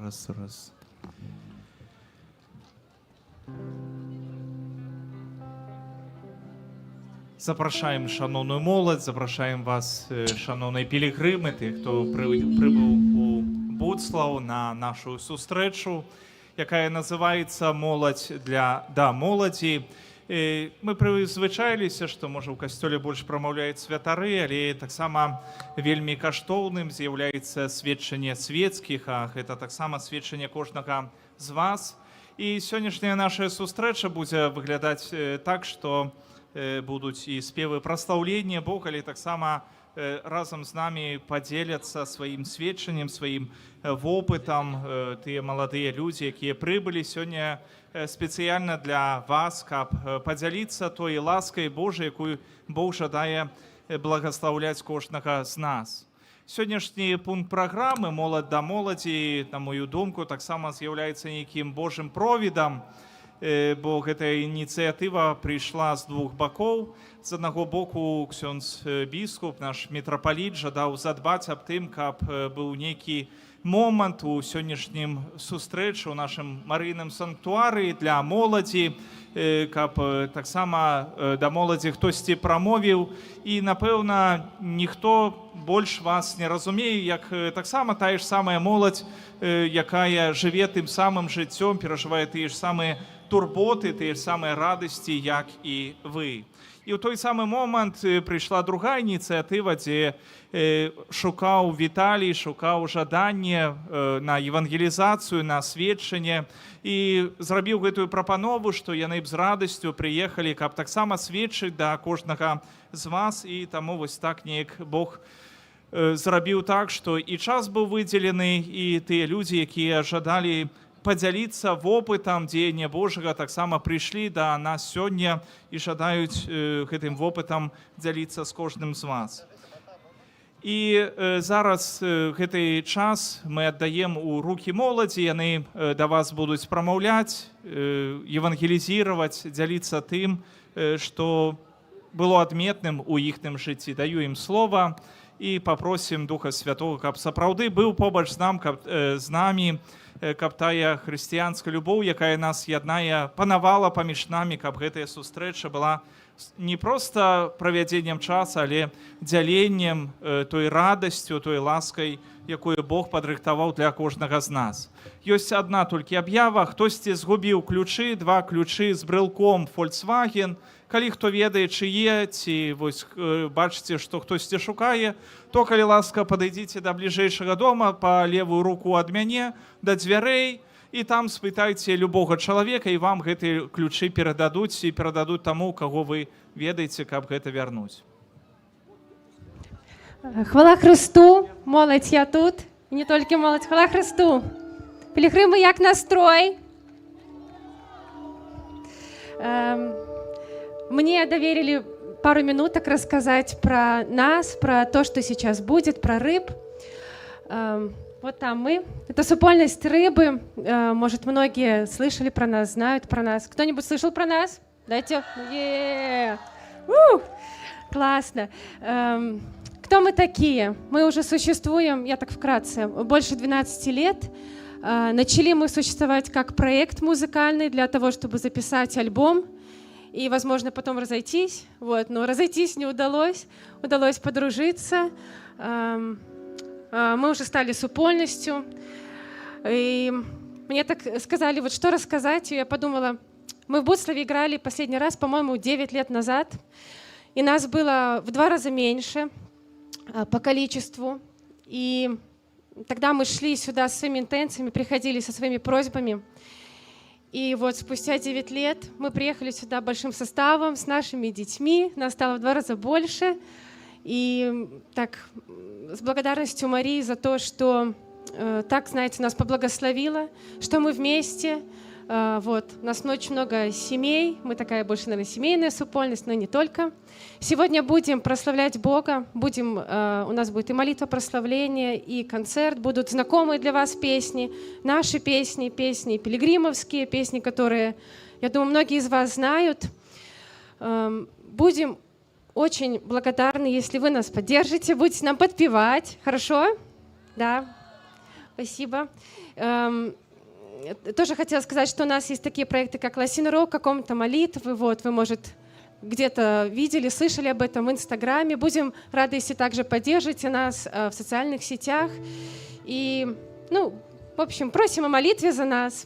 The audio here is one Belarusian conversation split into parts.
Раз. Запрашаем шановную моладзь, запрашаем вас, шановные пілігрими, тих, хто прибув у Буцлаў на нашу сустрэчу, якая называецца «Моладзь для моладзі». Мы прызвычаіліся, што, можа, у касцёле больш прамаўляюць святары, але таксама вельмі каштоўным з'яўляецца сведчанне свецкіх, а гэта таксама сведчанне кожнага з вас. І сённяшняя наша сустрэча будзе выглядаць так, што будуць і спевы праслаўлення Бога, але таксама разам з намі падзеляцца сваім сведчаннем, сваім вопытам тыя маладыя людзі, якія прыбылі сёння спецыяльна для вас, каб падзяліцца той ласкай Божай, якую Бог жадае благаслаўляць кожнага з нас. Сённяшні пункт праграмы «Молодь да моладзі», на мою думку, таксама з'яўляецца нейкім Божым провідам, бо гэтая ініцыятыва прыйшла з двух бакоў. З аднаго боку, ксёндз біскуп, наш мітрапаліт, жадаў задбаць аб тым, каб быў нейкі момант у сённяшнім сустрэчы ў нашым марыйным санктуары для моладзі, каб таксама да моладзі хтосьці прамовіў. І, напэўна, ніхто больш вас не разумее, як таксама тая ж самая моладзь, якая жыве тым самым жыццём, перажывае тыя ж самыя турботы, тыя ж самыя радасці, як і вы. І ў той самы момант прыйшла другая ініцыятыва, дзе шукаў Віталій, шукаў жаданне на евангелізацыю, на сведчанне і зрабіў гэтую прапанову, што яны б з радасцю прыехалі, каб таксама сведчыць да кожнага з вас. І таму вось так неяк Бог зрабіў так, што і час быў выдзелены, і тыя людзі, якія жадалі падзяліцца вопытам дзеяння Божага, таксама прыйшлі да нас сёння і жадаюць гэтым вопытам дзяліцца з кожным з вас. І зараз гэты час мы аддаем у рукі моладзі, яны да вас будуць прамаўляць, евангелізіраваць, дзяліцца тым, што было адметным у іхным жыцці. Даю ім слова і папросім Духа Святога, каб сапраўды быў побач з намі, каб тая хрысціянская любоў, якая нас яднае, панавала паміж намі, каб гэтая сустрэча была не проста правядзеннем часу, але дзяленнем той радасцю, той ласкай, якую Бог падрыхтаваў для кожнага з нас. Ёсць адна толькі аб'ява: хтосьці згубіў ключы, 2 ключы з брэлком Volkswagen. Калі хто ведае, чые, ці вось бачыце, што хтосьці шукае, то, калі ласка, падыдзіце да бліжэйшага дома па левую руку ад мяне, да дзвярэй, і там спытайце любога чалавека, і вам гэтыя ключы перададуць, і перададуць таму, каго вы ведаеце, каб гэта вярнуць. Хвала Христу, моладзь, я тут, і не толькі моладзь, хвала Христу. Пілігрими, як настрой? Мне доверили пару минуток рассказать про нас, про то, что сейчас будет, про рыб. Вот там мы. Это супольность рыбы. Может, многие слышали про нас, знают про нас. Кто-нибудь слышал про нас? Дайте. Классно. Кто мы такие? Мы уже существуем, я так вкратце, больше 12 лет. Начали мы существовать как проект музыкальный для того, чтобы записать альбом. И, возможно, потом разойтись. Вот. Но разойтись не удалось. Удалось подружиться. Мы уже стали супольностью. И мне так сказали, вот что рассказать. И я подумала, мы в Буцлаве играли последний раз, по-моему, 9 лет назад. И нас было в 2 раза меньше по количеству. И тогда мы шли сюда с своими интенциями, приходили со своими просьбами. И вот спустя 9 лет мы приехали сюда большим составом с нашими детьми. Нас стало в 2 раза больше. И так, с благодарностью Марии за то, что так, знаете, нас поблагословила, что мы вместе. Вот. У нас очень много семей. Мы такая больше, наверное, семейная супольность, но не только. Сегодня будем прославлять Бога. У нас будет и молитва прославления, и концерт. Будут знакомые для вас песни, наши песни, песни пилигримовские, песни, которые, я думаю, многие из вас знают. Будем очень благодарны, если вы нас поддержите, будете нам подпевать. Хорошо? Да. Спасибо. Тоже хотела сказать, что у нас есть такие проекты, как Лосинрок, каком-то молитвы. Вот, вы, может, где-то видели, слышали об этом в Инстаграме. Будем рады, если также поддержите нас в социальных сетях. И, в общем, просим о молитве за нас,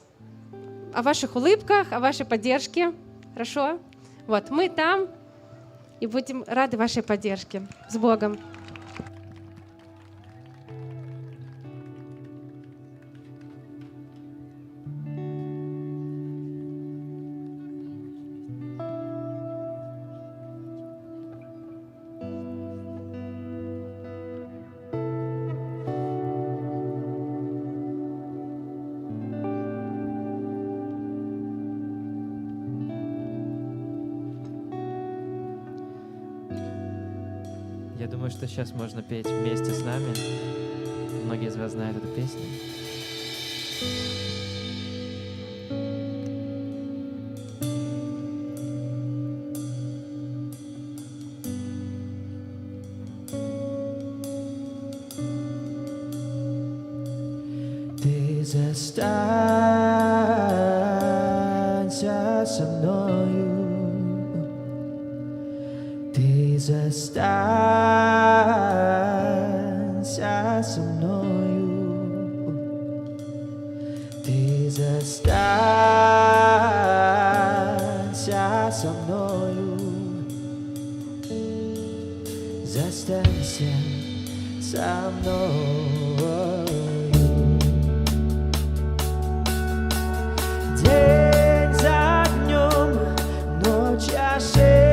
о ваших улыбках, о вашей поддержке. Хорошо? Вот, мы там и будем рады вашей поддержке. С Богом! Я думаю, что сейчас можно петь вместе с нами. Многие из вас знают эту песню. Ты застанься со мною. Ты застанься со мною. Ты застанься со мною. Застанься со мною. День за днем, ночь ожидания.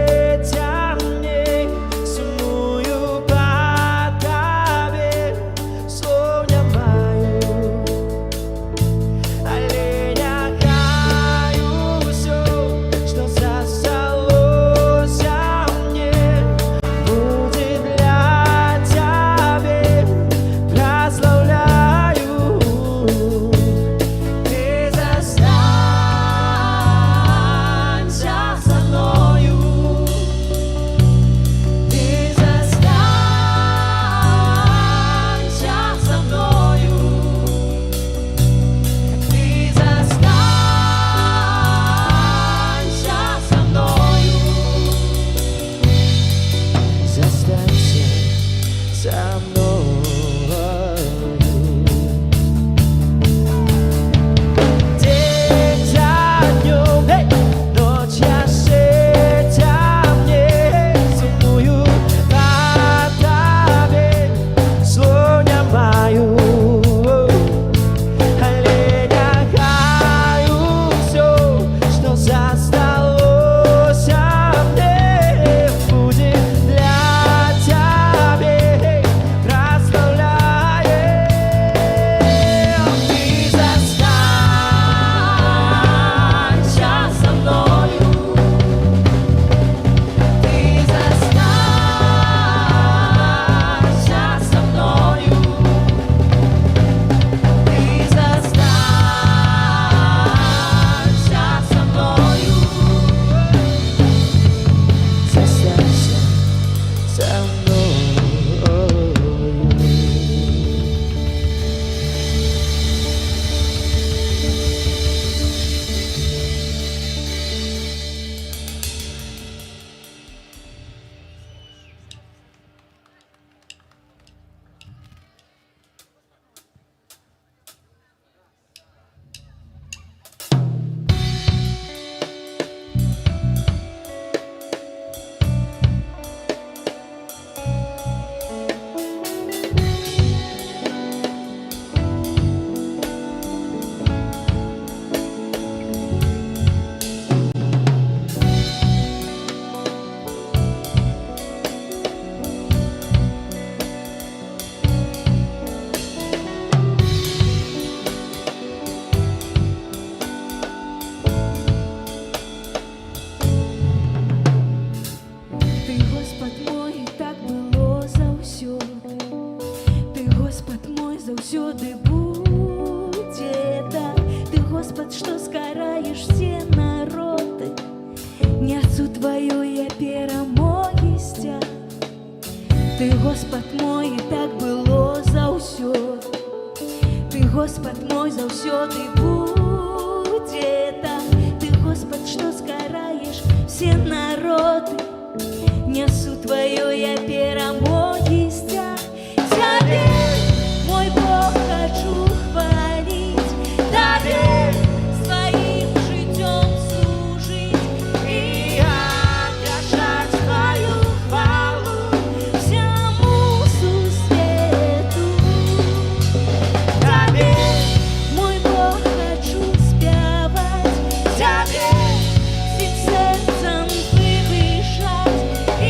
заўсёды будзе так. Ты, Господ, што скараеш все народы, нясу тваёе перамогі сцяг. Ты, Господ мой, і так было заўсёды. Ты, Господ мой заўсёды будзе так. Ты, Господ, што скараеш все народы, несу твоё я перамогі сцяг. Тебе, мой Бог, хочу хвалить, Тебе своим житём служить и оглашать твою хвалу всему сусвету. Тебе, мой Бог, хочу спевать, Тебе всем сердцем превышать и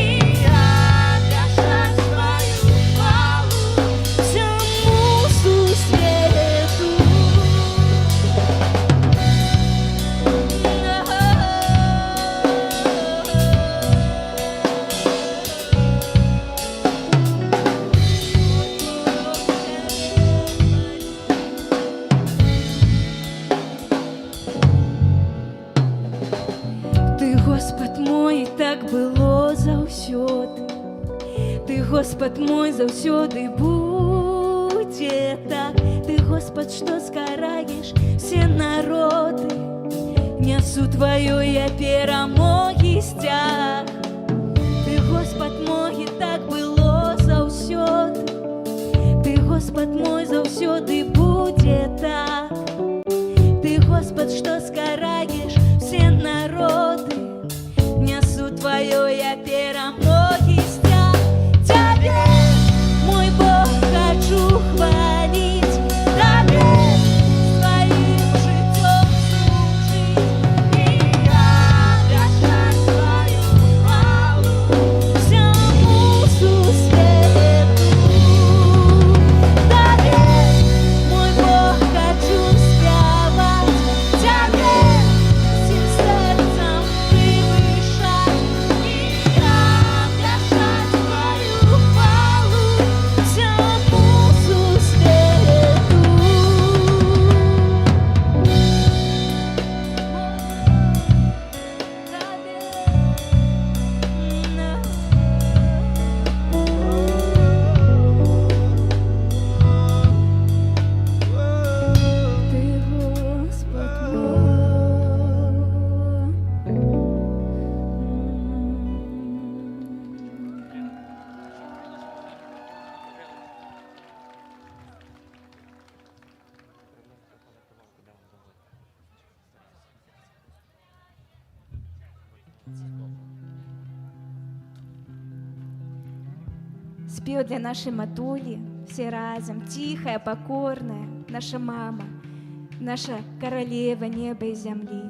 оглашать твою хвалу всему сусвету. Ты, Господ мой, так было заўсёды. Ты, Господ мой, заўсёды будзе так. Ты, Господ, што скараеш все народы, несу твоё я перамогі сцяг. Ты, Господ мой, так было заўсёды. Ты, Господ мой, заўсёды будзе так. Ты, Господ, што скараеш все народы, несу твоё я перамогі сцяг. Тебе, мой Бог, хочу хвалить, Тебе своим житём служить и оглашать твою хвалу всему сусвету. Тебе, мой Бог, хочу спевать, Тебе всем сердцем превышать и оглашать твою хвалу всему сусвету. Ты, Господь мой. Спеў для нашай матулі все разом, тихая, покорная, наша мама, наша королева неба и земли.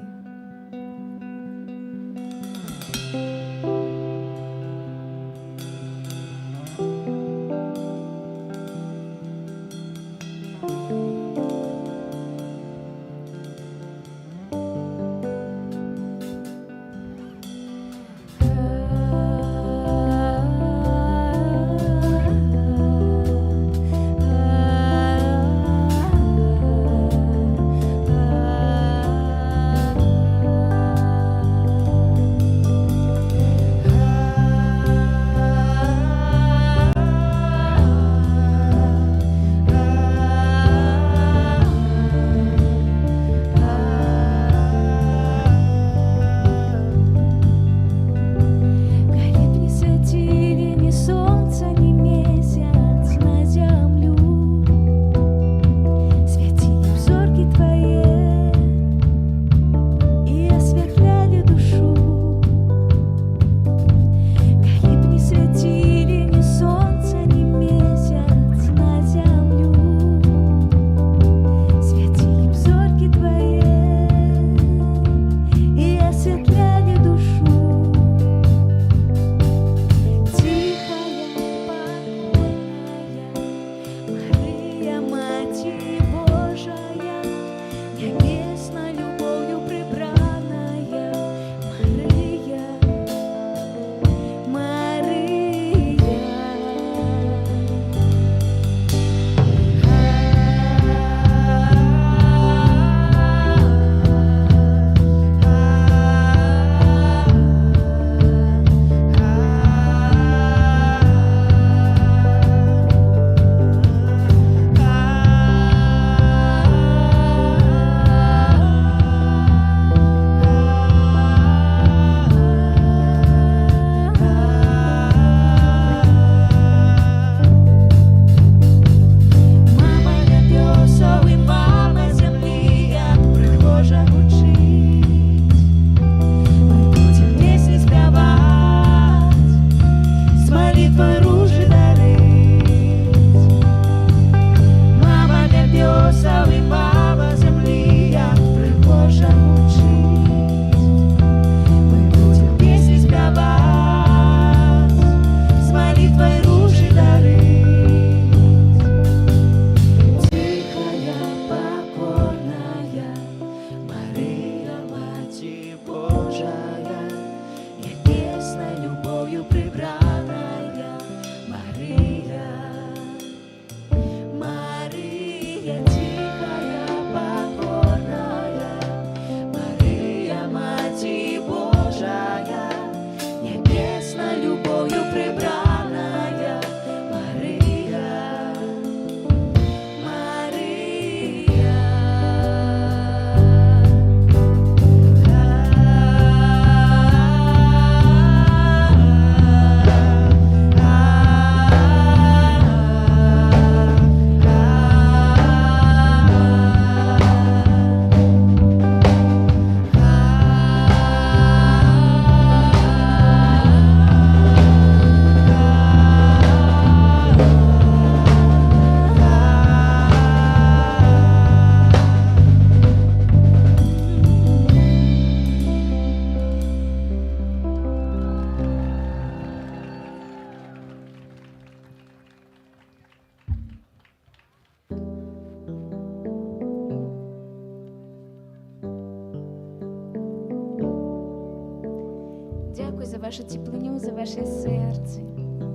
Дякую за вашу теплиню, за ваше серце.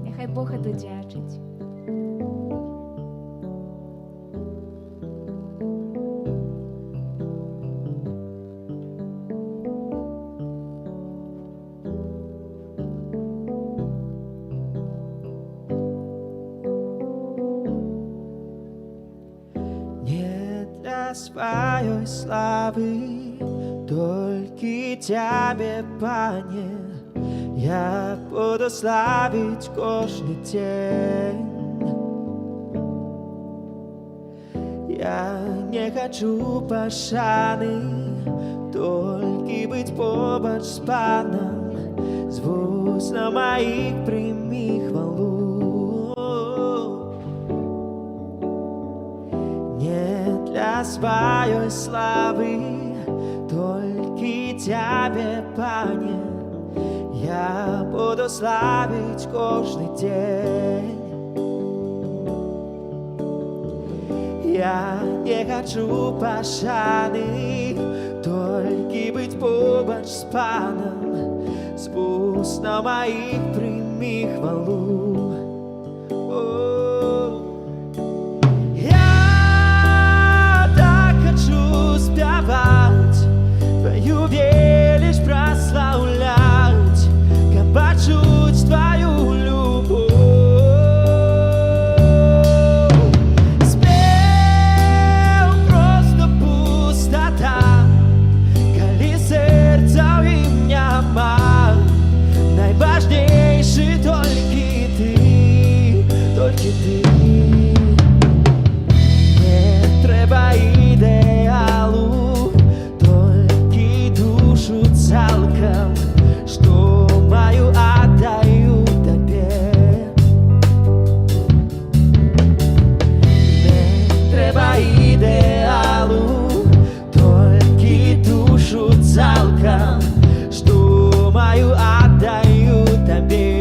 Нехай Бог одячить. Не для своей славы, только Тебе, Пане, я буду славить каждый день. Я не хочу пощады, только быть побач с Паном, з вуст на моих прими хвалу. Не для своей славы, только Тебе, Пане, я буду славить каждый день. Я не хочу пощады, только быть побач с Паном, з вуст на моих прими хвалу. Я так хочу спевать, Твою величь прославлять, как почуть Твою любовь. Спев просто пустота, коли сердце им нема. Найважнейший только Ты, только Ты. Не треба ідеалу, только душу цілком, що маю, отдаю Тебе. Не треба ідеалу, только душу цілком, що маю, отдаю Тебе.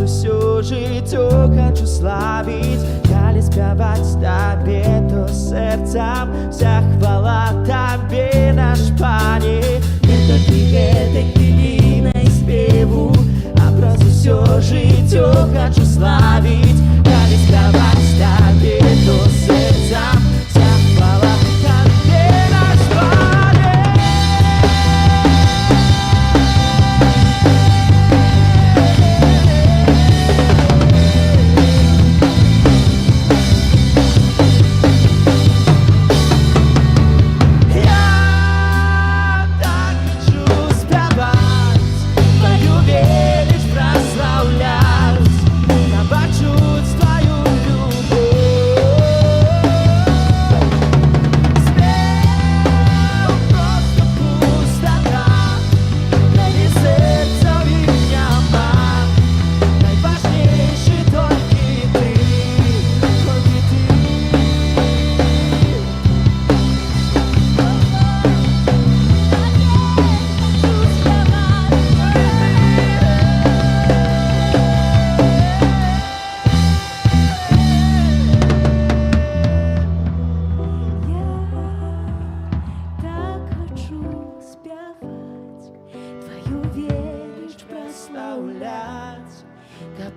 Все життя хочу славить, коли співать Тобі, то серцем вся хвала Тобі, наш Пане. Не тільки этой хвилиной спеву, а просто все життя хочу славить, коли співать Тобі, то серцем вся хвала Тобі, наш Пане.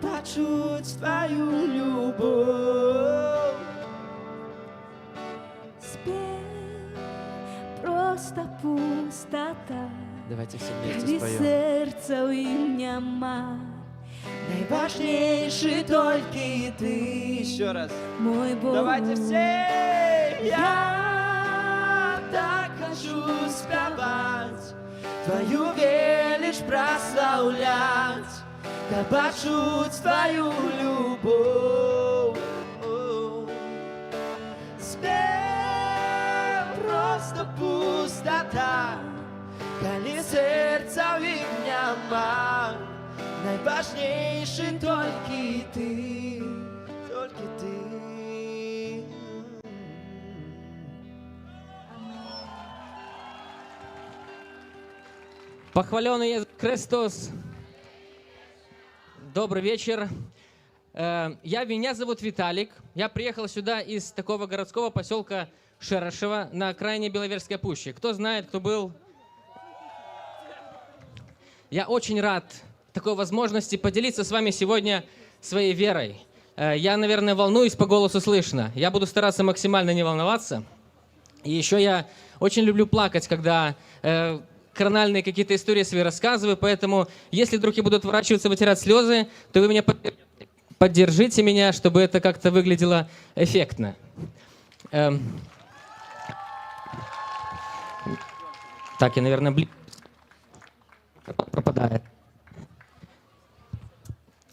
Почуть Твою любовь. Спев просто пустота, Давайте все коли вместе споем. серця в им нема. Найважнейший только Ты. Еще раз. Мой Бог. Давайте все. Я так хочу спевать, Твою величь прославлять, как почуть Твою любовь. Спев просто важнейший только ты, только ты. Похвален Иисус Христос. Добрый вечер. Меня зовут Виталик. Я приехал сюда из такого городского поселка Шерошево на окраине Беловежской пущи. Кто знает, кто был? Я очень рад такой возможности поделиться с вами сегодня своей верой. Я, наверное, волнуюсь, по голосу слышно. Я буду стараться максимально не волноваться. И еще я очень люблю плакать, когда корональные какие-то истории свои рассказываю, поэтому если вдруг я буду отворачиваться, вытирать слезы, то вы меня поддержите меня, чтобы это как-то выглядело эффектно. Так, я, наверное, пропадает.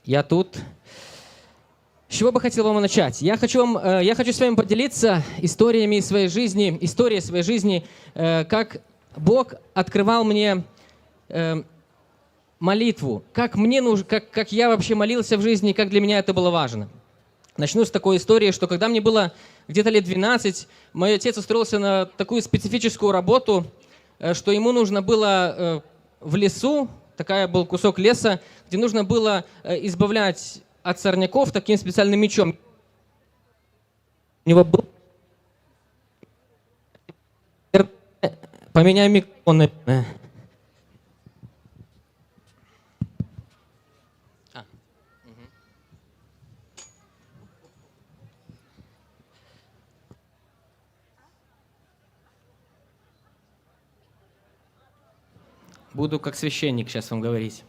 Я тут. С чего бы хотел вам начать? Я хочу с вами поделиться историей своей жизни, как Бог открывал мне молитву, как я вообще молился в жизни, как для меня это было важно. Начну с такой истории, что когда мне было где-то лет 12, мой отец устроился на такую специфическую работу, что ему нужно было в лесу, был кусок леса, где нужно было избавлять от сорняков таким специальным мечом. У него был... Поменяй микрофон. Буду как священник сейчас вам говорить.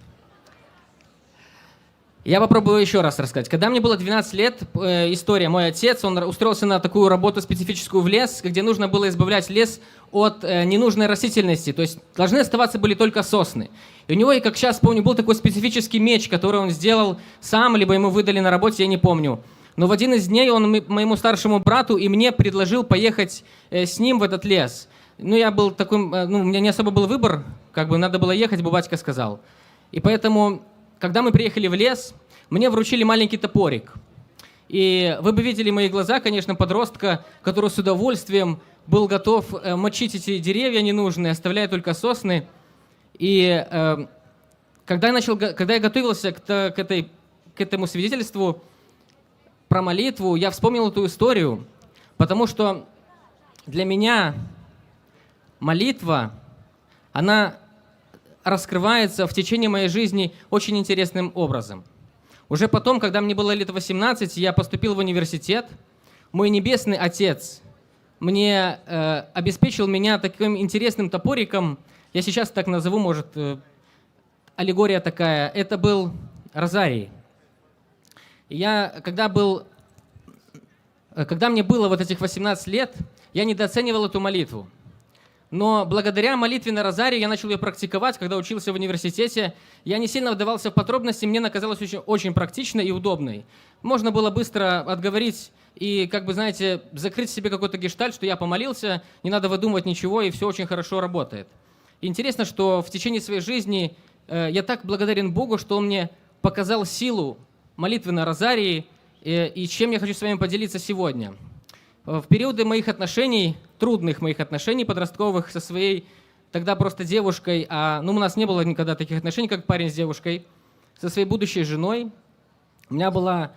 Я попробую еще раз рассказать. Когда мне было 12 лет, история, мой отец, он устроился на такую работу специфическую в лес, где нужно было избавлять лес от ненужной растительности, то есть должны оставаться были только сосны. И у него, как сейчас помню, был такой специфический меч, который он сделал сам, либо ему выдали на работе, я не помню. Но в один из дней он моему старшему брату и мне предложил поехать с ним в этот лес. Я был такой, у меня не особо был выбор, надо было ехать, батька сказал. И поэтому, когда мы приехали в лес, мне вручили маленький топорик. И вы бы видели мои глаза, конечно, подростка, который с удовольствием был готов мочить эти деревья ненужные, оставляя только сосны. И когда я готовился к этому свидетельству про молитву, я вспомнил эту историю, потому что для меня молитва, она раскрывается в течение моей жизни очень интересным образом. Уже потом, когда мне было лет 18, я поступил в университет. Мой небесный Отец мне обеспечил меня таким интересным топориком. Я сейчас так назову, может, аллегория такая. Это был розарий. Когда мне было вот этих 18 лет, я недооценивал эту молитву. Но благодаря молитве на розарий я начал ее практиковать, когда учился в университете. Я не сильно вдавался в подробности, мне она казалась очень, очень практичной и удобной. Можно было быстро отговорить и, закрыть себе какой-то гештальт, что я помолился, не надо выдумывать ничего, и все очень хорошо работает. И интересно, что в течение своей жизни я так благодарен Богу, что Он мне показал силу молитвы на розарии, и чем я хочу с вами поделиться сегодня. В периоды моих отношений, трудных моих отношений подростковых со своей тогда просто девушкой, у нас не было никогда таких отношений, как парень с девушкой, со своей будущей женой, у меня было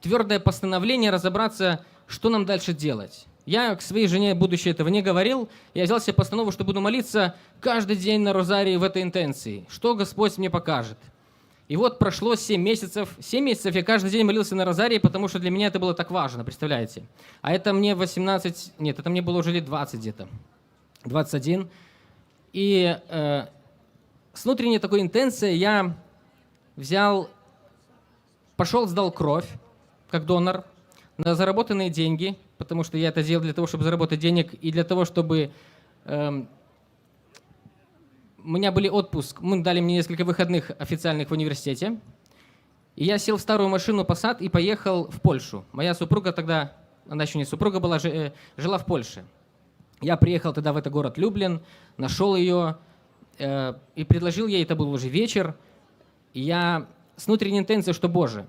твердое постановление разобраться, что нам дальше делать. Я к своей жене будущей этого не говорил, я взял себе постанову, что буду молиться каждый день на розарии в этой интенции, что Господь мне покажет. И вот прошло 7 месяцев. 7 месяцев я каждый день молился на розарии, потому что для меня это было так важно, представляете? А это мне 18... Нет, это мне было уже лет 20 где-то. 21. И с внутренней такой интенцией я пошел, сдал кровь, как донор, на заработанные деньги, потому что я это делал для того, чтобы заработать денег, и для того, чтобы... У меня был отпуск, мы дали мне несколько выходных официальных в университете. И я сел в старую машину Passat и поехал в Польшу. Моя супруга тогда, она еще не супруга была, жила в Польше. Я приехал тогда в этот город Люблин, нашел ее и предложил ей, это был уже вечер, И я с внутренней интенцией, что Боже,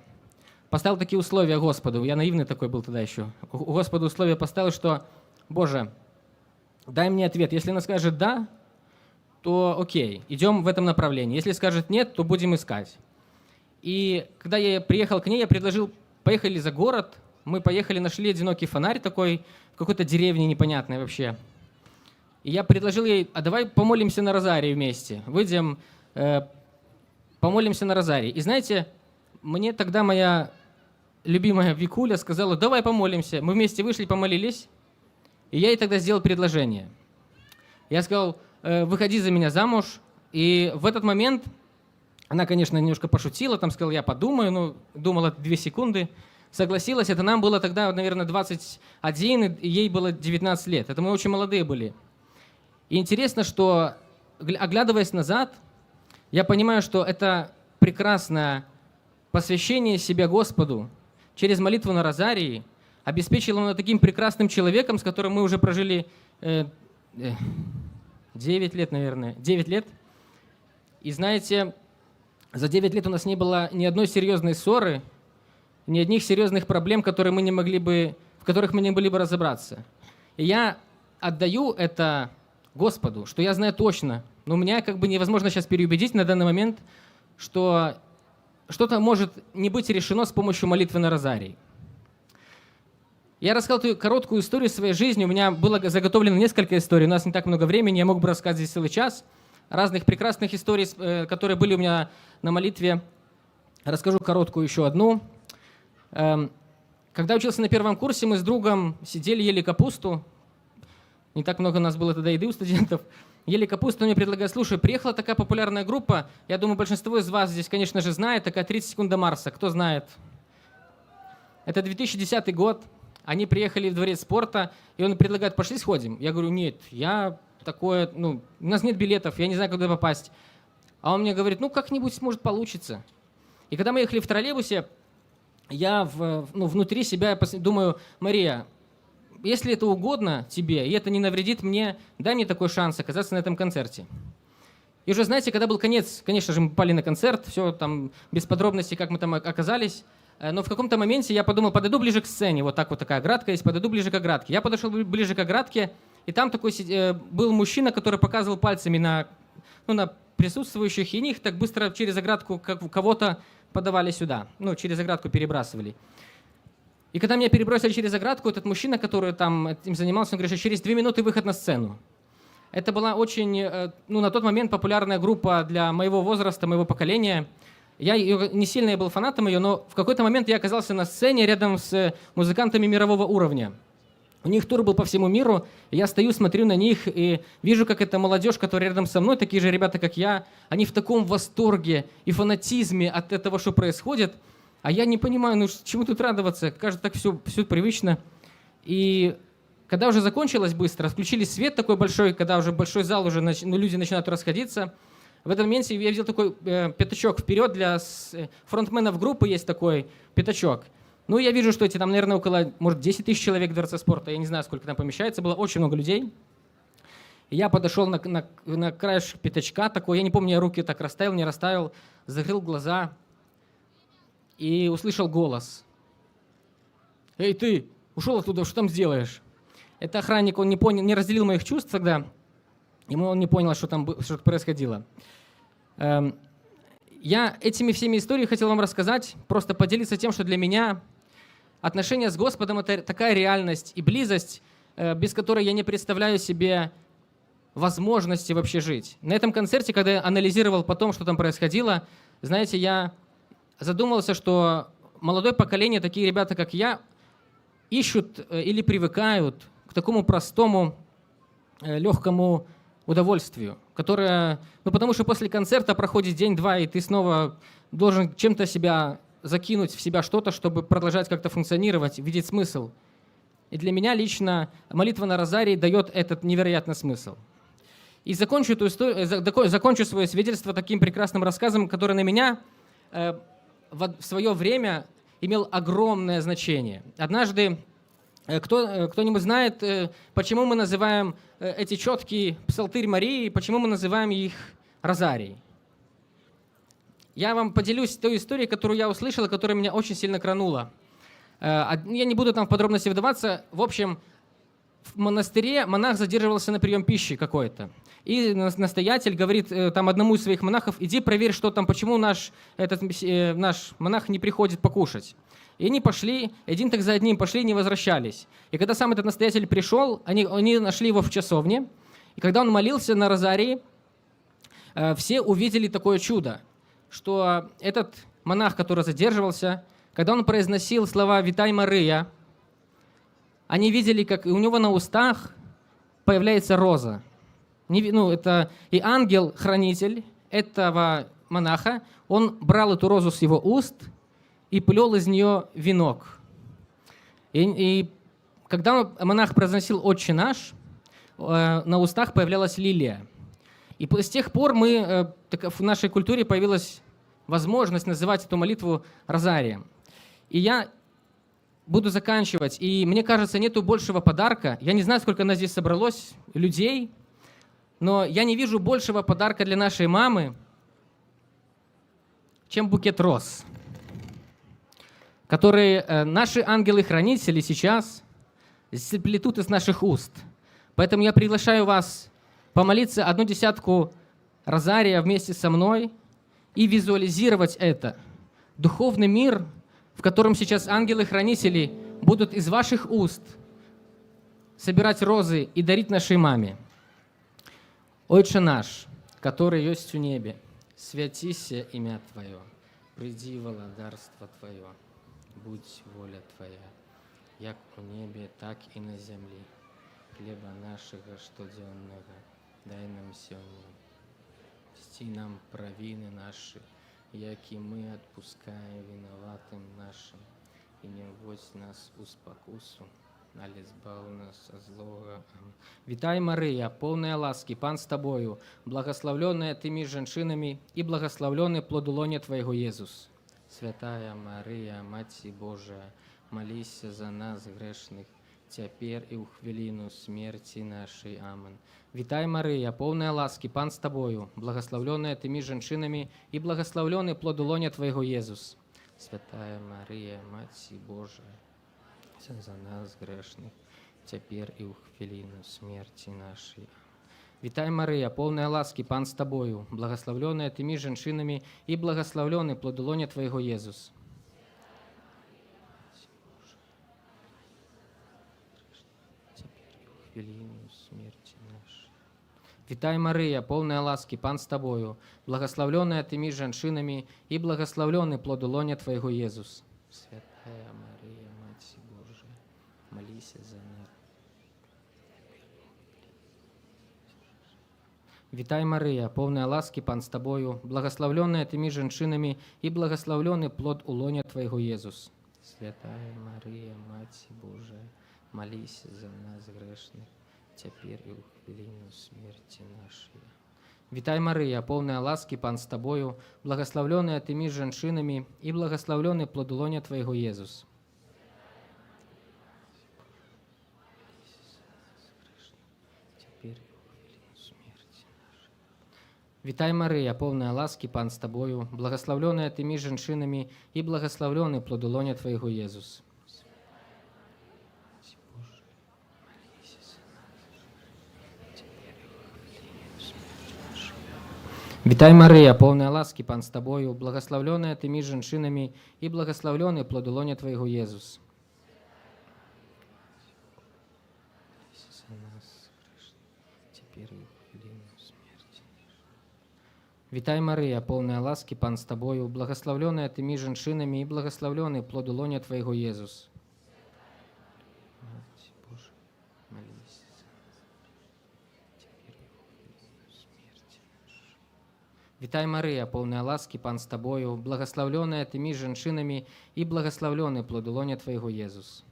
поставил такие условия Господу. Я наивный такой был тогда еще. У Господа условия поставил, что Боже, дай мне ответ. Если она скажет «да», то окей, идем в этом направлении. Если скажет «нет», то будем искать. И когда я приехал к ней, я предложил, поехали за город. Мы поехали, нашли одинокий фонарь такой, в какой-то деревне непонятной вообще. И я предложил ей, а давай помолимся на розарии вместе. Выйдем, помолимся на розарии. И знаете, мне тогда моя любимая Викуля сказала, давай помолимся. Мы вместе вышли, помолились. И я ей тогда сделал предложение. Я сказал, выходи за меня замуж. И в этот момент она, конечно, немножко пошутила, там сказала, я подумаю, ну, думала 2 секунды, согласилась. Это нам было тогда, наверное, 21, и ей было 19 лет. Это мы очень молодые были. И интересно, что, оглядываясь назад, я понимаю, что это прекрасное посвящение себя Господу через молитву на розарии обеспечило меня таким прекрасным человеком, с которым мы уже прожили 9 лет, наверное, 9 лет. И знаете, за 9 лет у нас не было ни одной серьезной ссоры, ни одних серьезных проблем, в которых мы не могли бы разобраться. И я отдаю это Господу, что я знаю точно, но меня как бы невозможно сейчас переубедить на данный момент, что что-то может не быть решено с помощью молитвы на розарий. Я рассказал эту короткую историю своей жизни. У меня было заготовлено несколько историй. У нас не так много времени. Я мог бы рассказать здесь целый час. Разных прекрасных историй, которые были у меня на молитве. Расскажу короткую еще одну. Когда учился на 1 курсе, мы с другом сидели, ели капусту. Не так много у нас было тогда еды у студентов. Ели капусту, он мне предлагает, слушай, приехала такая популярная группа. Я думаю, большинство из вас здесь, конечно же, знает. Такая 30 секунд до Марса. Кто знает? Это 2010 год. Они приехали в дворец спорта, и он предлагает, пошли сходим. Я говорю, нет, я такое, у нас нет билетов, я не знаю, куда попасть. А он мне говорит, как-нибудь, может, получится. И когда мы ехали в троллейбусе, я внутри себя думаю, Мария, если это угодно тебе, и это не навредит мне, дай мне такой шанс оказаться на этом концерте. И уже, знаете, когда был конец, конечно же, мы попали на концерт, все там без подробностей, как мы там оказались. Но в каком-то моменте я подумал, подойду ближе к сцене, вот так вот такая оградка есть, подойду ближе к оградке. Я подошел ближе к оградке, и там такой был мужчина, который показывал пальцами на присутствующих, и них так быстро через оградку кого-то подавали сюда, через оградку перебрасывали. И когда меня перебросили через оградку, этот мужчина, который там этим занимался, он говорит, что через 2 минуты выход на сцену. Это была очень, на тот момент популярная группа для моего возраста, моего поколения. Я не сильно я был фанатом ее, но в какой-то момент я оказался на сцене рядом с музыкантами мирового уровня. У них тур был по всему миру, и я стою, смотрю на них и вижу, как эта молодежь, которая рядом со мной, такие же ребята, как я, они в таком восторге и фанатизме от этого, что происходит, а я не понимаю, чему тут радоваться, кажется, так все привычно. И когда уже закончилось быстро, включили свет такой большой, когда уже большой зал, уже люди начинают расходиться, в этом моменте я видел такой пятачок вперед для фронтменов группы, есть такой пятачок. Я вижу, что эти там, наверное, около, может, 10 тысяч человек в Дворце спорта, я не знаю, сколько там помещается, было очень много людей. И я подошел на краешек пятачка такой, я не помню, я руки так расставил, не расставил, закрыл глаза и услышал голос. «Эй, ты, ушел оттуда, что там сделаешь?» Это охранник, он не разделил моих чувств тогда, он не понял, что происходило. Я этими всеми историями хотел вам рассказать, просто поделиться тем, что для меня отношения с Господом — это такая реальность и близость, без которой я не представляю себе возможности вообще жить. На этом концерте, когда я анализировал потом, что там происходило, знаете, я задумался, что молодое поколение, такие ребята, как я, ищут или привыкают к такому простому, легкому удовольствию, которое, потому что после концерта проходит день-два, и ты снова должен чем-то себя закинуть в себя что-то, чтобы продолжать как-то функционировать, видеть смысл. И для меня лично молитва на розарии дает этот невероятный смысл. И закончу свое свидетельство таким прекрасным рассказом, который на меня в свое время имел огромное значение. Однажды кто-нибудь знает, почему мы называем эти четкие псалтырь Марии, почему мы называем их розарий? я вам поделюсь той историей, которую я услышал, и которая меня очень сильно кранула. Я не буду там в подробности вдаваться. В общем, в монастыре монах задерживался на прием пищи какой-то. И настоятель говорит там одному из своих монахов: иди проверь, что там, почему наш монах не приходит покушать. И они пошли, один так за одним пошли, не возвращались. И когда сам этот настоятель пришел, они нашли его в часовне. И когда он молился на розарии, все увидели такое чудо, что этот монах, который задерживался, когда он произносил слова «Витай, Мария», они видели, как у него на устах появляется роза. Это и ангел-хранитель этого монаха, он брал эту розу с его уст и плел из нее венок. И когда монах произносил «Отче наш», на устах появлялась лилия. И с тех пор в нашей культуре появилась возможность называть эту молитву розарием. И я буду заканчивать. И мне кажется, нету большего подарка. Я не знаю, сколько нас здесь собралось людей, но я не вижу большего подарка для нашей мамы, чем букет роз, которые наши ангелы-хранители сейчас плетут из наших уст. Поэтому я приглашаю вас помолиться 10 розария вместе со мной и визуализировать это. Духовный мир, в котором сейчас ангелы-хранители будут из ваших уст собирать розы и дарить нашей маме. «Отче наш, который есть у небе, святися имя Твое, приди владарство Твое, будь воля Твоя, як у небе, так и на земле. Хлеба нашего штоденного дай нам сегодня. Прости нам провины наши, яки мы отпускаем виноватым нашим, и не вводь нас у спокусу, але збав нас от злого. Витай, Мария, полная ласки, Пан с тобою, благословленная ты между женщинами, и благословленный плод лоня Твоего, Иисус. Святая Мария, Мать Божия, молись за нас грешных, теперь и у хвилину смерти нашей. Амин. Витай, Мария, полная ласки, Пан с тобою, благословленная ты между женщинами, и благословленный плод лоня Твоего, Иисус. Святая Мария, Мать Божия, за нас грешных, теперь и у хвилину смерти нашей. Витай, Мария, полная ласки, Пан с тобою, благословленная ты между женщинами, и благословленный плод лоня Твоего, Иисус. Хвилину смерти нашей. Витай, Мария, полная ласки, Пан с тобою, благословленная ты между женщинами, и благословленный плод лоня Твоего, Иисус. Святая Мария, Мать Божия, молись за нас. Витай, Мария, полная ласки, Пан с тобою, благословленная ты между женщинами, и благословленный плод лоня Твоего, Иисус. Святая Мария, Мать Божия, молись за нас грешных, теперь и у хвилину смерти нашей. Витай, Мария, полная ласки, Пан с тобою, благословленная ты между женщинами, и благословленный плод лоня Твоего, Иисус. Витай, Мария, полная ласки, Пан с тобою, благословленная ты между женщинами, и благословленный плод лоня Твоего, Иисус. Витай, Мария, полная ласки, Пан с тобою, благословленная ты между женщинами, и благословленный плод лоня Твоего, Иисус. Витай, Мария, полная ласки, Пан с тобою, благословленная ты между женщинами, и благословленный плод лоня Твоего, Иисус. Витай, Мария, полная ласки, Пан с тобою, благословленная ты между женщинами, и благословленный плод лоня Твоего, Иисус.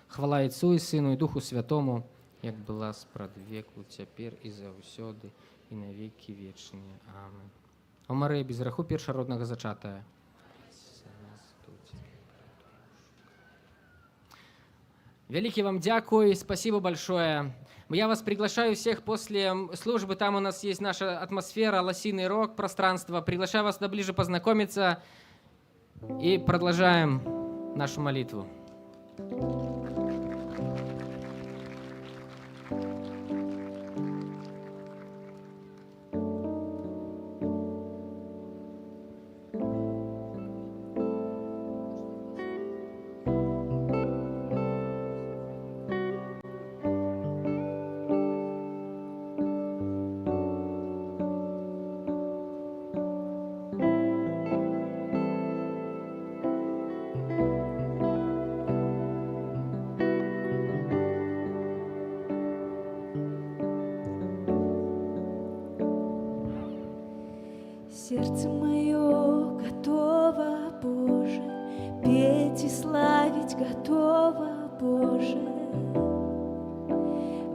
Хвала Отцу и Сыну, и Духу Святому, як была справ веку, теперь и завсёды, и на веки вечные. Амин. О Мария, без греху першородного зачатая. Великий вам дякую, спасибо большое. Я вас приглашаю всех после службы, там у нас есть наша атмосфера, лосиный рок, пространство. Приглашаю вас туда ближе познакомиться и продолжаем нашу молитву. Сердце мое готово, Боже, петь и славить готово, Боже.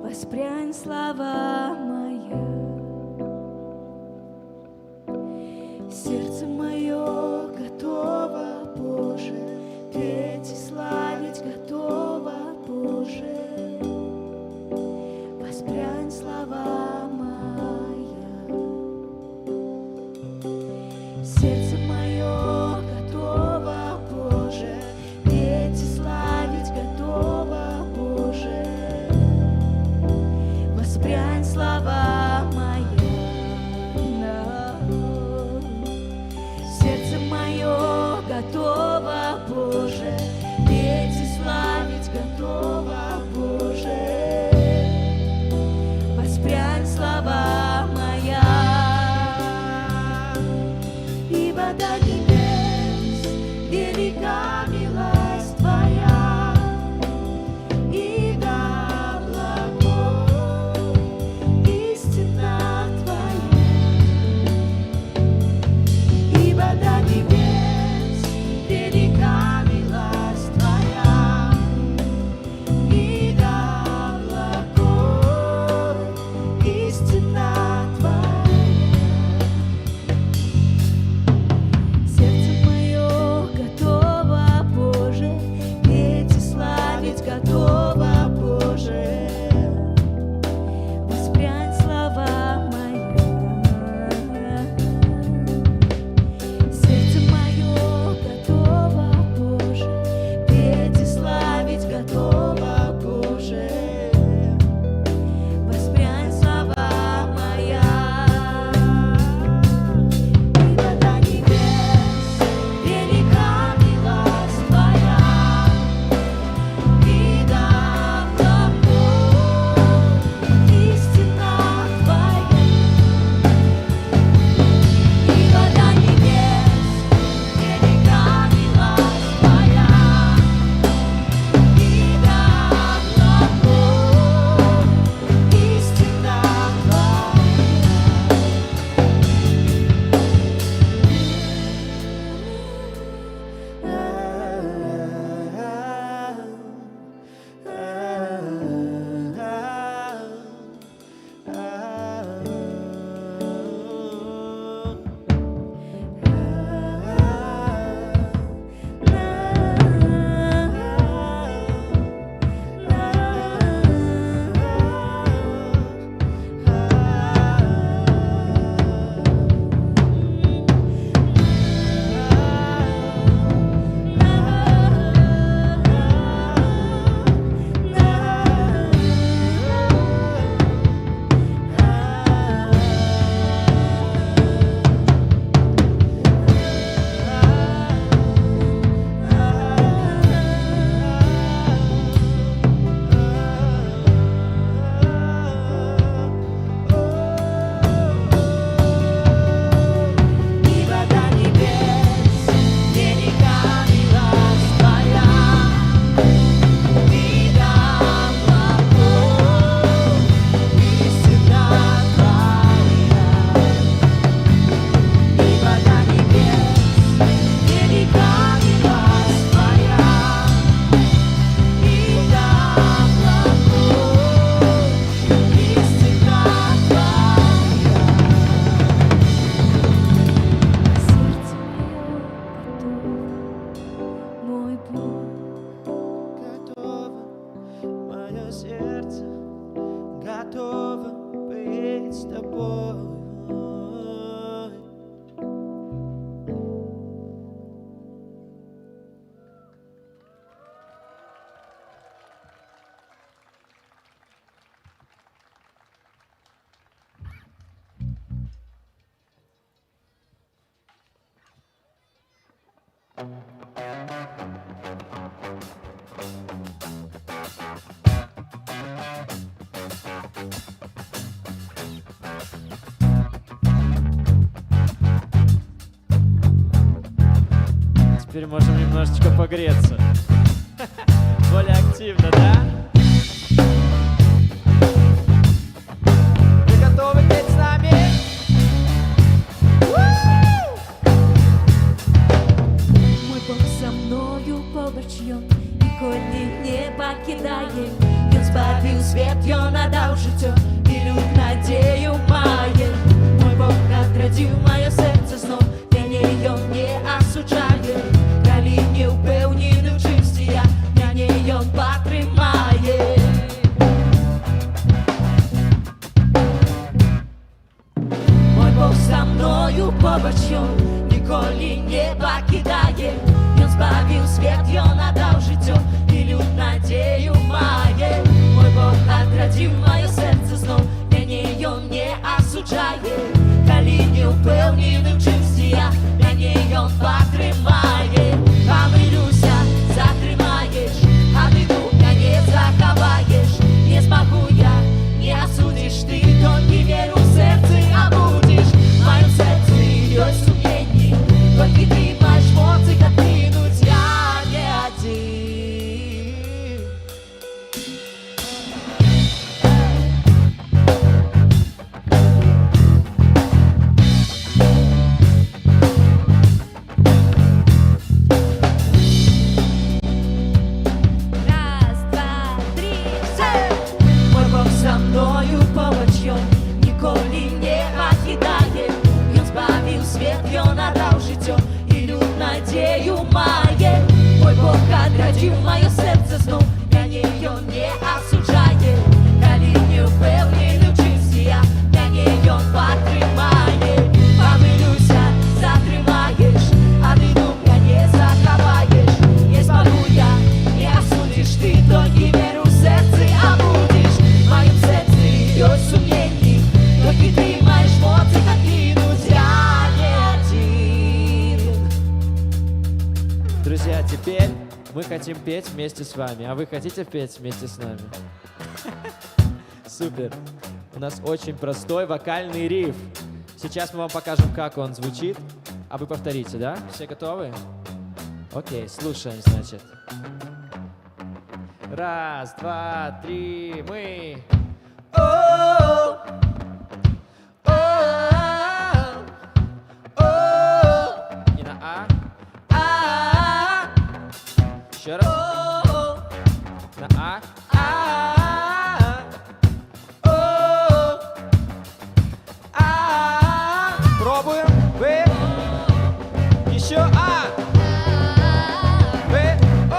Воспрянь, слава моя. Сердце мое готово, Боже, петь и славить готово, Боже. Воспрянь, слава моя. Сердце мое готово, Боже, петь и славить готово, Боже. Воспрянь, слава моя. теперь можем немножечко погреться. Более активно, да? Вы готовы петь с нами? Мой Бог со мною побач ён, ніколи не покидає. Він збавив світ, ён надав життя, і люд надію має. Мой Бог отрадив моє серце знов, мяне ён не осуджає. Калі не упевнений в чисті я, мяне ён потримає. Мой Бог со мною побач ён, ніколи не покидає. Ён збавив світ, ён надав життя, і люд надію має. Мой Бог отрадив моє серце знов, мяне ён не осуджає. Калі не упевнений в чисті я, мяне ён потримає. Помилюся, затримаєш, а ти мяне заховаєш. Не змогу я, не осудиш ти, то не віру в серце, а будеш. В моем сердце есть сомнений, только ты маешь моцы откинуть, я не один. Раз, два, три, все! Мой Бог со мною побач ён, ніколи не покидає. Ён збавив світ, ён надав життя, і люд надію має. Мой Бог отрадив моє серце знов, мяне ён не осуджає. Калі не впевнений в чисті я, мяне ён потримає. Помилюся, затримаєш, а ти мяне заховаєш. Не змогу я, не осудиш ти, то не віру в серце, а будеш. В моем сердце есть сомнений, только ты маешь моцы откинуть, я не один. Друзья, теперь мы хотим петь вместе с вами. А вы хотите петь вместе с нами? Супер. У нас очень простой вокальный риф. Сейчас мы вам покажем, как он звучит. А вы повторите, да? Все готовы? Окей, слушаем, значит. Раз, два, три, мы... И на А. Еще раз. На А. Пробуем. Вы. Еще А. Вы. О.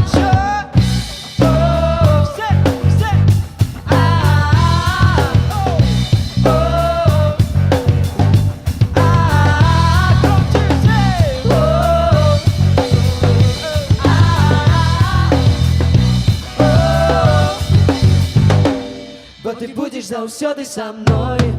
Еще. О. Все. Все. О. Громче все. Бо ти будеш завсёди со мною.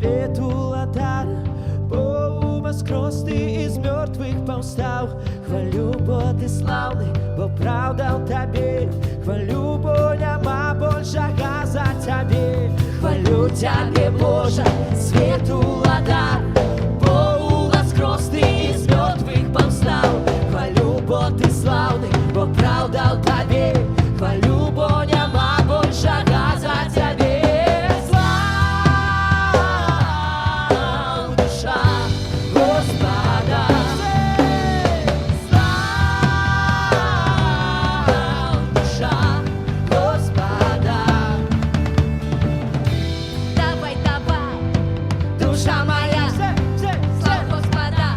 світу ладар, бо воскрес ти із мертвих повстав. Хвалю, бо ти славний, бо правда в тобі. Хвалю, бо нема большого за тобі. Хвалю тебе, Боже, світу ладар, бо воскрес ти із мертвих повстав. Хвалю, бо ти славний, бо правда в тобі. Хвалю, бо нема большого за тобі. Слав, душа Господа. Слав, душа Господа. Давай, давай, Душа моя, слава Господа.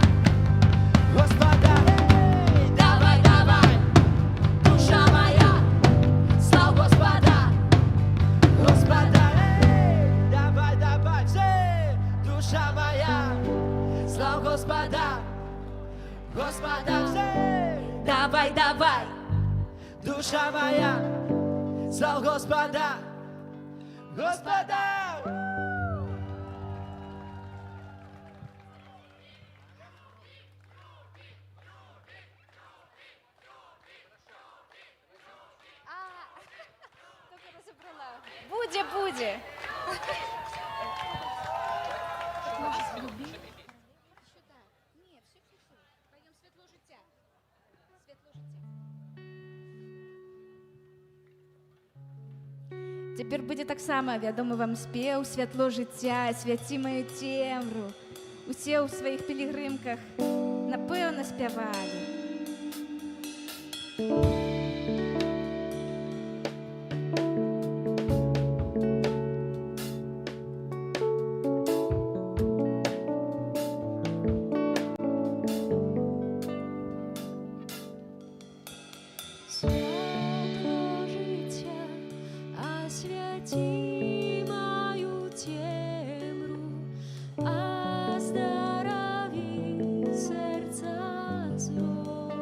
Господа. Давай, давай, душа моя, слава Господа. Господа, давай, давай, все, душа моя, слава Господа, Господа, все, Давай, давай, душа моя, слава Господа, Господа. Буде. Тепер буде так само відомий вам спів «Світло життя, святі мою темру». Усі у своїх пілігримках напевно співали. Світло життя, освяти мою темру, оздорови серця зло.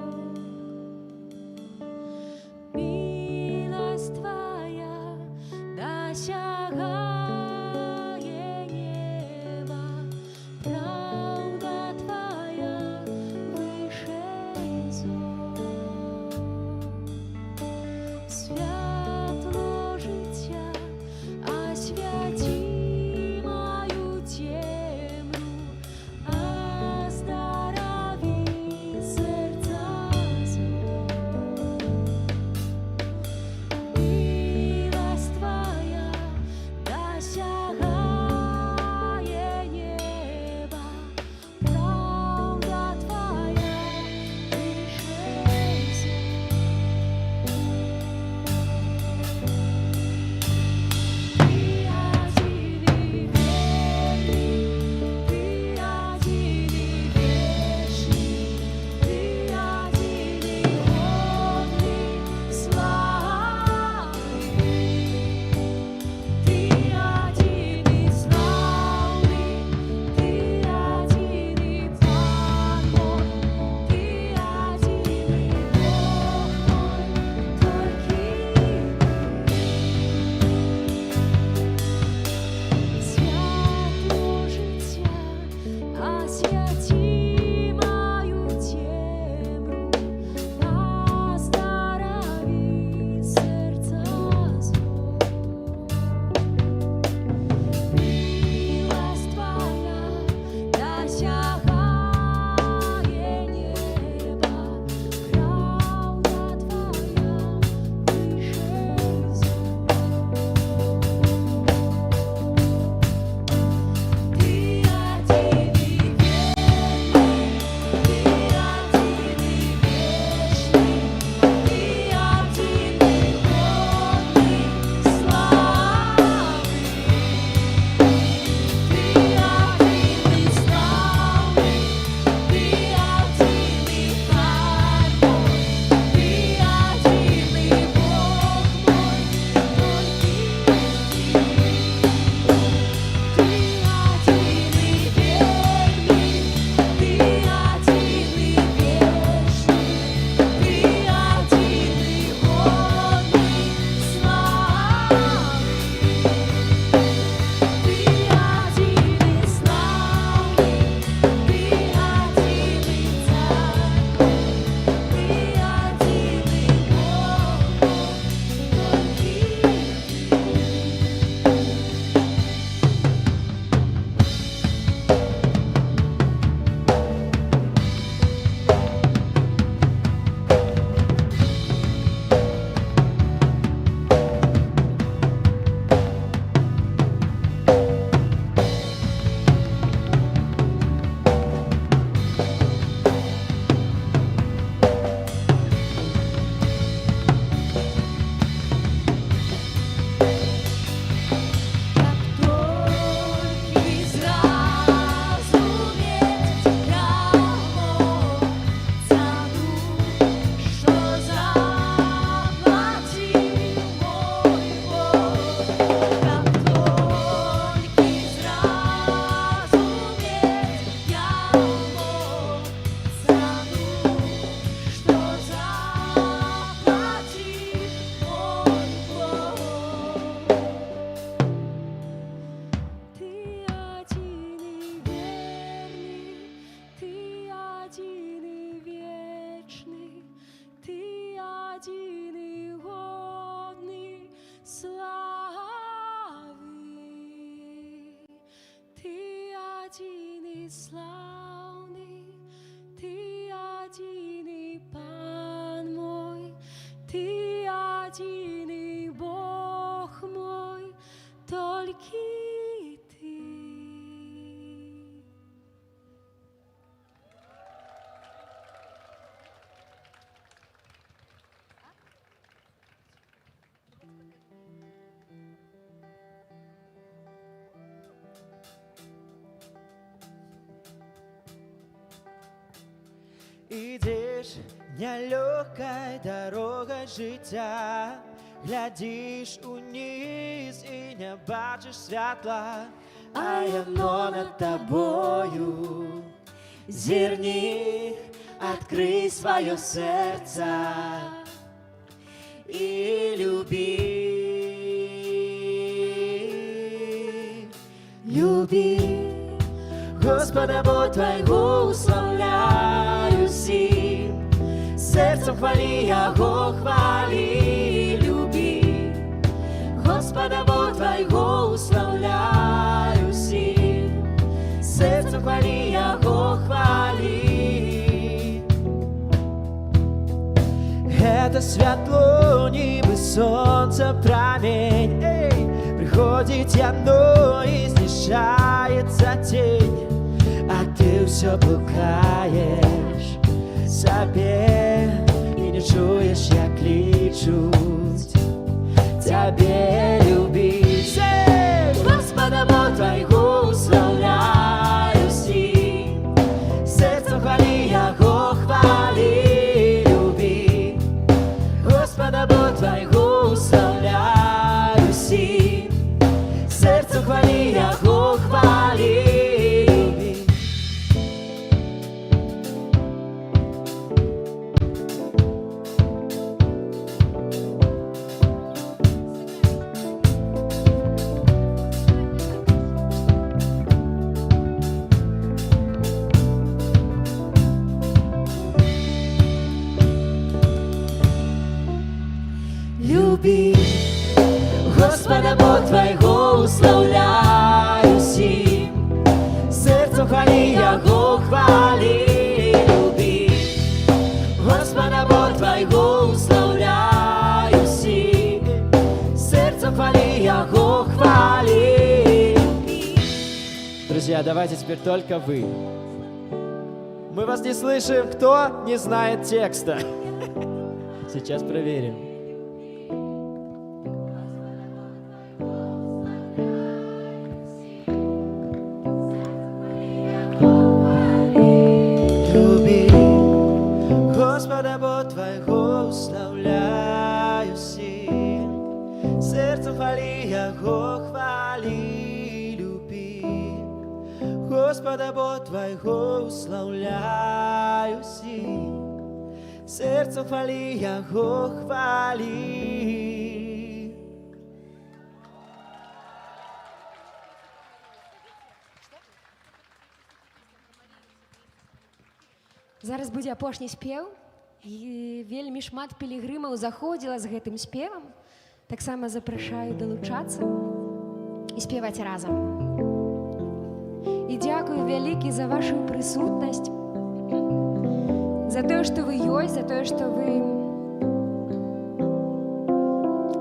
и славный, Ты один и Пан мой, Ты один и Бог мой, только Ты. Ідеш нелегкой дорогой життя, глядиш униз і не бачиш святла, а яно над тобою. Зерни, открой свое сердце и люби. Люби Господа Бога твоего, уславляю сим. Сердцем хвали Его, хвали, люби. Господа Бога твоего, уславляю сим. Сердцем хвали Его, хвали. Это светло небо, солнце, промень. Эй, приходит оно и снижается тень, а ты все блукаешь себе и не чуешь, я кличусь тебе любить. Господа Бога твоего, уславляю сим. Сердцем хвали Его, хвали, люби. Господа Бога твоего, уславляю сим. Сердцем хвали Его, хвали, люби. Люби Господа Бога твоего, уславляю сим. Сердцем хвали Его, хвали, люби. Господа Бога твоего, уславляю сим. Сердцем хвали Его, хвали, люби. Друзья, давайте теперь только вы. Мы вас не слышим, кто не знает текста. Сейчас проверим. Люби Господа Бога твоего, уславляю сим. Сердцем хвали Его, хвали, люби. Господа Бога твоего, уславляю сим. Сердцем хвали Его, хвали. Зараз будзе апошні спеў, і вельмі шмат пілігрымаў заходзіла з гэтым спевам. Таксама запрашаю далучацца і спеваць разам. І дзякую вялікі за вашу прысутнасць, за тое, што вы ёсць, за тое, што вы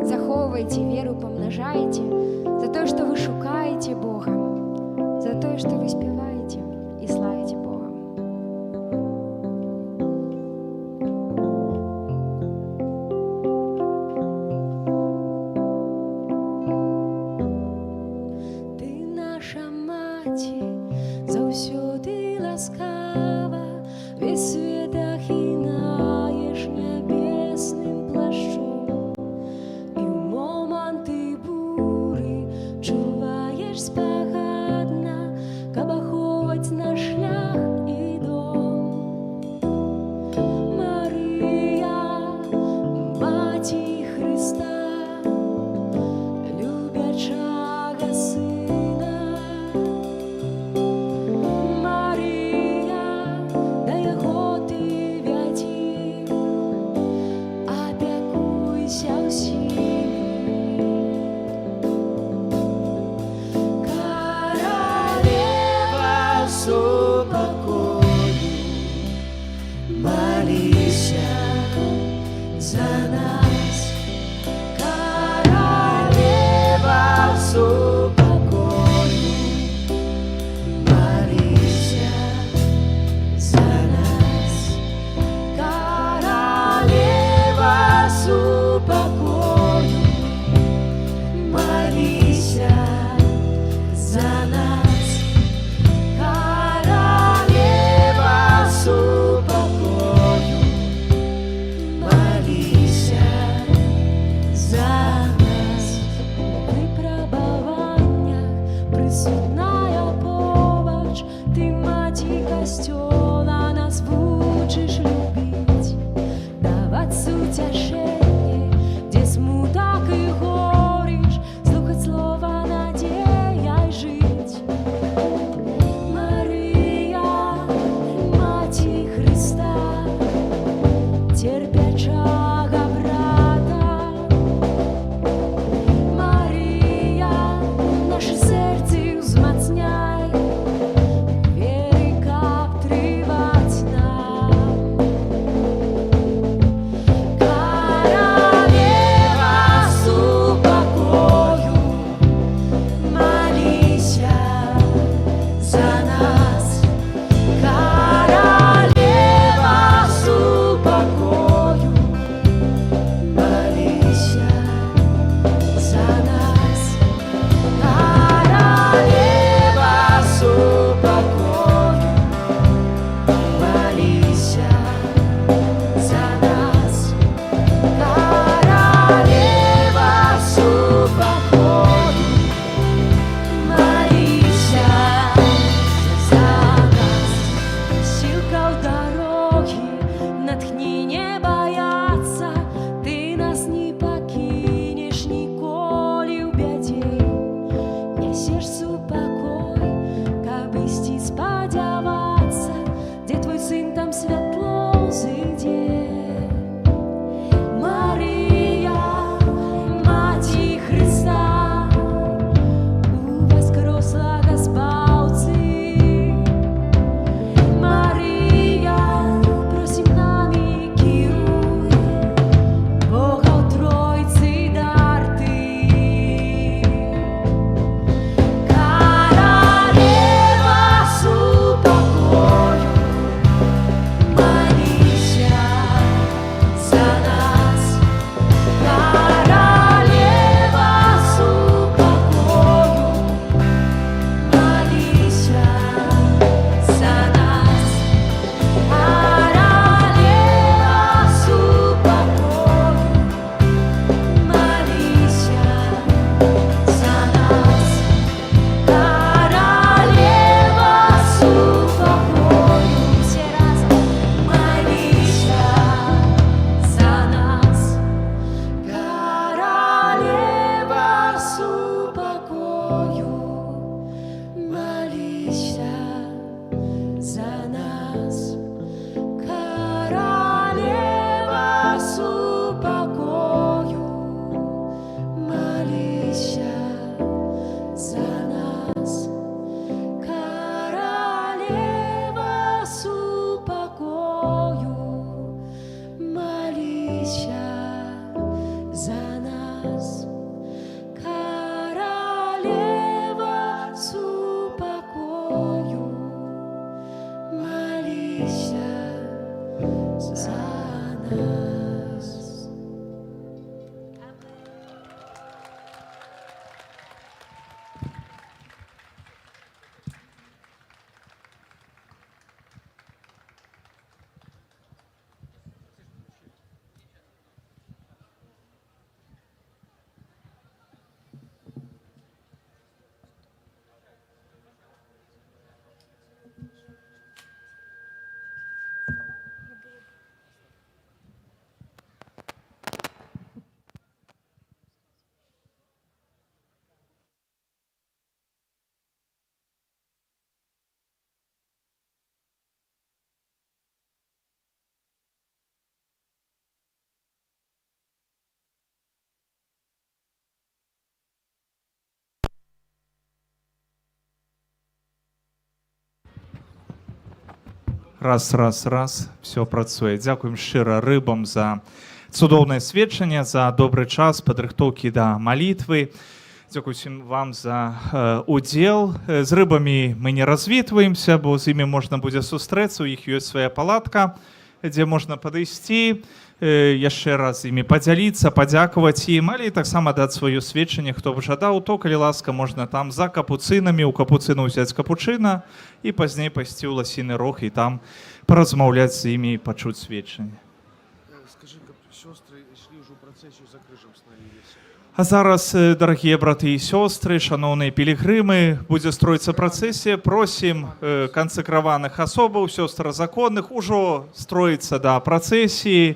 захоўваеце веру, памнажаеце, за тое, што вы шукаеце Бога, за тое, што вы спяваеце і славіце Бога. Заўсёды ласкава, весь свет ахінаеш нябесным плашчом. І ў моманты буры чуваеш спагадна, каб ахоўваць наш шлях і дом. Марыя, маці Хрыста, любячага сына. Королева супокою. Молися за нас, королева супокою. Молися за нас, королева супокою. Молися за нас, королева Раз, все працуе. Дзякуем шчыра рыбам за цудоўнае сведчанне, за добры час падрыхтоўкі да малітвы. Дзякуй усім вам за удзел. З рыбамі мы не развітваемся, бо з імі можна будзе сустрэцца, у іх ёсць свая палатка, дзе можна падысці, яшчэ раз імі падзяліцца, падзякаваць ім, але і таксама даць сваё сведчанне, хто б жадаў, то, калі ласка, можна там за капуцынамі, у капуцына ўзяць капучына і пазней пайсці ў Ласіны Рог і там паразмаўляць з імі і пачуць сведчанне. Скажи, как сестры шли уже в процессию за крыжом становились. А зараз, дарагія браты і сёстры, шаноўныя пілігрымы, будзе строіцца працэсія. Просім кансакраваных асобаў, сёстр законных, ужо строіцца да працэсіі,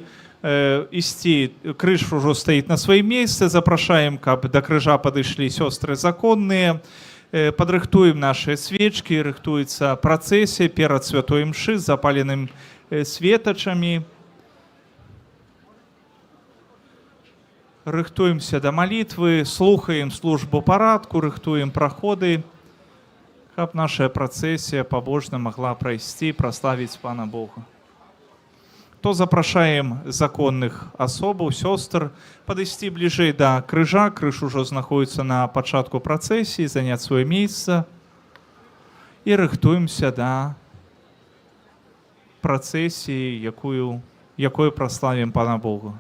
ісці, крыж ужо стаіць на сваім месцы, запрашаем, каб да крыжа падышлі сёстры законныя, падрыхтуем нашыя свечкі, рыхтуецца працэсія перад святой імшы з запаленым светачамі. Рыхтуемся да малітвы, слухаем службу парадку, рыхтуем праходы, каб наша працэсія пабожна магла прайсці, праславіць Пана Бога. То запрашаем законных асобаў, сёстр, падысці бліжэй да крыжа, крыж ужо знаходіцца на пачатку працэсіі, заняць сваё месца і рыхтуемся да працэсіі, якую праславім Пана Бога.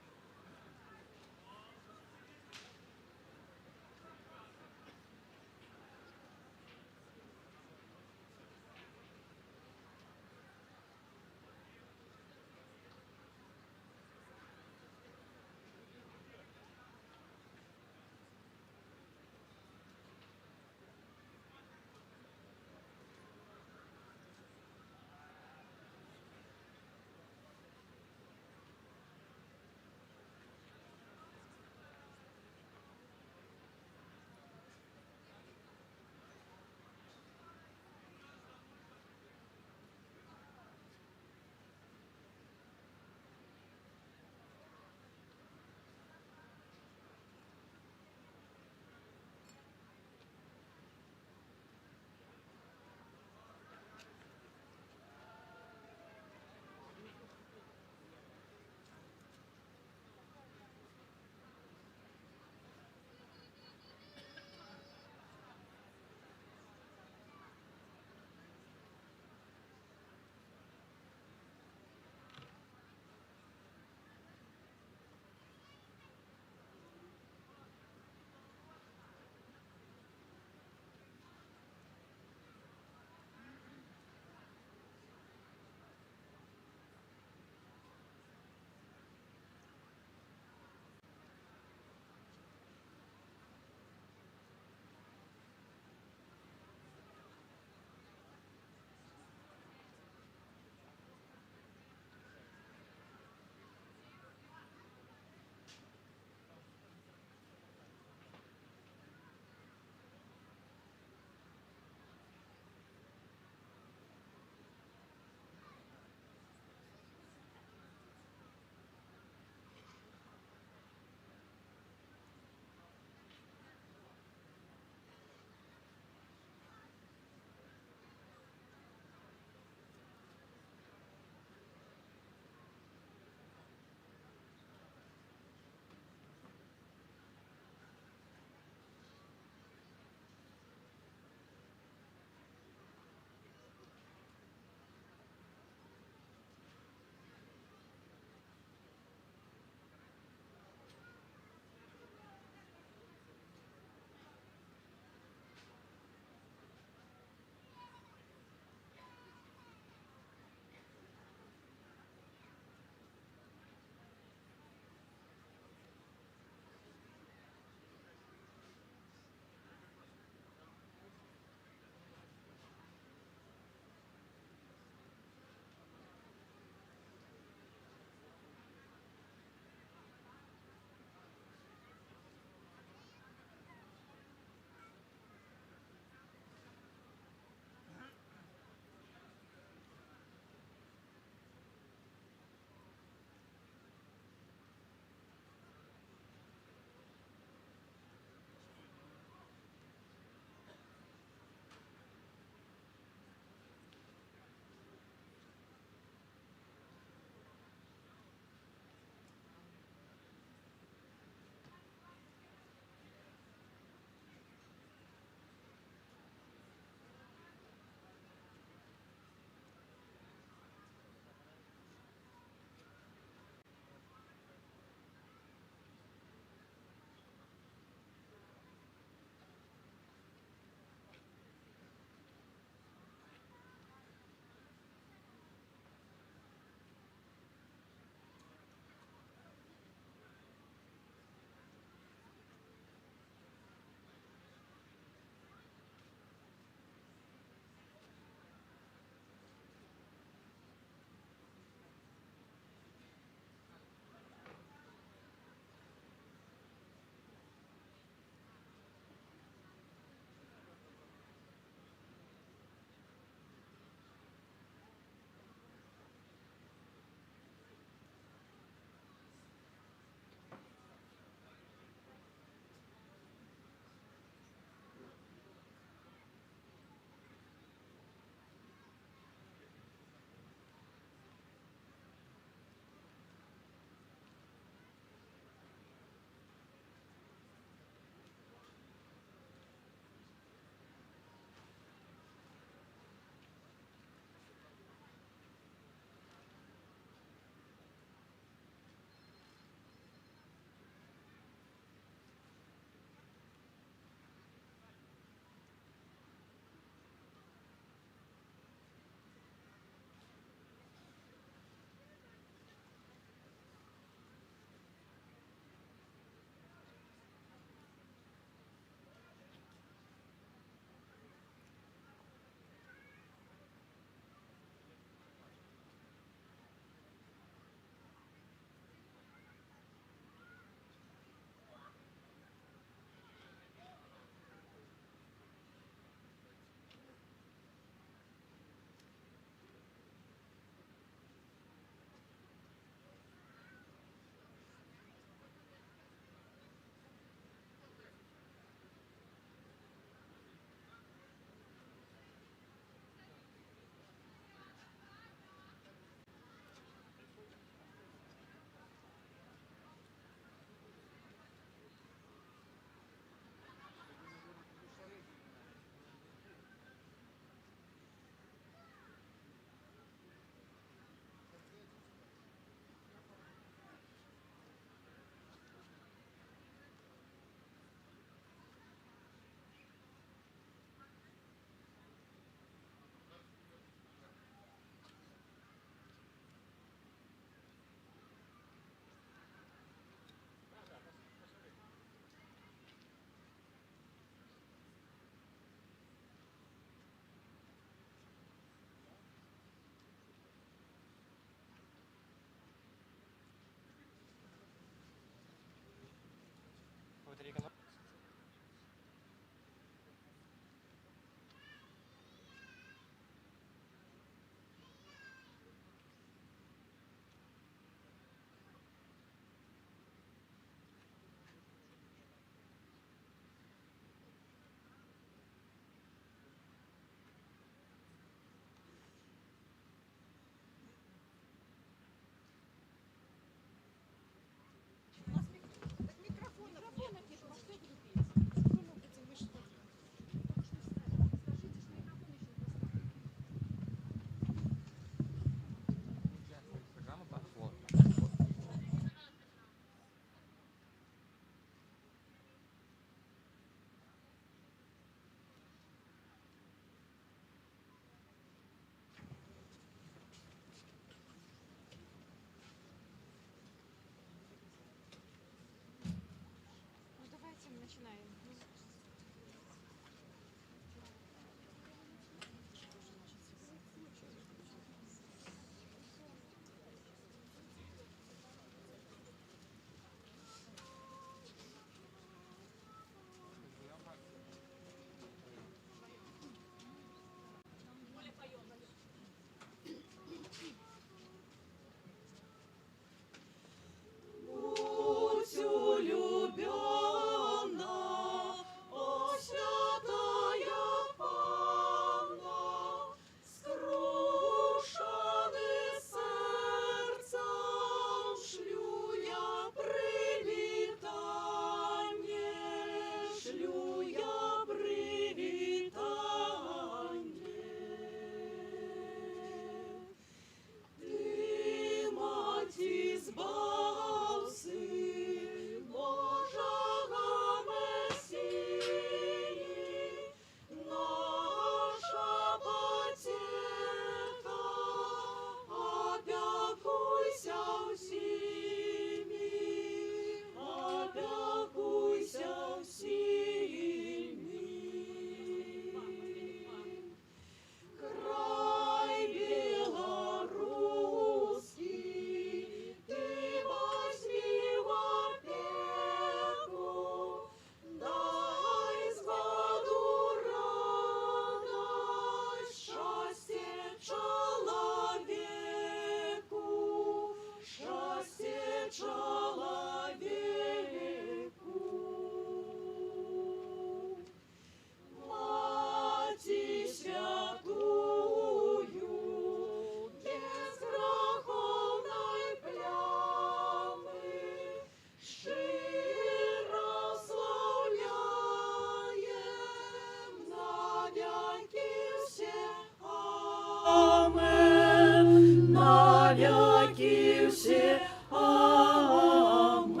поляки все. Амен.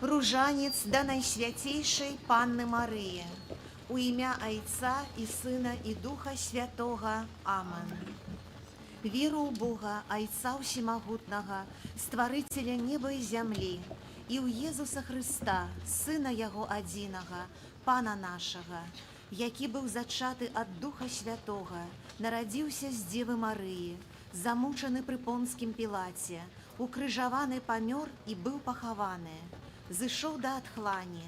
Ружанец до Найсвятейшей Панны Марии, у імя Отца и Сына и Духа Святого. Амен. Веру у Бога, Отца Всемогутного, Створителя неба и земли, и у Иисуса Христа, Сына Его Одиного, Пана нашего, який был зачатый от Духа Святого, народился с Девы Марии, замученый при Понским Пилате, укрыжаваны помер и был похованы, зышел до отхлани,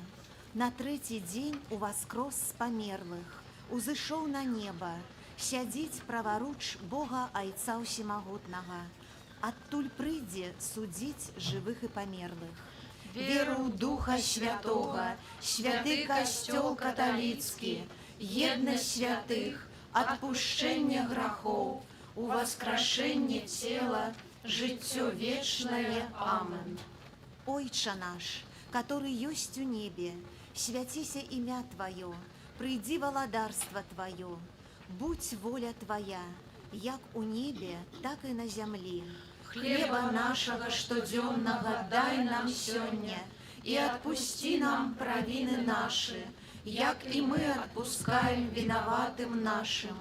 на третий день увоскрос с померлых, узышел на небо, сядить праворуч Бога Отца Всемогутного, оттуль прыйде судить живых и померлых. Веру Духа Святого, святый костел католицкий, едность святых, отпущение грехов, у воскрешение тела, житье вечное. Амен. Ойче наш, который есть у небе, святися имя Твое, приди володарство Твое, будь воля Твоя, як у небе, так и на земле. Хлеба нашего штоденного дай нам сегодня, и отпусти нам провины наши, як и мы отпускаем виноватым нашим,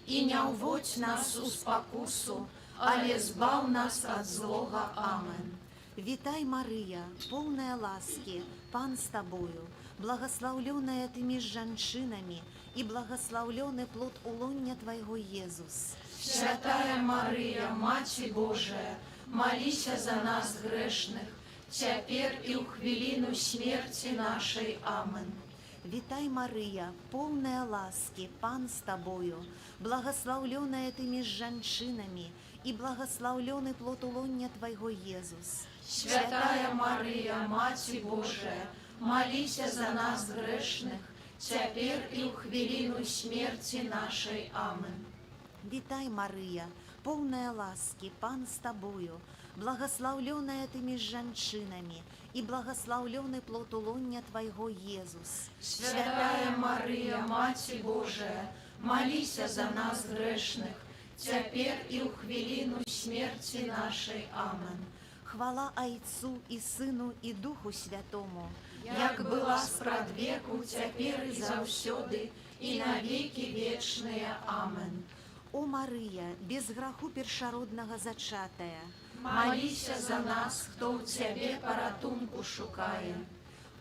и не уводь нас у спокусу, але избав нас от злого. Амен. Витай, Мария, полная ласки, Пан с тобою, благословленная ты меж женщинами, и благословленный плод улонья Твоего, Иисус. Святая Мария, Мать Божия, молись за нас грешных, теперь и у хвилину смерти нашей. Амен. Витай, Мария, полная ласки, Пан с тобою, благословленная ты меж женщинами, и благословленный плод улонья Твоего, Иисус. Святая Мария, Мать Божия, молись за нас грешных, теперь и у хвилину смерти нашей. Амен. Витай, Мария, полная ласки, Пан с тобою, благословленная ты меж женщинами, и благословленный плод улонья Твоего, Иисус. Святая Мария, Мать Божия, молись за нас грешных, теперь и у хвилину смерти нашей. Амен. Хвала Отцу и Сыну и Духу Святому, як была спрадвеку, теперь и завсёды, и навеки вечные. Амен. О Мария, без граху першародного зачатая, молись за нас, кто у Тебе поратунку шукає.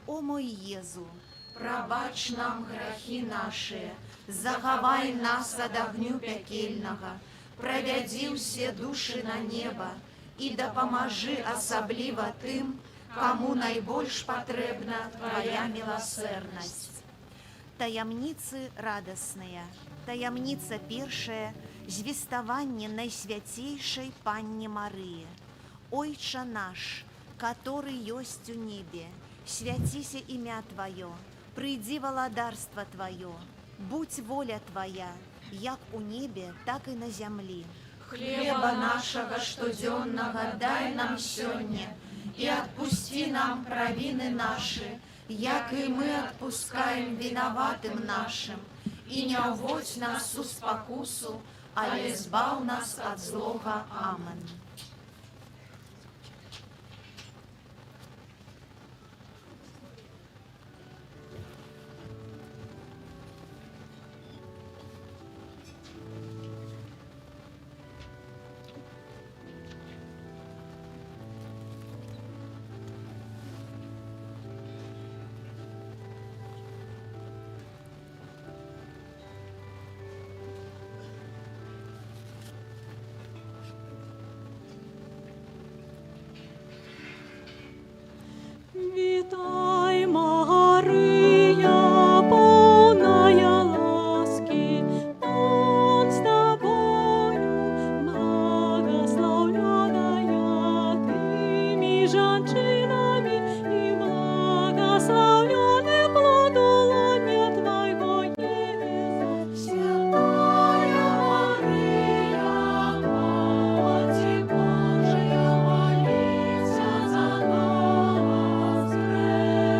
о мой Езу, Пробач нам грехи наши, заховай нас от огню пекельного, проведи все души на небо, и допоможи особливо тым, кому найбольш потребна Твоя милосердность. таямницы радостные, таямница першая, звестование Найсвятейшей Панне Марии. Ойче наш, который есть у небе, святися имя Твое, приди володарство Твое, будь воля Твоя, як у небе, так и на земле. Хлеба нашего штоденного дай нам сегодня, и отпусти нам провины наши, як и мы отпускаем виноватым нашим, и не уводь нас у спокусу, але избав нас от злого. Амен. Витай, Мария, полная ласки, Пан с тобою, благословленная ты меж женщинами, и благословенный плод улонья Твоего, Иисус. Святая Мария, Мать Божия, молись за нас грешных.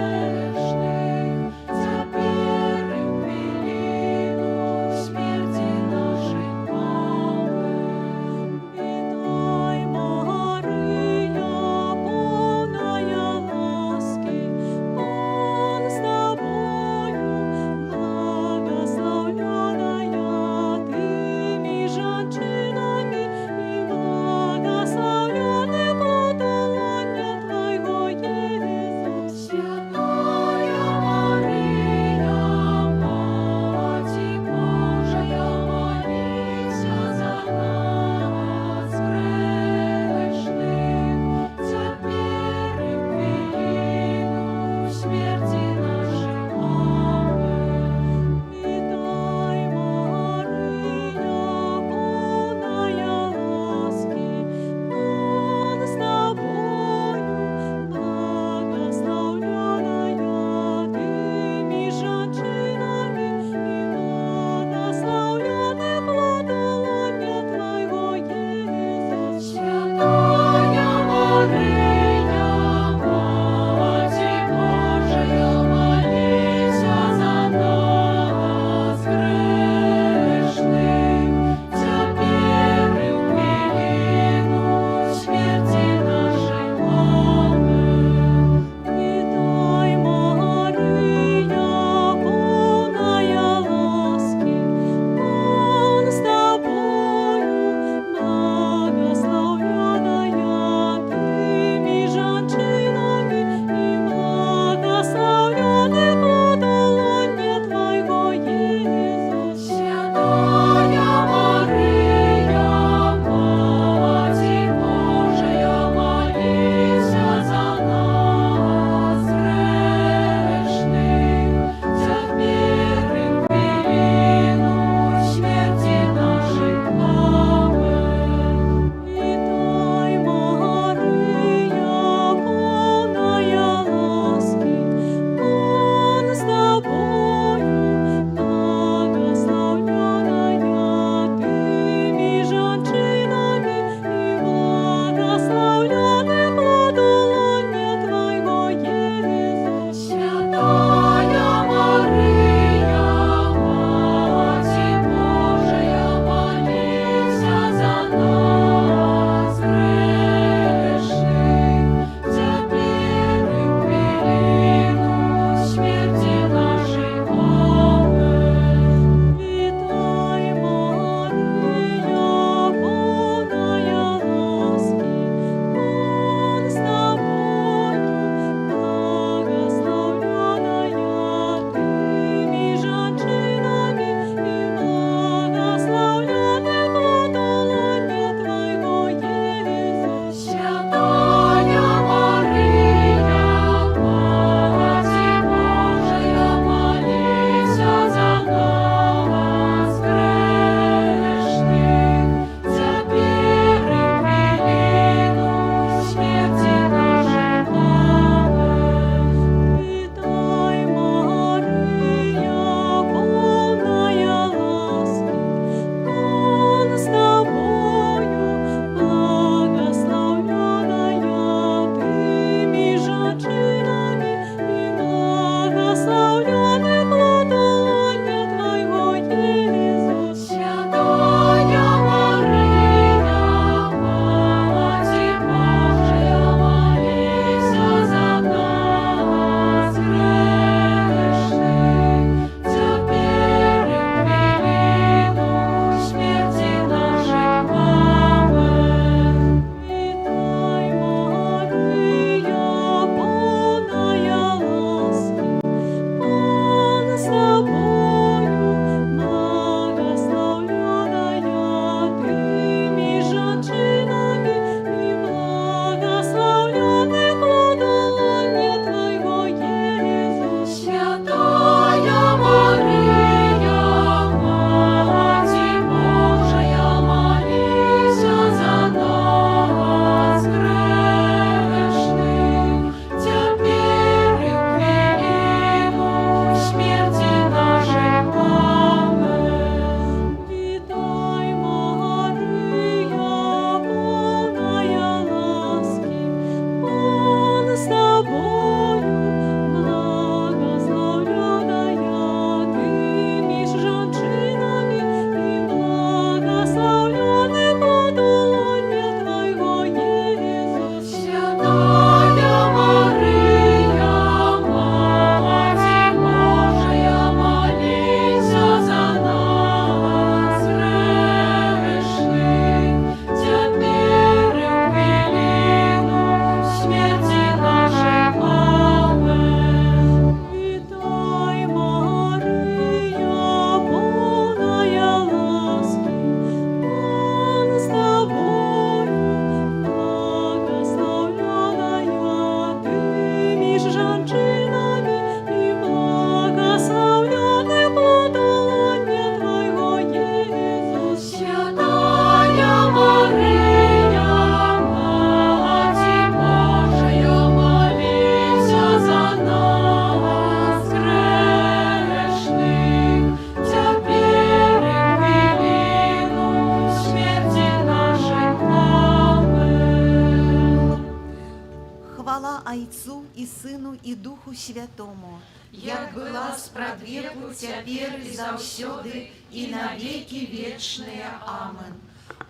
як была спрадвеку, цяпер і заўсёды, і навекі вечныя. Амен.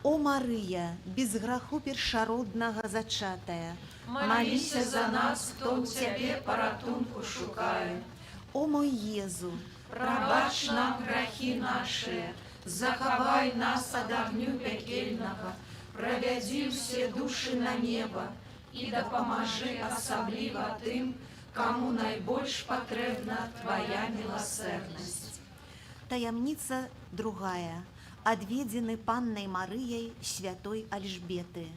О Марыя, без граху першароднага зачатая, Маліся за нас, хто ў цябе паратунку шукае. о мой Езу, Прабач нам грахі нашыя, захавай нас ад агню пякельнага, правядзі ўсе душы на неба і дапамажы асабліва тым, каму найбольш патрэбна твая міласэрнасць. таямница другая, отведены Панной Марыей святой Альжбеты.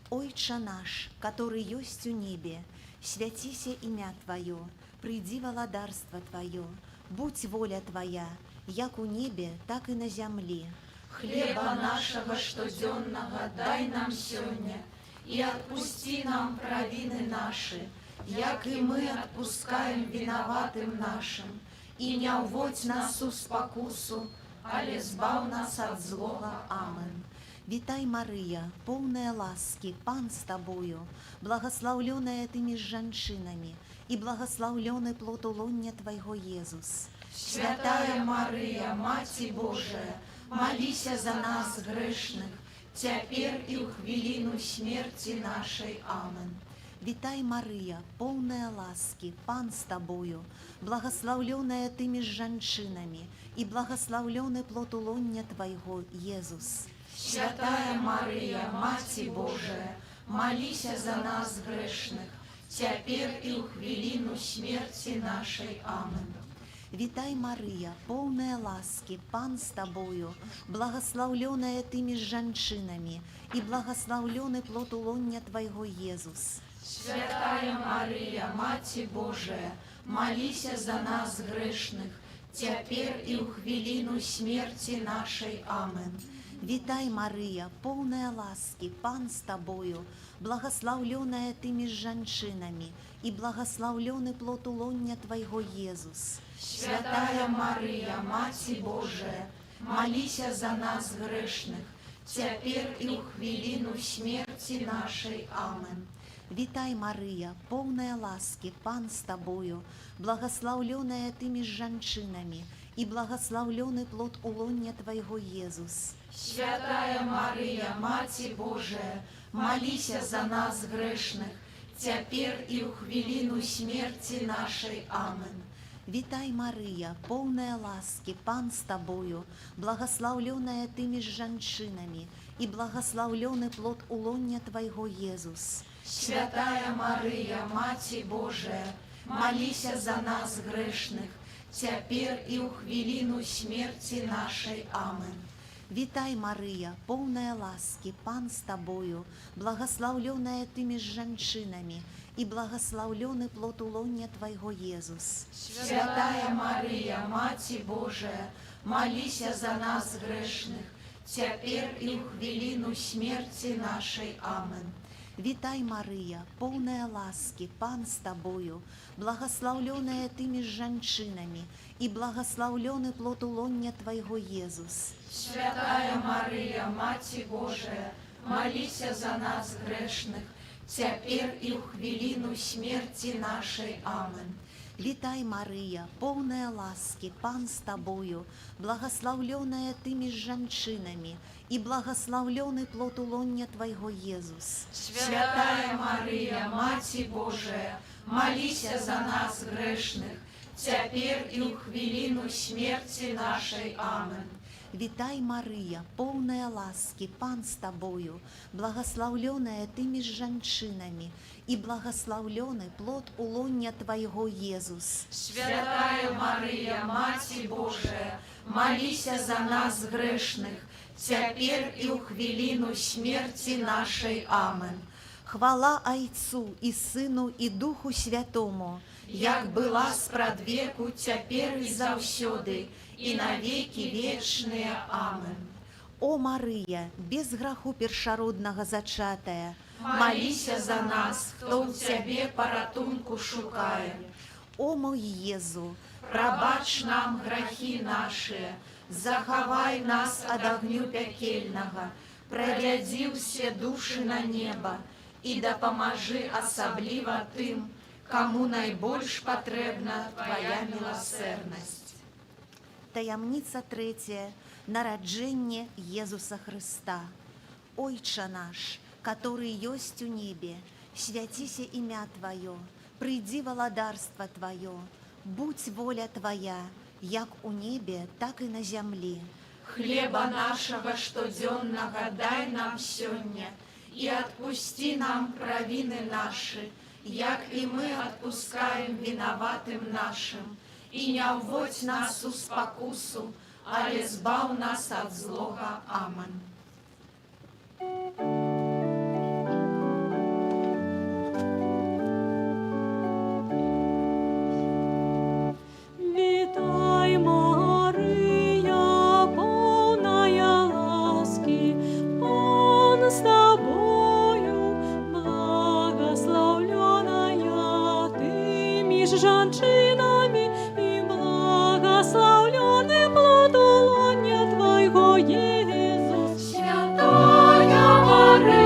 Ойче наш, который есть у небе, святися имя Твое, приди владарство Твое, будь воля Твоя, як у небе, так и на земле. Хлеба нашага штодзённага дай нам сёння, і адпусці нам правіны нашы, як і мы адпускаем вінаватым нашым, і не ўводзь нас у спакусу, але збаў нас ад злога. Амен. Витай, Мария, полная ласки, Пан с тобою, благословленная ты меж женщинами, и благословленный плод улоння Твоего, Иисус. Святая Марыя, Маці Божая, маліся за нас грэшных, цяпер і ў хвіліну смерці нашай. Амен. Витай, Мария, полная ласки, Пан с тобою, благословленная ты меж женщинами, и благословленный плод улоння Твоего, Иисус. Святая Марыя, Маці Божая, маліся за нас грэшных, цяпер і ў хвіліну смерці нашай. Амен. Витай, Мария, полная ласки, Пан с тобою, благословленная ты меж женщинами, и благословленный плод улоння Твоего, Иисус. Святая Марыя, Маці Божая, маліся за нас грэшных, цяпер і ў хвіліну смерці нашай. Амен. Витай, Мария, полная ласки, Пан с тобою, благословленная ты меж женщинами, и благословленный плод улоння Твоего, Иисус. Святая Марыя, Маці Божая, маліся за нас грэшных, цяпер і ў хвіліну смерці нашай. Амен. Витай, Мария, полная ласки, Пан с тобою, благословленная ты меж женщинами, и благословленный плод улоння Твоего, Иисус. Святая Марыя, Маці Божая, маліся за нас грэшных, цяпер і ў хвіліну смерці нашай. Амен. Витай, Мария, полная ласки, Пан с тобою, благословленная ты меж женщинами, и благословленный плод улоння Твоего, Иисус. Святая Марыя, Маці Божая, маліся за нас грэшных, цяпер і ў хвіліну смерці нашай. Амен. Витай, Мария, полная ласки, Пан с тобою, благословленная ты меж женщинами, и благословленный плод улоння Твоего, Иисус. Святая Марыя, Маці Божая, маліся за нас грэшных, цяпер і ў хвіліну смерці нашай. Амен. Витай, Мария, полная ласки, Пан с тобою, благословленная ты меж женщинами, и благословленный плод улоння Твоего, Иисус. Святая Марыя, Маці Божая, маліся за нас грэшных, цяпер і ў хвіліну смерці нашай. Амен. Витай, Мария, полная ласки, Пан с тобою, благословленная ты меж женщинами, и благословленный плод улоння Твоего, Иисус. Святая Марыя, Маці Божая, маліся за нас грэшных, цяпер і ў хвіліну смерці нашай. Амен. Витай, Мария, полная ласки, Пан с тобою, благословленная ты меж женщинами, и благословленный плод улоння Твоего, Иисус. Святая Марыя, Маці Божая, маліся за нас грэшных, цяпер і ў хвіліну смерці нашай. Амен. Хвала Отцу и Сыну и Духу Святому, як была спрадвеку, цяпер і заўсёды, і навекі вечныя. Амен. О Мария, без граху першароднага зачатая, Маліся за нас, хто ў цябе паратунку шукае. о мой Езу, Прабач нам грахі нашыя, захавай нас ад агню пякельнага, правядзі ўсе душы на неба і дапамажы асабліва тым, кому найбольш патрэбна твоя милосердность. Таямніца третья. Нараджэнне Езуса Христа. Ойча наш, который есть у небе, святися имя Твое, приди владарство Твое, будь воля Твоя, як у небе, так и на земле. Хлеба нашего штодзённага дай нам сёння, и отпусти нам провины наши, як и мы отпускаем виноватым нашим, и не вводь нас у спокусу, але збав нас от злого. Амин. Вітай, Мария, полная ласки, Он с тобою, благословленная ты меж женщинами, и благословленный плод лоня Твоего, Иисус. Святая Мария,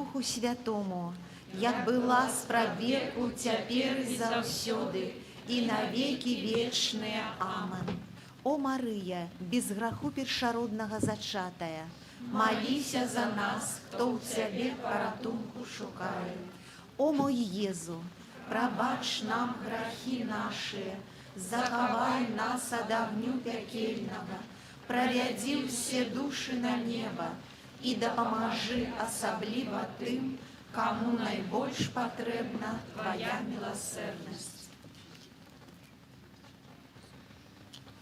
Духу Святому, як была справедку цяпер і заўсёды, і навеки вечныя. Амен. О Марыя, без граху першароднага зачатая, молися за нас, хто ў Цябе паратунку шукае. О мой Езу, прабач нам грахи наши, захавай нас ад агню пякельнага, правядзі ўсе душы на неба і дапамажы асабліва тым, каму найбольш патрэбна Твоя милосердность.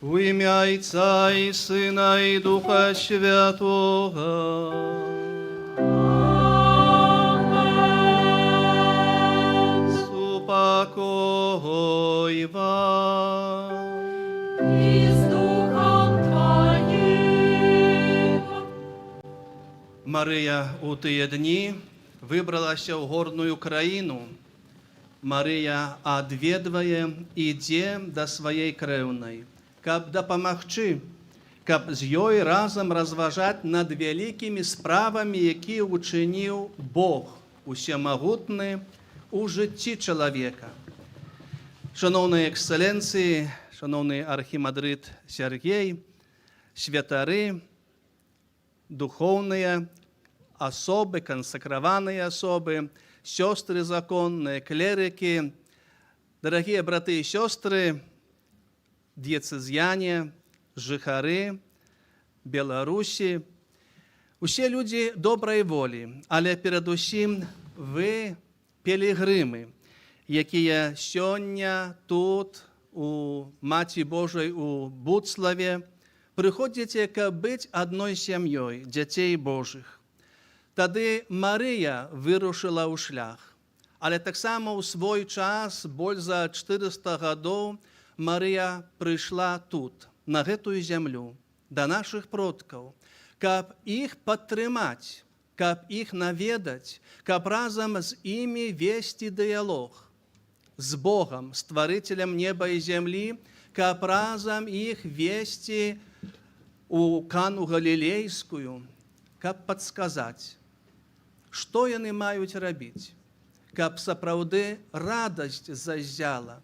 У ім'я Отця і Сина і Духа Святого. Упокой вам. І з Духом Твоїм. Мария у тыя дні выбралася ў горную краіну. Мария адведвае, ідзе да сваей крэўнай, каб дапамагчы, каб з ёй разам разважаць над вялікімі справамі, якія ўчыніў Бог усемагутны у жыцці чалавека. Шановныя эксцэленцыі, шановны архімандрыт Сергей, святары, духоўныя асобы, кансакраваныя асобы, сёстры законныя, клерыкі, дарагія браты і сёстры, дыяцэзяне, жыхары Беларусі, усе людзі добрай волі, але перадусім вы пілігрымы, якія сёння тут, у Маці Божай у Буцлаве, прыходзіце, каб быць адной сям'ёй дзяцей Божых. Тады Марыя вырушыла ў шлях, але таксама ў свой час, больш за 400 гадоў, Марыя прыйшла тут, на гэтую зямлю, да нашых продкаў, каб іх падтрымаць, каб іх наведаць, каб разам з імі весці дыялог з Богам, стварыцелем неба і зямлі, каб разам іх весці у Кану Галілейскую, каб падсказаць, што яны маюць рабіць, каб сапраўды радасць заззяла,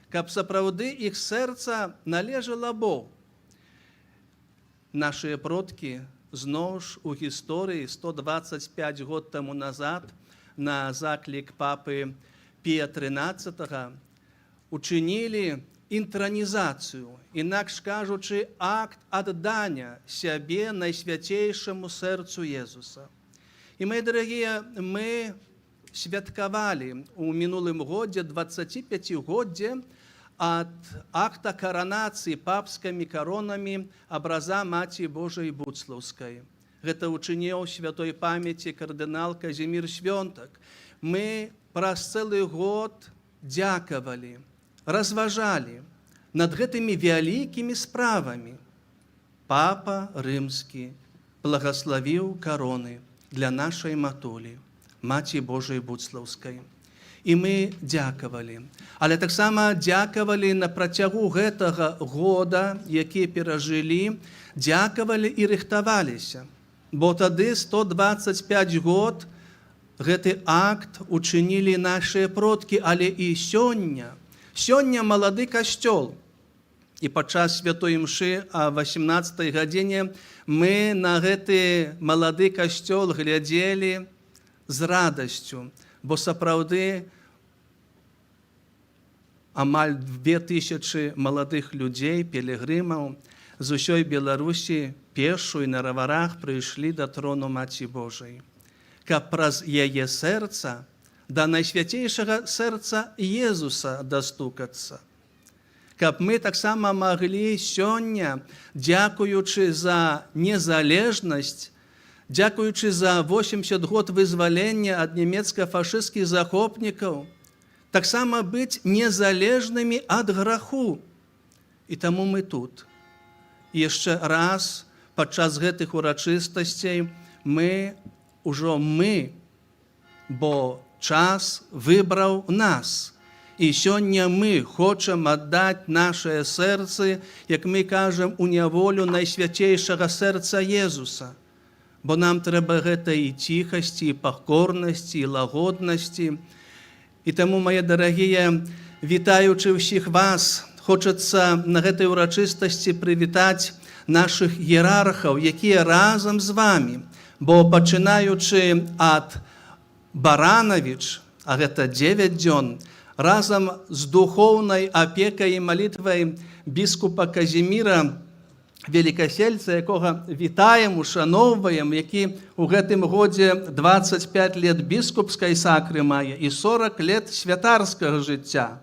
каб сапраўды іх сэрца належала Богу. Нашыя продкі зноў ж у гісторыі 125 год таму назад на заклік папы Пія XIII учынілі інтранізацыю, інакш кажучы, акт аддання сябе найсвяцейшаму сэрцу Езуса. І, мои дарагія, мы святкавалі у мінулым годзе 25-годдзе ад акта каранацыі папскімі коронамі абраза Маці Божай Буцлаўскай. Гэта учыніў святой памяці кардынал Казімір Свёнтак. Мы праз цэлы год дзякавалі, разважалі над гэтымі вялікімі справамі. Папа Рымскі благаславіў кароны для нашай матулі, Маці Божай Буцлаўскай. І мы дзякавалі. Але таксама дзякавалі на працягу гэтага года, які перажылі, дзякавалі і рыхтаваліся. Бо тады 125 год гэты акт учынілі нашыя продкі, але і сёння малады касцёл. І падчас святой імшы о 18 гадзіне мы на гэты малады касцёл глядзелі з радасцю, бо сапраўды амаль 2000 маладых людзей, пілігрымаў з усёй Беларусі пешшу і на раварах прыйшлі да трону Маці Божай, каб праз яе сэрца да найсвяцейшага сэрца Езуса дастукацца. Каб мы таксама маглі сёння, дзякуючы за незалежнасць, дзякуючы за 80 год вызвалення ад нямецка-фашысцкіх захопнікаў, таксама быць незалежнымі ад граху. І таму мы тут. І яшчэ раз, падчас гэтых урачыстасцей, ужо мы, бо час выбраў нас. І сёння мы хочам аддаць нашыя сэрцы, як мы кажам, у няволю найсвяцейшага сэрца Езуса. Бо нам трэба гэтай і ціхасці, і пакорнасці, і лагоднасці. І таму, мае дарагія, вітаючы ўсіх вас, хочацца на гэтай урачыстасці прывітаць нашых іерархаў, якія разам з вамі, бо пачынаючы ад Баранавіч, а гэта 9 дзён, разам з духоўнай апекай і малітвай біскупа Казіміра Великасельца, якога вітаем, ушаноўваем, які ў гэтым годзе 25 лет біскупскай сакры мае і 40 лет святарскага жыцця.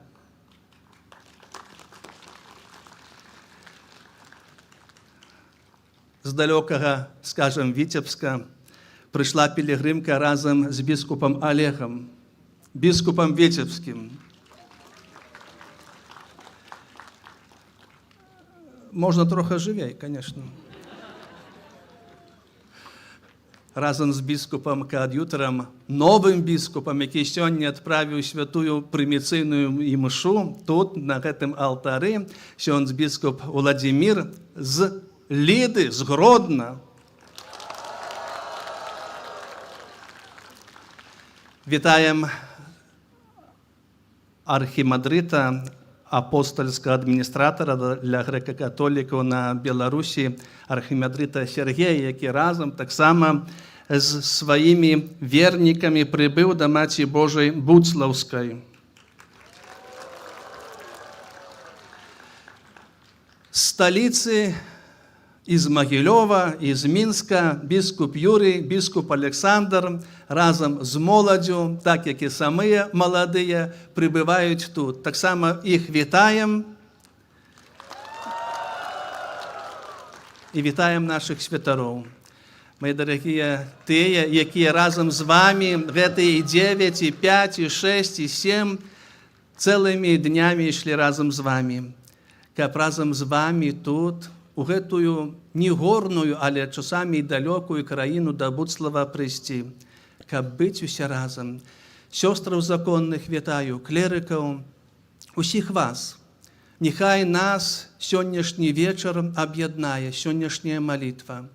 З далёкага, скажам, Віцебска прыйшла пілігрымка разам з біскупам Олегам, біскупам Віцебскім. Можна трохи жывей, конечно. Разам з біскупам Каад'ютарам, новым біскупам, які сёння адправіў святую прыміцыйную імшу, тут, на гэтым алтары, сёння біскуп Уладзімір з Ліды, з Гродна. Вітаем архімандрыта, апостольскага адміністратара для грэка-католікаў на Беларусі, архімандрыта Сергея, які разам таксама з сваімі вернікамі прыбыў да Маці Божай Буцлаўскай. З сталіцы, з Магілёва, з Мінска, біскуп Юрый, біскуп Александр разам з моладдзю, так як і самыя маладыя, прыбываюць тут. Таксама іх вітаем і вітаем нашых святароў. Мои дарагія, тыя, якія разам з вамі гэтыя 9, 5, 6, 7 цэлымі днямі ішлі разам з вамі. Каб разам з вамі тут, у гэтую не горную, але часамі і далёкую краіну да Буцлава прыйсці, каб быць усе разам. Сёстраў законных вітаю, клерыкаў, усіх вас. Няхай нас сённяшні вечар аб'яднае, сённяшняя малітва.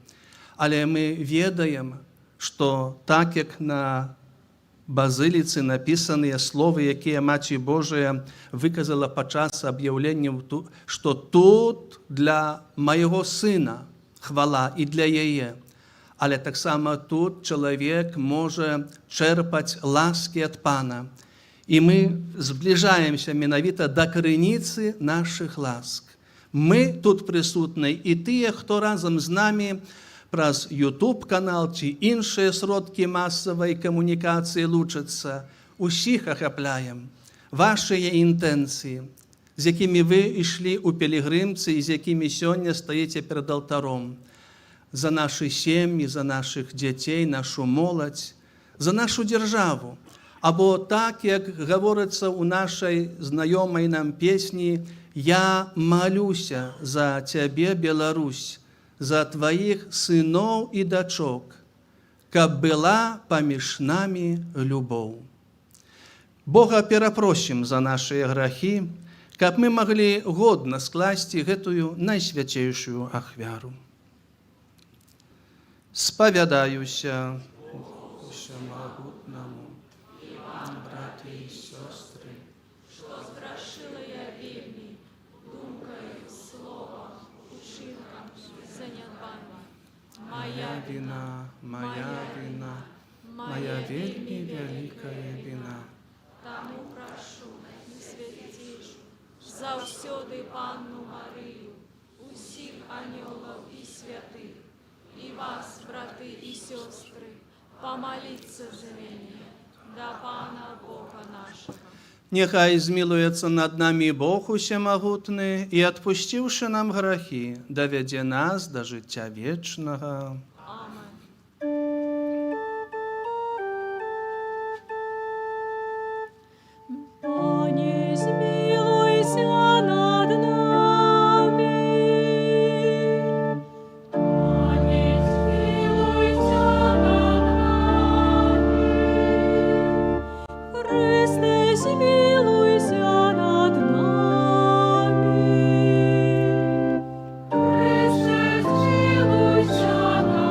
Але мы ведаем, што так як на базыліцы напісаныя словы, якія Маці Божая выказала падчас аб'яўлення, што тут для майго сына хвала і для яе. Але таксама тут чалавек можа чэрпаць ласкі ад Пана. І мы збліжаемся менавіта да крыніцы нашых ласк. Мы тут прысутныя і тыя, хто разам з намі праз YouTube-канал ці іншыя сродкі масавай камунікацыі лучацца, усіх ахапляем. Вашыя інтэнцыі, з якімі вы ішлі ў пілігрымцы і з якімі сёння стаіце перад алтаром. За нашы сем'і, за нашых дзяцей, нашу моладзь, за нашу дзяржаву. Або так, як гаворыцца ў нашай знаёмай нам песні «Я малюся за цябе, Беларусь, за тваіх сыноў і дачок, каб была паміж намі любоў». Бога перапросім за нашыя грахі, каб мы маглі годна скласці гэтую найсвяцейшую ахвяру. Спавядаюся усямагутнаму, браты і сёстры, Што зграшыла я вельмі, думкаю, словам, учынкам, занядбанням. Моя вина, моя вельмі вялікая вина. Таму прашу, Святейшую, заўсёды Панну Марыю, усіх анёлаў і святых, і вас, браты і сёстры, памаліцца за мяне, да Пана Бога нашага. Няхай змілуецца над намі Бог усемагутны і, адпусціўшы нам грахі, давядзе нас да жыцця вечнага. Пане, змилуйся над нами. Пане, змилуйся над нами. Христе, змилуйся над нами. Христе, змилуйся над нами.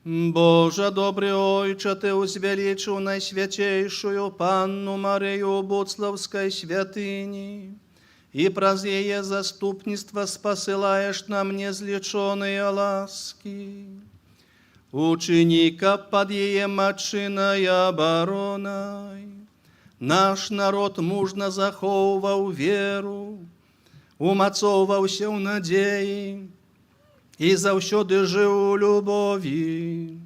Боже добрий Ойче, Ти узвеличил Найсвятейшую Панну Марию Буцлавской святыни, и праз ее заступництво спосылаешь нам незлеченные ласки. Ученика под ее мачиной обороной наш народ мужно захоўваў веру, умацоўваўся ў надзеі і заўсёды жыў у любові.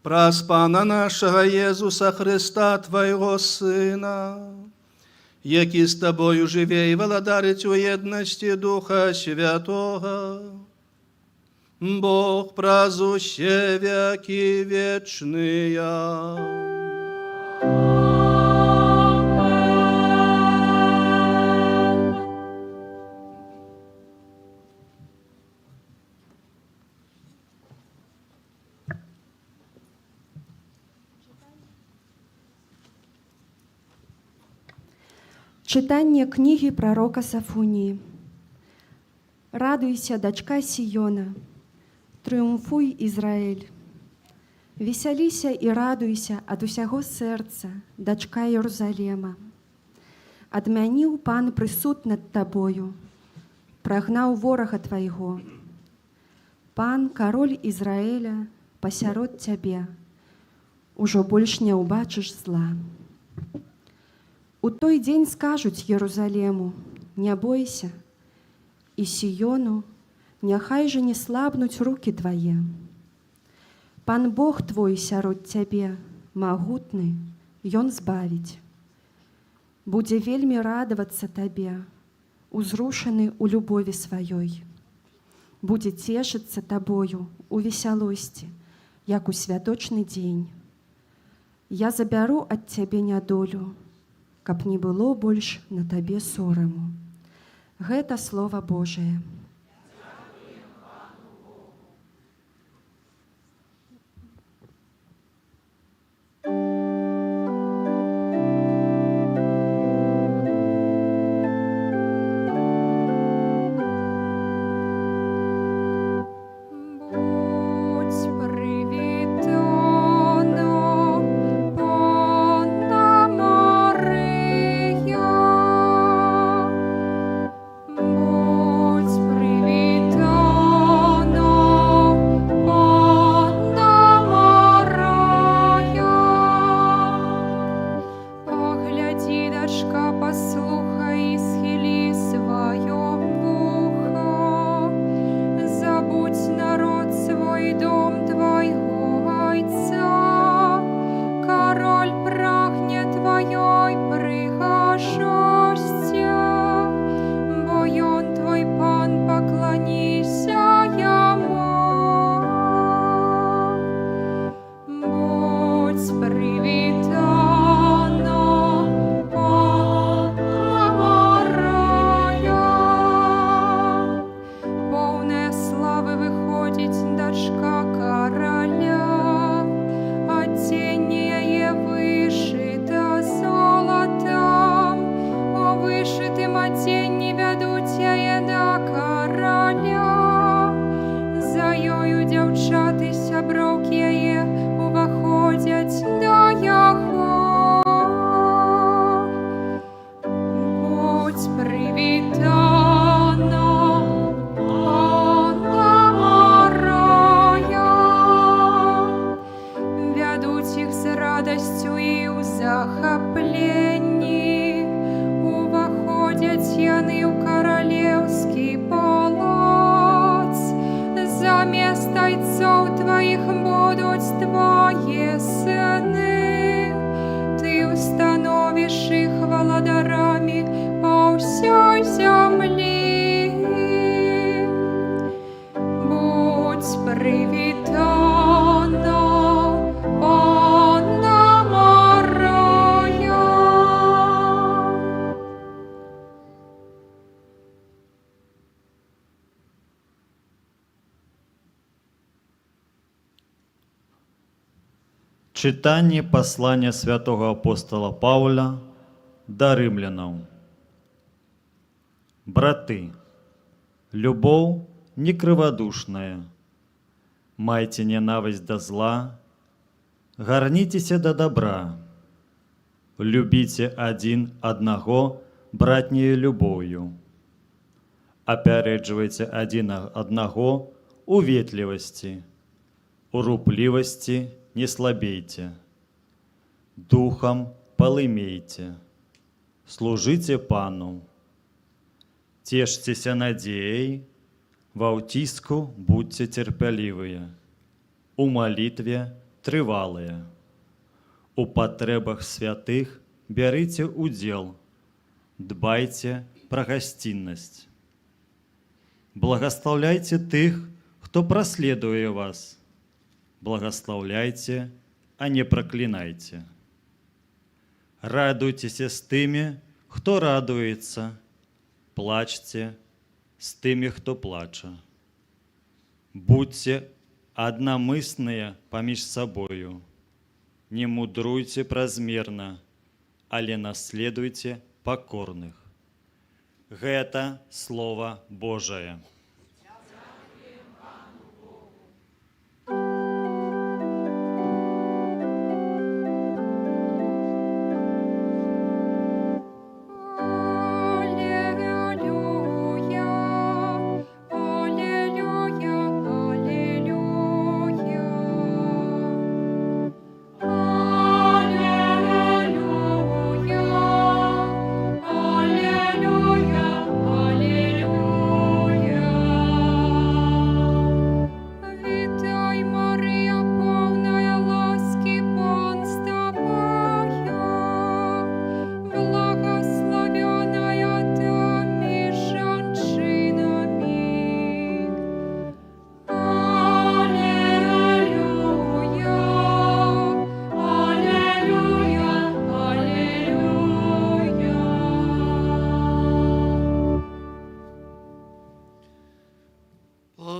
Праз Пана нашага Езуса Христа, Твайго Сына, які з Табою жыве і валадарыць у єднасці Духа Святога, Бог праз усе векі вечныя. Читання книги пророка Сафонії. Радуйся, дочка Сиона, трыумфуй, Ізраїль. Весяліся і радуйся ад усяго сэрца, дочка Єрусалема. Адмяніў Пан прысуд над табою, прагнаў ворага твайго. Пан, кароль Ізраіля, пасярод цябе, ужо больш не ўбачыш зла. У той дзень скажуць Єрусалему: не бойся, і Сіёну: няхай жа не слабнуць рукі твае. Пан Бог твой сярод цябе, магутны, Ён збавіць. Будзе вельмі радавацца табе, узрушаны ў любові сваёй. Будзе цешыцца табою у весялосці, як у святочны дзень. Я забяру ад цябе нядолю, каб не было больш на табе сораму. Гэта Слова Божие. Читание послания святого апостола Павла до римлянам. Браты, любовь не криводушная, Майце ненависть до зла, горнитеся до добра, любите один одного братнею любовью, опередживайте один одного у ветливости, у рупливости не слабейте, духом полымейте, служите Пану, тешьтеся надеей, в аутиску будьте терпеливые, у молитве трывалые, у потребах святых берите удел, дбайте про гостинность. Благословляйте тых, кто проследує вас, благословляйте, а не проклинайте. Радуйтесь с теми, кто радуется, плачьте с теми, кто плача. Будьте одномысные поміж собою, не мудруйте празмерно, але наследуйте покорных. Гэта Слово Божие.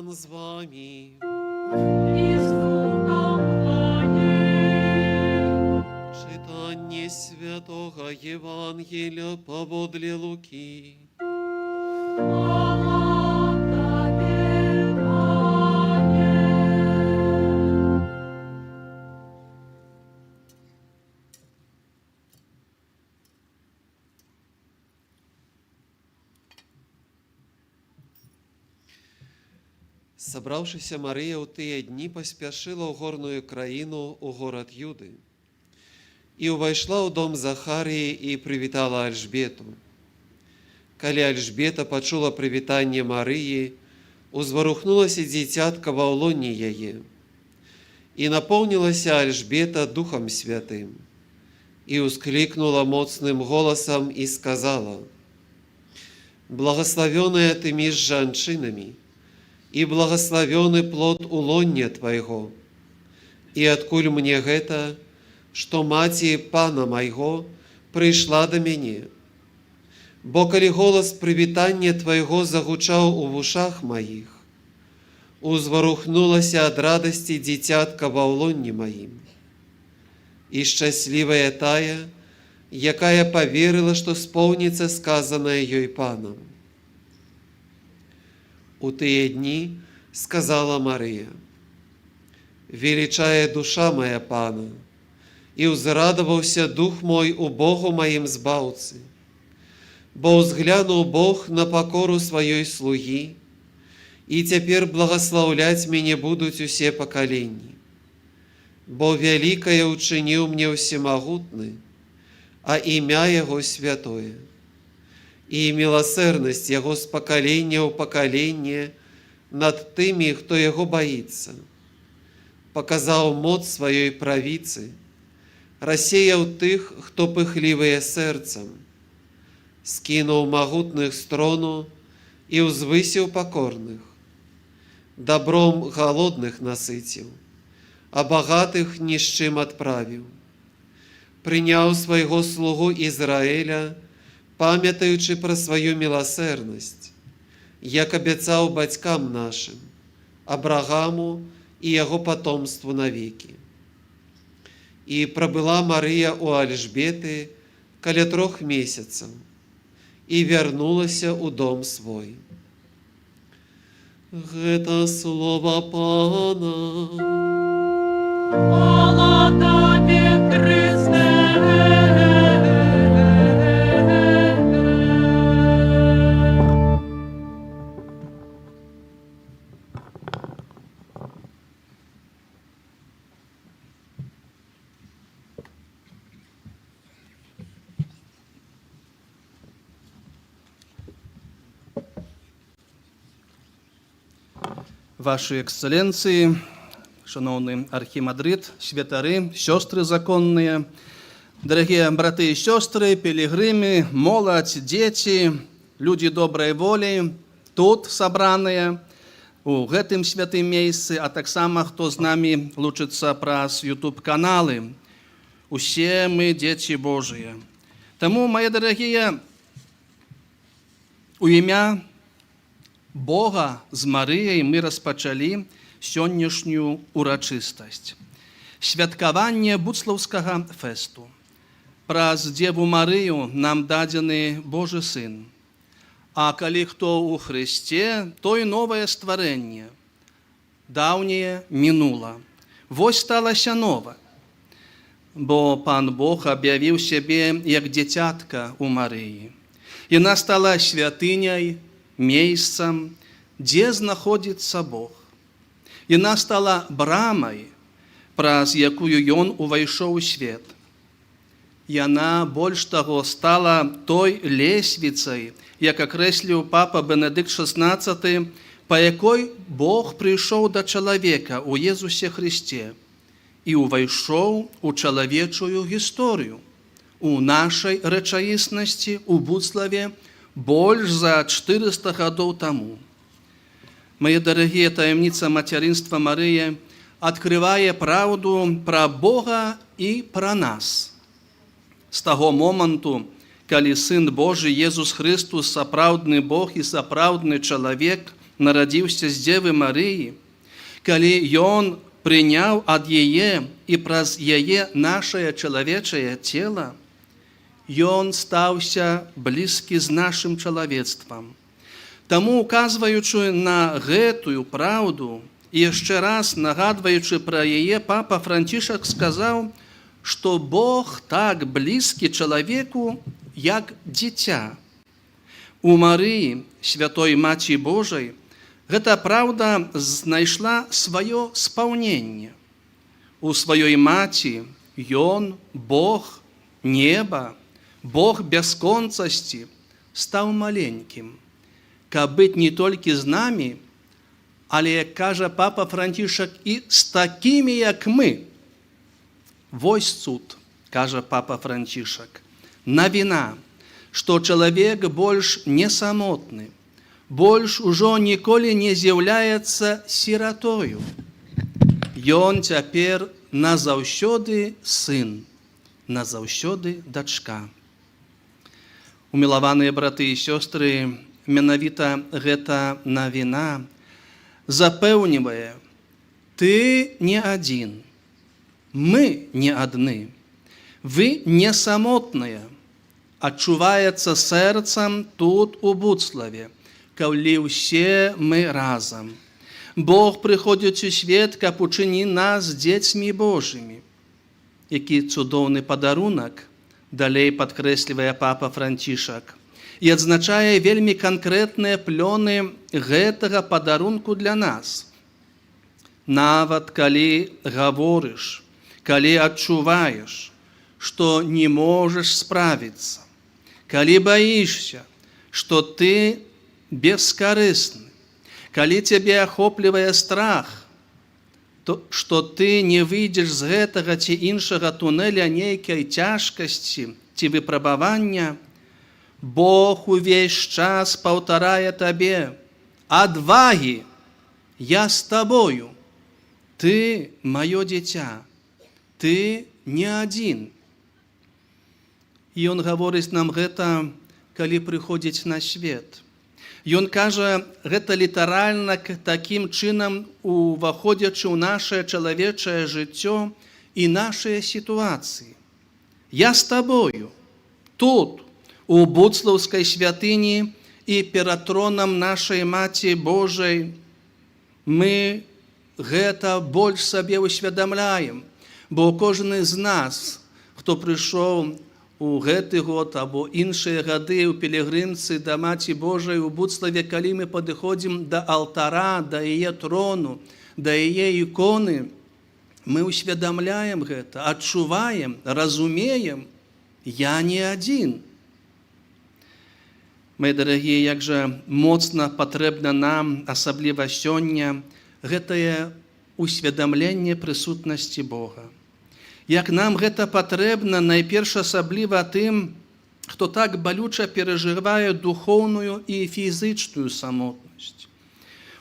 Пан з вами. І з духом твоїм. Читання святого Євангелія поводле Луки. Слава тобі, Пане. Собравшися Марія у тыя дні паспяшыла ў горную краіну, у горад Юды, і ўвайшла ў дом Захарыі і прывітала Альжбету. Калі Альжбета пачула прывітанне Марыі, узварухнулася дзіцятка ва ўлоне яе, і напоўнілася Альжбета Духом Святым, і ўсклікнула моцным голасам і сказала: «Благословёная ты між жанчынамі, і благословёны плод улоння Твайго. І адкуль мне гэта, што маці Пана майго прыйшла да мяне? Бо калі голас прывітання Твайго загучаў у вушах маіх, узварухнулася ад радасці дзіцятка ва ўлонні маім. І шчаслівая тая, якая паверыла, што споўніцца сказанае ёй Панам». У тыя дні сказала Марыя: «Велічае душа моя Пана, і ўзрадаваўся дух мой у Богу маім збаўцы, бо ўзглянуў Бог на пакору сваёй слугі, і цяпер благаслаўляць мяне будуць усе пакаленні. Бо вялікае ўчыніў мне ўсемагутны, а імя Яго святое. І міласэрнасць Яго з пакалення ў пакаленне над тымі, хто Яго баіцца. Паказаў моц сваёй правіцы, рассеяў тых, хто пыхлівыя сэрцам, скінуў магутных з трону і ўзвысіў пакорных, дабром галодных насыціў, а багатых ні з чым адправіў. Прыняў свайго слугу Ізраэля, памятаючы пра сваю міласэрнасць, як абяцаў бацькам нашым, Абрагаму і яго патомству навекі. І прабыла Марыя ў Альжбеты каля 3 месяцаў і вярнулася ў дом свой. Гэта слова Пана. Слава Тобі, Христе. Ваші ексцеленції, шановний архімандрит, святари, сестры законные, дорогие браты и сестры, пилигримы, молодь, дети, люди доброй воли, тут собранные, у гэтым святым месцы, а так само, кто с нами лучится праз YouTube-каналы. Усе мы дети Божие. Тому, мои дорогие, у ім'я Бога з Марыяй мы распачалі сённяшнюю урачыстасць. Святкаванне Буцлаўскага фэсту. Праз Деву Марыю нам дадзены Божы Сын. А калі хто ў Хрысце, то і новае стварэнне. Даўняе мінула. Вось сталася нова. Бо Пан Бог аб'явіў сябе як дзіцятка ў Марыі. Яна стала святыняй, месцам, дзе знаходзіцца Бог. Яна стала брамай, праз якую Ён увайшоў у свет. Яна, больш таго, стала той лесвіцай, як акрэсліў папа Бенедыкт XVI, па якой Бог прыйшоў да чалавека ў Езусе Хрысце і увайшоў у чалавечую гісторыю, у нашай рэчаіснасці, у Буцлаве, больш за 400 гадоў таму. Мои дорогие, таямніца материнства Марыі адкрывае праўду пра Бога і пра нас. З таго моманту, калі Сын Божы Езус Христус, сапраўдны Бог і сапраўдны чалавек, нарадзіўся з Дзевы Марыі, калі Ён прыняў ад яе і праз яе нашае чалавечае цела, Ён стаўся блізкі з нашым чалавецтвам. Таму, указваючы на гэтую праўду і яшчэ раз нагадваючы пра яе, папа Францішак сказаў, што Бог так блізкі чалавеку, як дзіця. У Марыі, святой Маці Божай, гэта праўда знайшла сваё спаўненне. У сваёй маці Ён, Бог, неба, Бог бясконцасці стаў маленькім, каб быць не толькі з намі, але, як кажа папа Францішак, і з такімі, як мы. Вось цуд, кажа папа Францішак, навіна, што чалавек больш не самотны, больш ужо ніколі не з'яўляецца сіратою. Ён цяпер назаўсёды сын, назаўсёды дачка. Умілаваныя браты і сёстры, менавіта гэта навіна запэўнівае: ты не адзін, мы не адны, вы не самотныя, адчуваецца сэрцам тут у Буцлаве, калі ўсе мы разам. Бог прыходзіць у свет, каб учыніць нас дзецьмі Божымі. Які цудоўны падарунак, далей падкрэслівае папа Францішак, і адзначае вельмі канкрэтныя плёны гэтага падарунку для нас. Нават калі гаворыш, калі адчуваеш, што не можаш справіцца, калі баішся, што ты бескарысны, калі цябе ахоплівае страх, што ты не выйдзеш з гэтага ці іншага тунэля нейкай цяжкасці ці выпрабавання, Бог увесь час паўтарае табе: адвагі, я з табою, ты маё дзіця, ты не адзін. І ён гаворыць нам гэта, калі прыходзіць на свет. Ён кажа гэта літаральна такім чынам, уваходзячы ў нашае чалавечае жыццё і нашыя сітуацыі. Я з табою, тут, у Буцлаўскай святыні і перад тронам нашай Маці Божай, мы гэта больш сабе усвядамляем, бо кожны з нас, хто прыйшоў у гэты год або іншыя гады ў пілігрымцы да Маці Божай у Буцлаве, калі мы падыходзім да алтара, да яе трону, да яе іконы, мы усвядамляем гэта, адчуваем, разумеем, я не адзін. Мои дарагія, як жа моцна патрэбна нам, асабліва сёння, гэтае усведамленне прысутнасці Бога. Як нам гэта патрэбна, найперш асабліва тым, хто так балюча перажывае духоўную і фізычную самотнасць.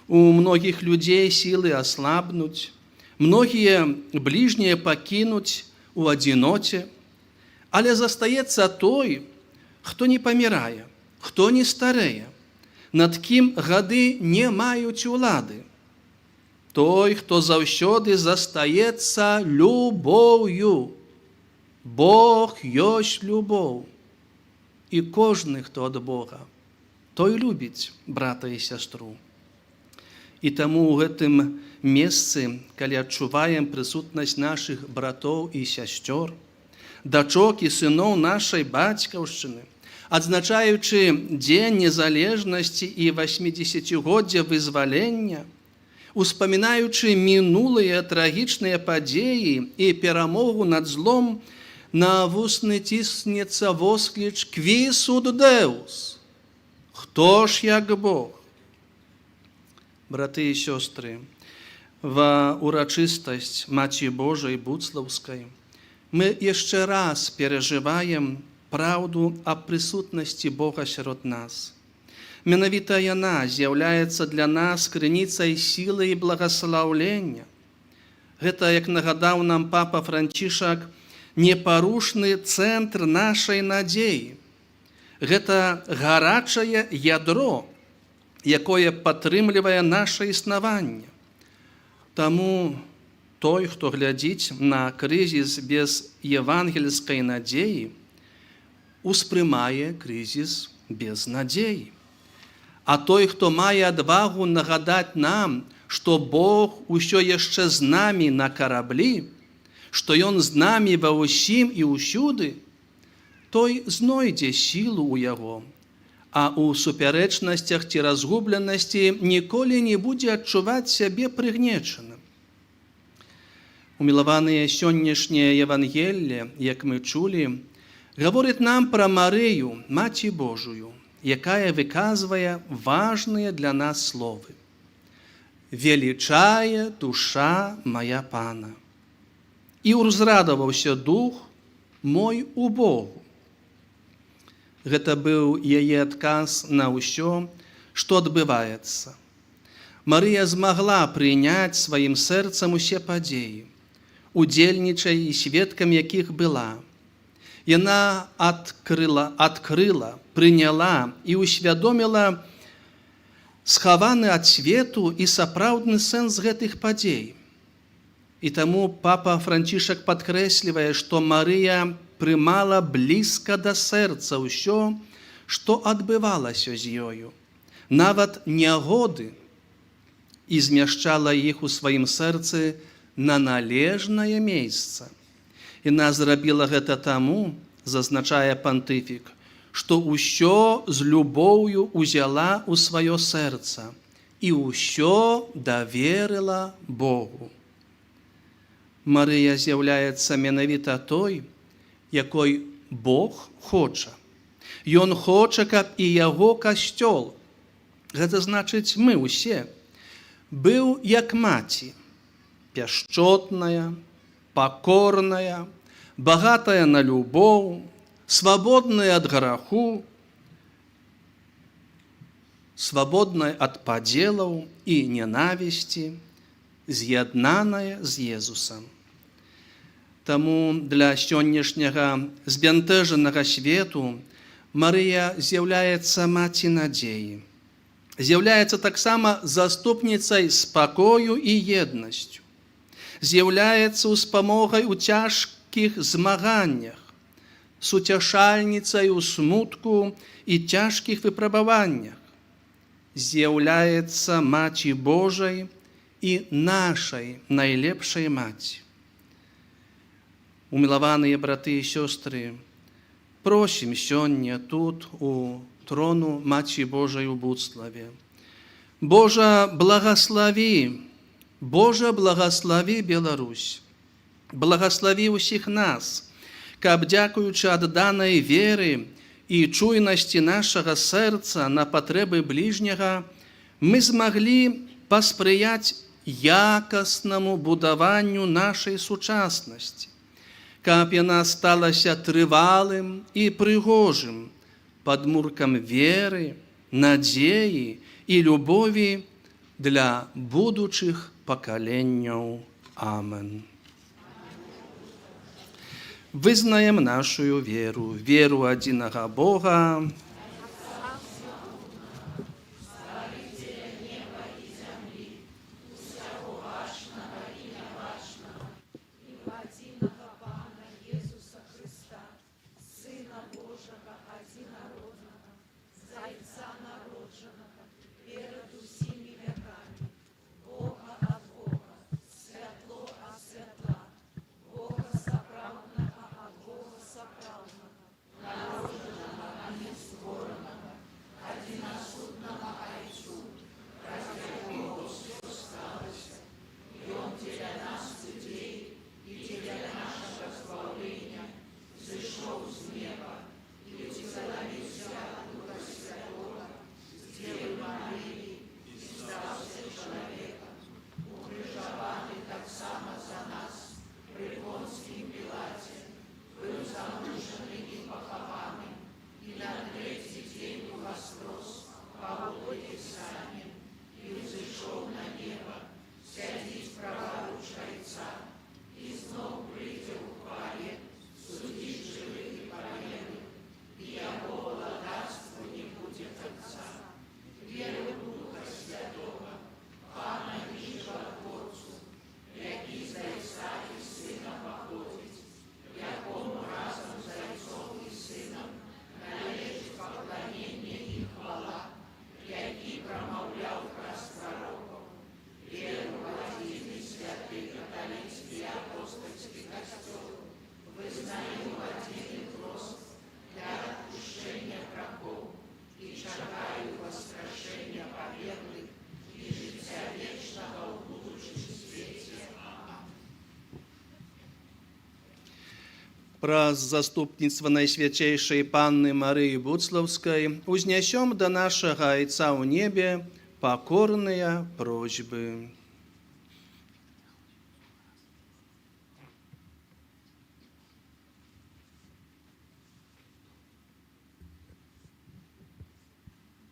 У многіх людзей сілы аслабнуць, многія бліжнія пакінуць у адзіноце, але застаецца той, хто не памірае, хто не старэе, над кім гады не маюць улады. Той, хто заўсёды застаецца любоўю. Бог ёсць любоў. І кожны, хто ад Бога, той любіць брата і сястру. І таму ў гэтым месцы, калі адчуваем прысутнасць нашых братоў і сясцёр, дачок і сыноў нашай бацькаўшчыны, адзначаючы Дзень незалежнасці і 80-годдзя вызвалення, успамінаючы мінулыя трагічныя падзеі і перамогу над злом, на вусны ціснецца воскліч «Кві суд Деус» – «Хто ж як Бог?». Браты і сёстры, ва урачыстасць Маці Божай Буцлаўскай мы яшчэ раз перажываем праўду аб прысутнасці Бога сярод нас. Менавіта яна з'яўляецца для нас крыніцай сілы і благаслаўлення. Гэта, як нагадаў нам папа Францішак, непарушны цэнтр нашай надзеі. Гэта гарачае ядро, якое падтрымлівае наша існаванне. Таму той, хто глядзіць на крызіс без евангельскай надзеі, успрымае крызіс без надзеі. А той, хто мае адвагу нагадаць нам, што Бог усё яшчэ з намі на караблі, што Ён з намі ва ўсім і ўсюды, той знойдзе сілу ў яго, а ў супярэчнасцях ці разгубленасці ніколі не будзе адчуваць сябе прыгнечаным. Умілаваныя сённяшняе Евангелле, як мы чулі, гаворыць нам пра Марыю, Маці Божую, якая выказвае важныя для нас словы. «Велічае душа моя Пана, і ўзрадаваўся дух мой у Богу». Гэта быў яе адказ на ўсё, што адбываецца. Марыя змагла прыняць сваім сэрцам усе падзеі, удзельнічай і сведкам якіх была. Яна адкрыла, прыняла і усвядоміла схаваны ад свету і сапраўдны сэнс гэтых падзей. І таму папа Францішак падкрэслівае, што Марыя прымала блізка да сэрца ўсё, што адбывалася з ёю, нават нягоды, і змяшчала іх у сваім сэрцы на належнае месца. Яна зрабіла гэта таму, зазначае пантыфік, што ўсё з любоўю узяла ў сваё сэрца і ўсё даверыла Богу. Марыя з'яўляецца менавіта той, якой Бог хоча. Ён хоча, каб і яго касцёл, гэта значыць мы ўсе, быў як маці, пяшчотная, пакорная, багатая на любоў, свабодная ад граху, свабодная ад падзелаў і ненавісці, з'яднаная з Езусам. Таму для сённяшняга збянтэжанага свету Марыя з'яўляецца маці надзеі, з'яўляецца таксама заступніцай спакою і еднасцю, з'яўляецца ўспамогай у цяжкіх змаганнях, суцяшальніцай у смутку і цяжкіх выпрабаваннях, з'яўляецца Маці Божай і нашай найлепшай маці. Умілаваныя браты і сёстры, просім сёння тут у трону Маці Божай у Буцлаве. Божа благослови Беларусь, благослови усіх нас, каб, дзякуючы адданай веры і чуйнасці нашага сэрца на патрэбы бліжняга, мы змаглі паспрыяць якаснаму будаванню нашай сучаснасці, каб яна сталася трывалым і прыгожым падмуркам веры, надзеі і любові для будучых пакаленняў. Амен. Вызнаем нашу веру, веру адзінага Бога, праз заступніцтва Найсвяцейшай Панны Марыі Буцлаўскай узнясём да нашага Айца ў небе пакорныя просьбы.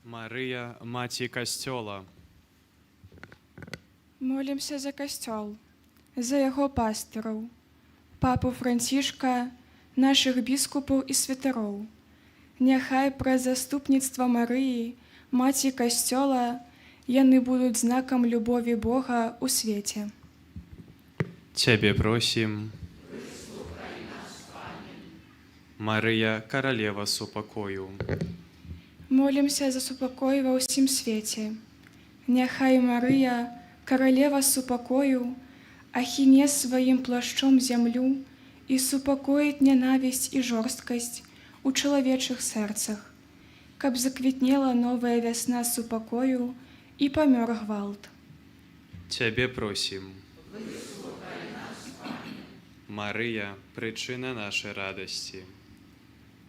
Марыя, Маці Касцёла. Молімся за касцёл, за яго пастыраў, папу Францішка, нашых біскупаў і святароў. Няхай праз заступніцтва Марыі, Маці Касцёла, яны будуць знакам любові Бога ў свеце. Цябе просім. Марыя, каралева супакою. Молімся за супакой ва ўсім свеце. Няхай Марыя, каралева супакою, ахіне сваім плашчом зямлю і супакоіць нянавісць і жорсткасць у чалавечых сэрцах, каб заквітнела новая вясна супакою і памёр гвалт. Цябе просім. Марыя, прычына нашай радасці.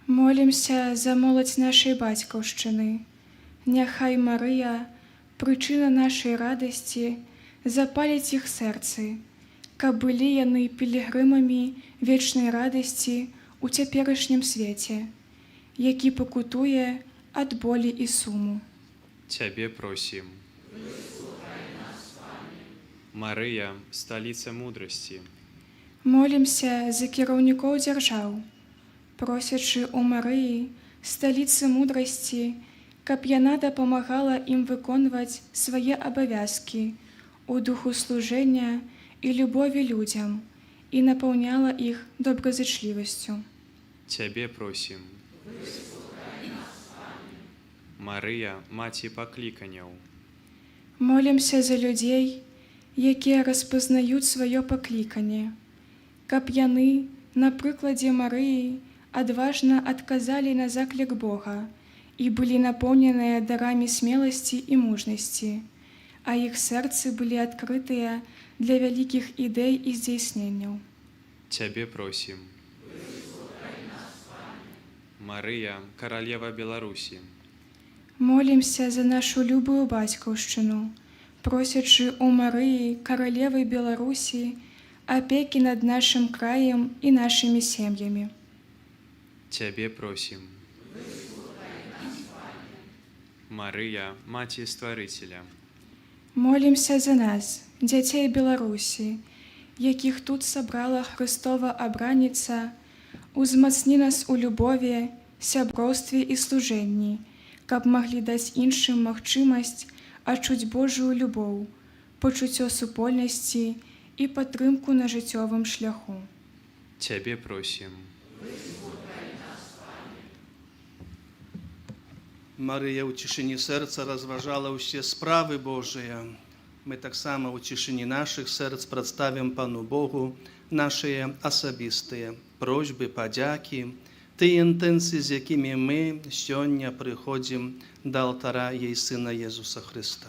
Молімся за моладзь нашай бацькаўшчыны. Няхай Марыя, прычына нашай радасці, запаліць іх сэрцы, каб былі яны пілігрымамі вечнай радасці ў цяперашнім свеце, які пакутуе ад болі і суму. Цябе просім. Марыя, сталіца мудрасці. Молімся за кіраўнікоў дзяржаў, просячы ў Марыі, сталіцы мудрасці, каб яна дапамагала ім выконваць свае абавязкі у духу служэння і любові людзям і напаўняла іх добразычлівасцю. Цябе просім. Марыя, маці пакліканяў. Молімся за людзей, якія распазнаюць сваё пакліканне, каб яны, на прыкладзе Марыі, адважна адказалі на заклік Бога і былі напоўненыя дарамі смеласці і мужнасці, а іх сэрцы былі адкрытыя для вялікіх ідэй і здзейсненняў. Цябе просім. Марыя, каралева Беларусі, Молімся за нашу любую бацькаўшчыну, просячы ў Марыі, каралевы Беларусі, апекі над нашым краем і нашымі сем'ямі. Цябе просім. Марыя, маці стварыцеля, Молімся за нас, дзяцей Беларусі, якіх тут сабрала Хрыстова абраніца, узмацні нас у любові, сяброўстве і служэнні, каб маглі даць іншым магчымасць адчуць Божую любоў, пачуццё супольнасці і падтрымку на жыццёвым шляху. Цябе просім. Марыя ў цішыні сэрца разважала ўсе справы Божыя. Мы таксама ў цішыні нашых сэрц прадставім Пану Богу нашыя асабістыя просьбы, падзякі, тыя інтэнцыі, з якімі мы сёння прыходзім да алтара яе Сына Езуса Хрыста.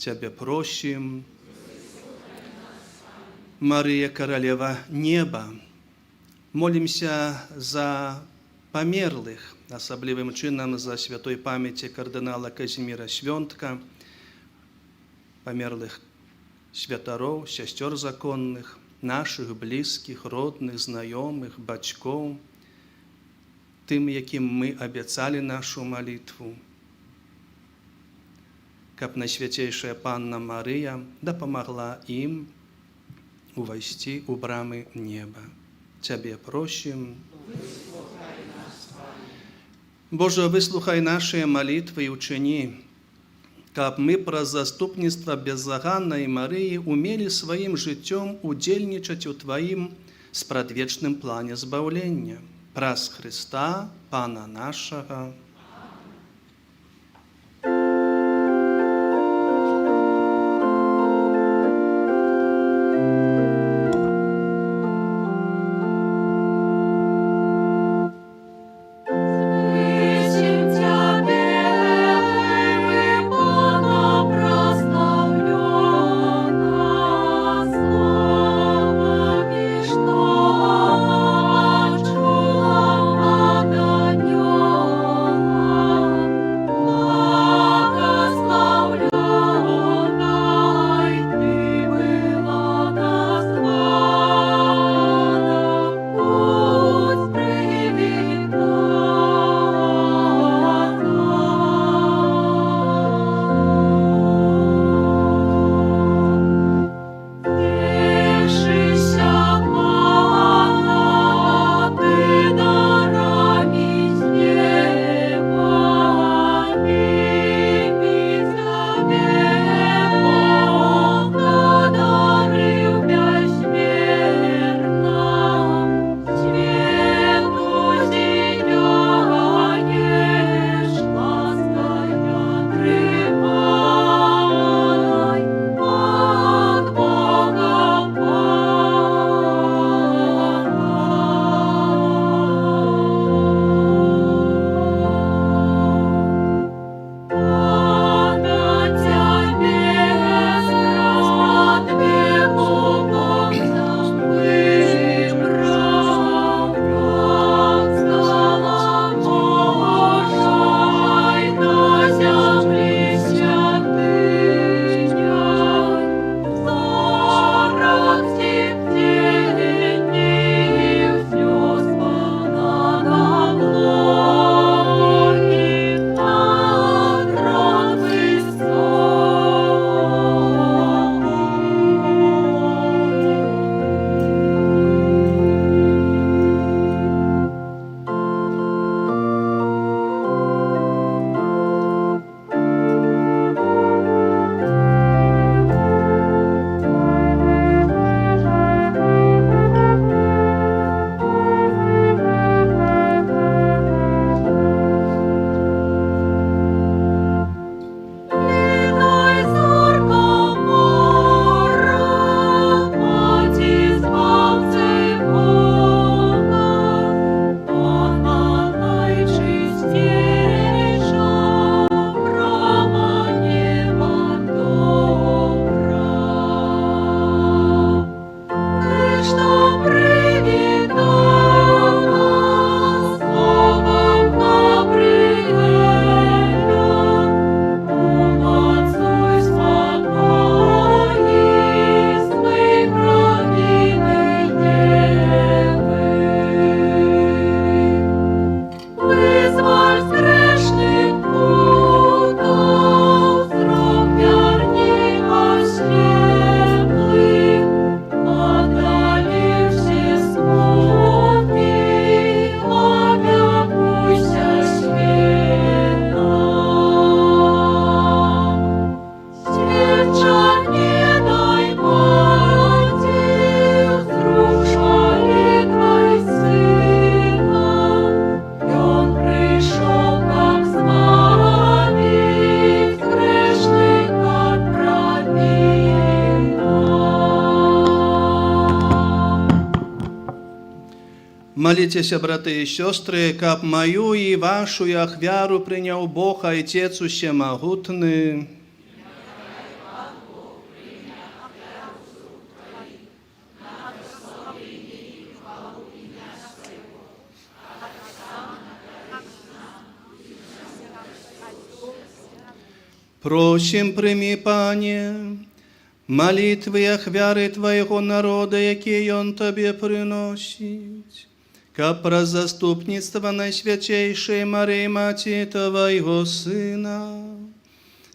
Цябе просім, Марыя, каралева неба, молімся за памерлых, асаблівым чынам за святой памяці кардынала Казіміра Свёнтка, памерлых святароў, сясцёр законных, нашых блізкіх, родных, знаёмых, бацькоў, тым, якім мы абяцалі нашу малітву, каб найсвяцейшая Панна Марыя дапамагла ім увайсці ў брамы неба. Цябе просім. Божа, выслухай нашыя малітвы і ўчыні, каб мы праз заступніцтва беззаганнай Марыі умелі сваім жыццём удзельнічаць у Тваім спрадвечным плане збаўлення. Праз Хрыста, Пана нашага. Что чула, а до нем Молитесь, браты и сестры, каб мою и вашу ахвяру принял Бог, Отец Всемогутный. Просим, прими, Пане, молитвы и ахвяры Твоего народа, якие Он Тебе приносит, каб про заступництво Наисвятейшей Марии, Мати Твоего Сына,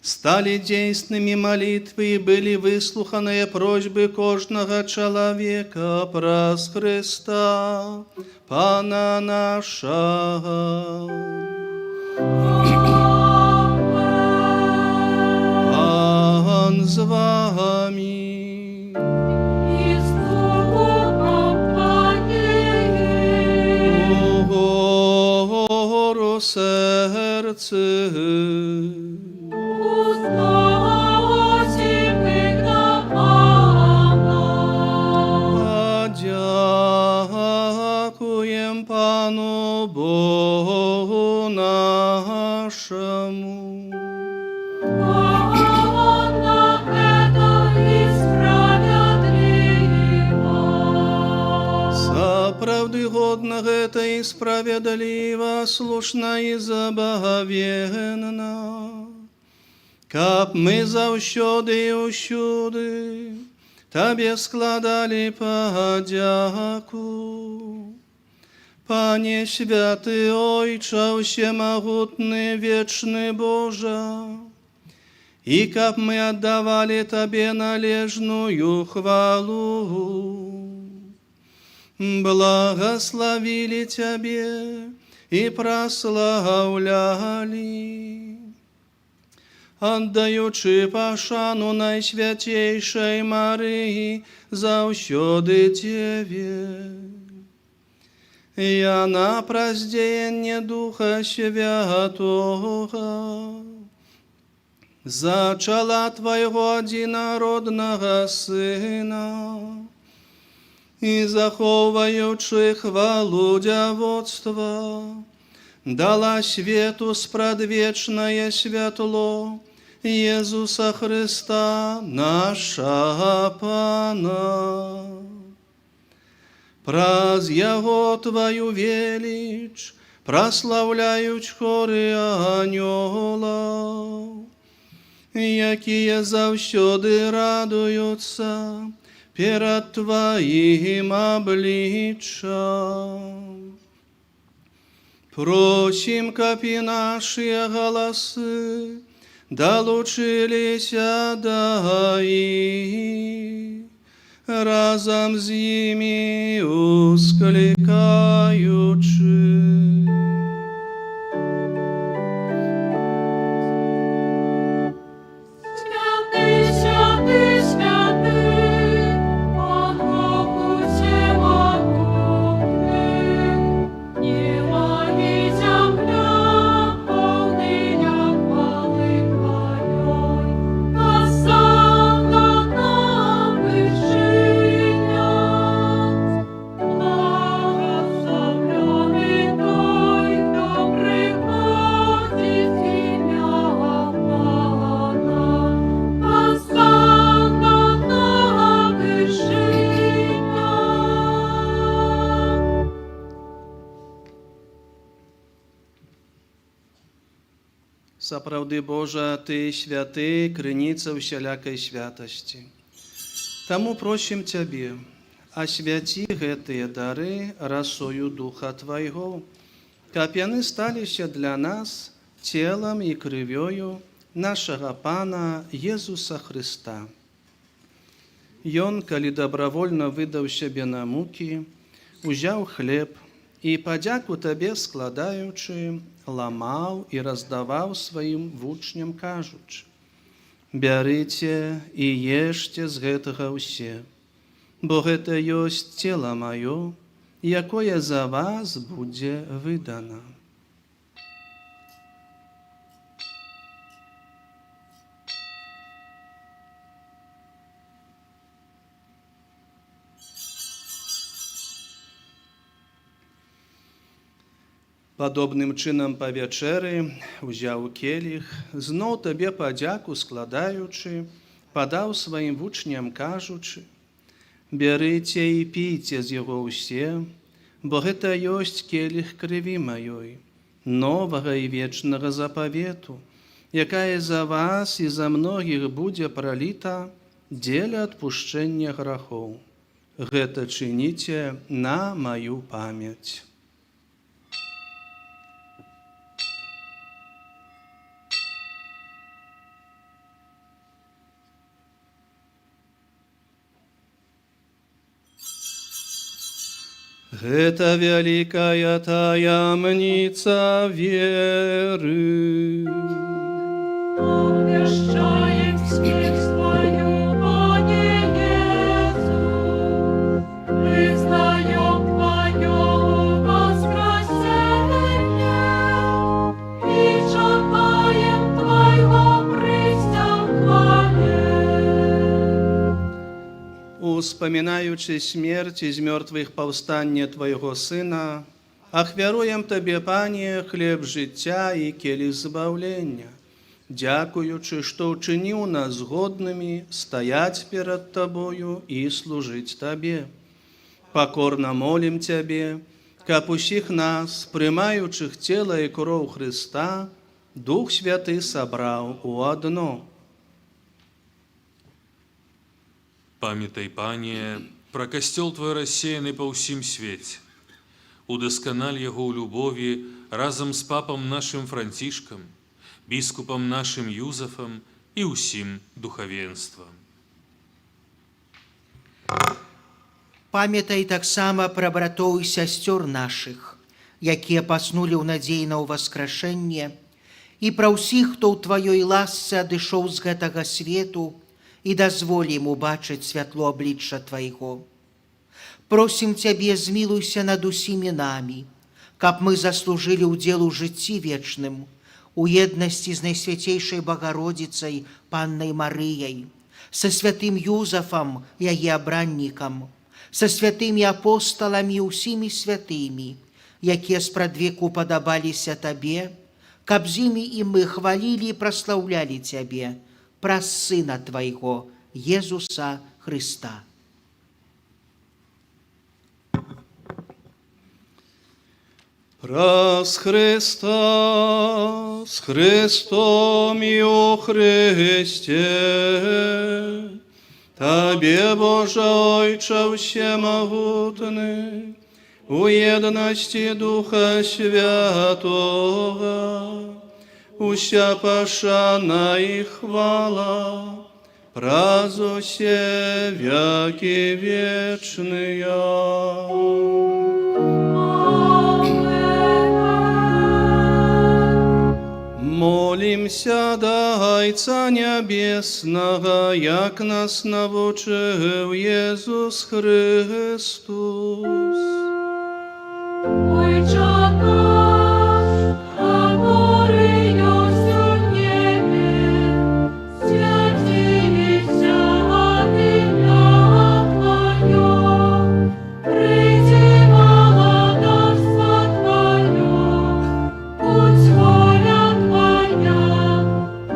стали действенными молитвы и были выслуханы просьбы каждого человека праз Христа, Пана нашего. Пан з вами. И с Духом Твоим. Гору серце. Усмотрим их нам. Подякуем Пану Богу нашему. Правды годно это и справедливо, слушно и забавенно, каб мы завсёды и усюды Тебе складали подяку. Пане святый Ойче, всемогутный, вечный Боже, и каб мы отдавали Тебе належную хвалу, благословили Тебе и прославляли, отдаючи пошану Найсвятейшей Марии завсёды Тебе. Я на праздение Духа Святого зачала Твоего единородного Сына, и заховаючи хвалу дяводства, дала свету спрадвечное святло Иисуса Христа, наша Пана. Праз Его Твою велич прославляють хоры анёлов, якие завсёды радуются перед Твоим обличием. Просим, капи наши голосы долучились до их, разом с ними ускликаючи. Сапраўды, Божа, Ты святы, крыніца ўсялякай святасці. Таму просім Цябе, асвяці гэтыя дары расою Духа Твайго, каб яны сталіся для нас целам і крывёю нашага Пана Езуса Христа. Ён, калі добровольно выдаў сябе на мукі, узяў хлеб і, падзяку Табе складаючы, ламаў і раздаваў сваім вучням, кажучы: «Бярыце і ешце з гэтага ўсе, бо гэта ёсць цела маё, якое за вас будзе выдана». Падобным чынам па вячэры узяў келіх, зноў табе падзяку складаючы, падаў сваім вучням кажучы: «Бярыце і пійце з яго ўсе, бо гэта ёсць келіх крыві маёй, новага і вечнага запавету, якая за вас і за многіх будзе праліта дзеля адпушчэння грахоў. Гэта чыніце на маю памяць». Гэта вялікая таямніца веры. Obwieszczajem śmierć Twoją, Panie Jezu, wyznają Twoją woskresenie i czekajem Twojego przyjścia w chwale. Успамінаючы смерць і з мёртвых паўстання Твайго Сына, ахвяруем Табе, Пане, хлеб жыцця і келіх збаўлення, дзякуючы, што ўчыніў нас годнымі стаяць перад Табою і служыць Табе. Пакорна молім Цябе, каб усіх нас, прымаючых цела і кроў Хрыста, Дух Святы сабраў у адно. Памятай, Пане, пра касцёл Твой рассеяны па ўсім свеце. Удасканаль яго ў любові разам з папам нашым Францішкам, біскупам нашым Юзафам і ўсім духавенствам. Памятай таксама пра братоў і сясцёр нашых, якія паснулі ў надзеі на ўваскрашэнне, і пра ўсіх, хто ў Тваёй ласцы адышоў з гэтага свету, і дазволі ім убачыць святло аблічча Твайго. Просім Цябе, змілуйся над усімі намі, каб мы заслужылі ўдзел у жыцці вечным, у еднасці з Найсвяцейшай Багародзіцай, Паннай Марыяй, са святым Юзафам, яе абраннікам, са святымі апосталамі і ўсімі святымі, якія спрадвеку падабаліся Табе, каб з імі і мы хвалілі і праслаўлялі Цябе, праз Сына Твайго, Езуса Христа. Праз Христа, з Христом і у Христе, Табе, Боже Ойче всемогутний, у єдності Духа Святого, уся пошана і хвала, праз усе веки вечные. Молимся до Отца Небесного, як нас навучив Єсус Христос. Ойче наш, который есть в небе, святится имя Твое, приди владарство Твое, будь воля Твоя,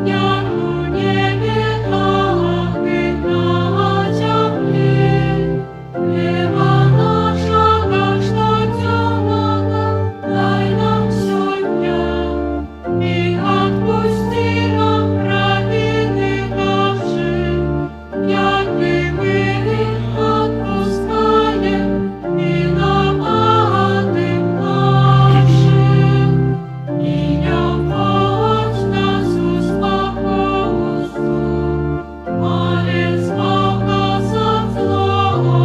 як у небе, так и на земле. Хлеба нашего штодневного дай нам сегодня, и отпусти нам провины наши, яки мы отпускаем виноватым нашим, и не вводь нас в искушение, але избавь нас от злого.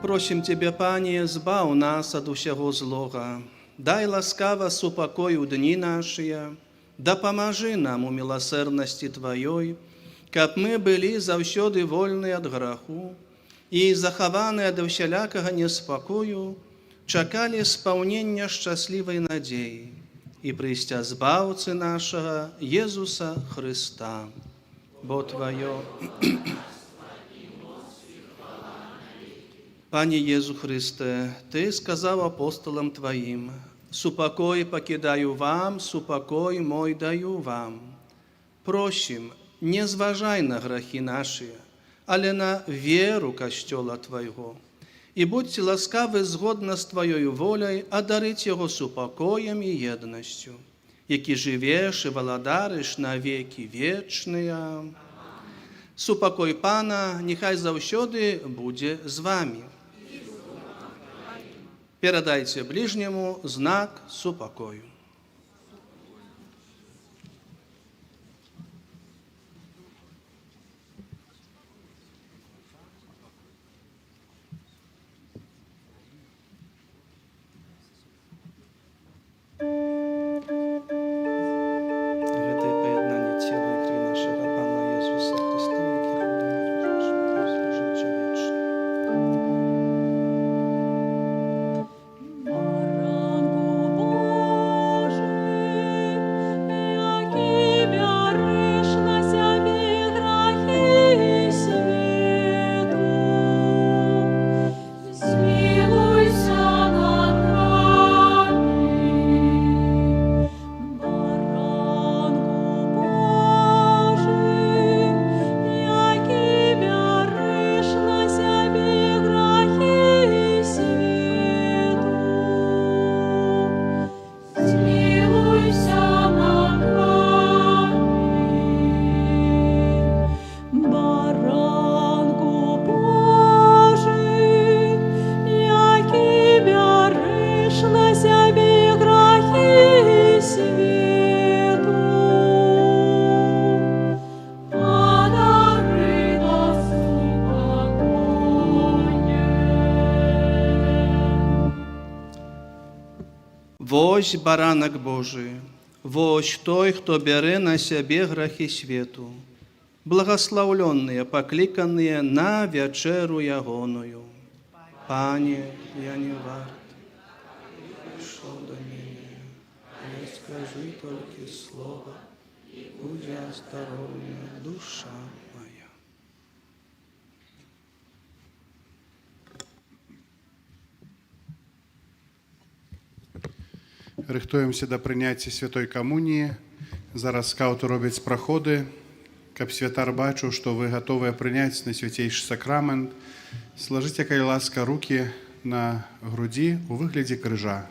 Просім Тебе, Пане, збаў нас ад усяго злога. Дай ласкава супакой у дні нашыя, дапамажы нам у міласэрнасці Тваёй, каб мы былі заўсёды вольны ад граху і захаваны ад усялякага неспакою, чакалі спаўнення шчаслівай надзеі і прыйсця збаўцы нашага Езуса Хрыста. Бо Тваё Пане Єзу Христе, Ти сказав апостолам Твоїм: «Супокой покидаю вам, супокой мой даю вам». Просим, не зважай на грехи наши, але на веру Костела Твоего. І будьте ласкаві згодно з Твоєю волею одарить його супокоєм і єдністю, які живеш і володариш на віки вічні. Супокой Пана нехай завсюди буде з вами. Передайте ближнему знак супокою. Вось баранок Божий, вось той, хто бере на себе грехи світу. Благословленные, покликанные на вечеру ягоную. Пане, я не варт, пришел до меня, не скажи только слово, и будь осторожна душа моя. Рихтуємося до прийняття Святої Комунії. Зараз скаути роблять проходи, каб святар бачив, що ви готові прийняти найсвятейший сакрамент. Сложіть, яка ласка, руки на груді у вигляді крижа.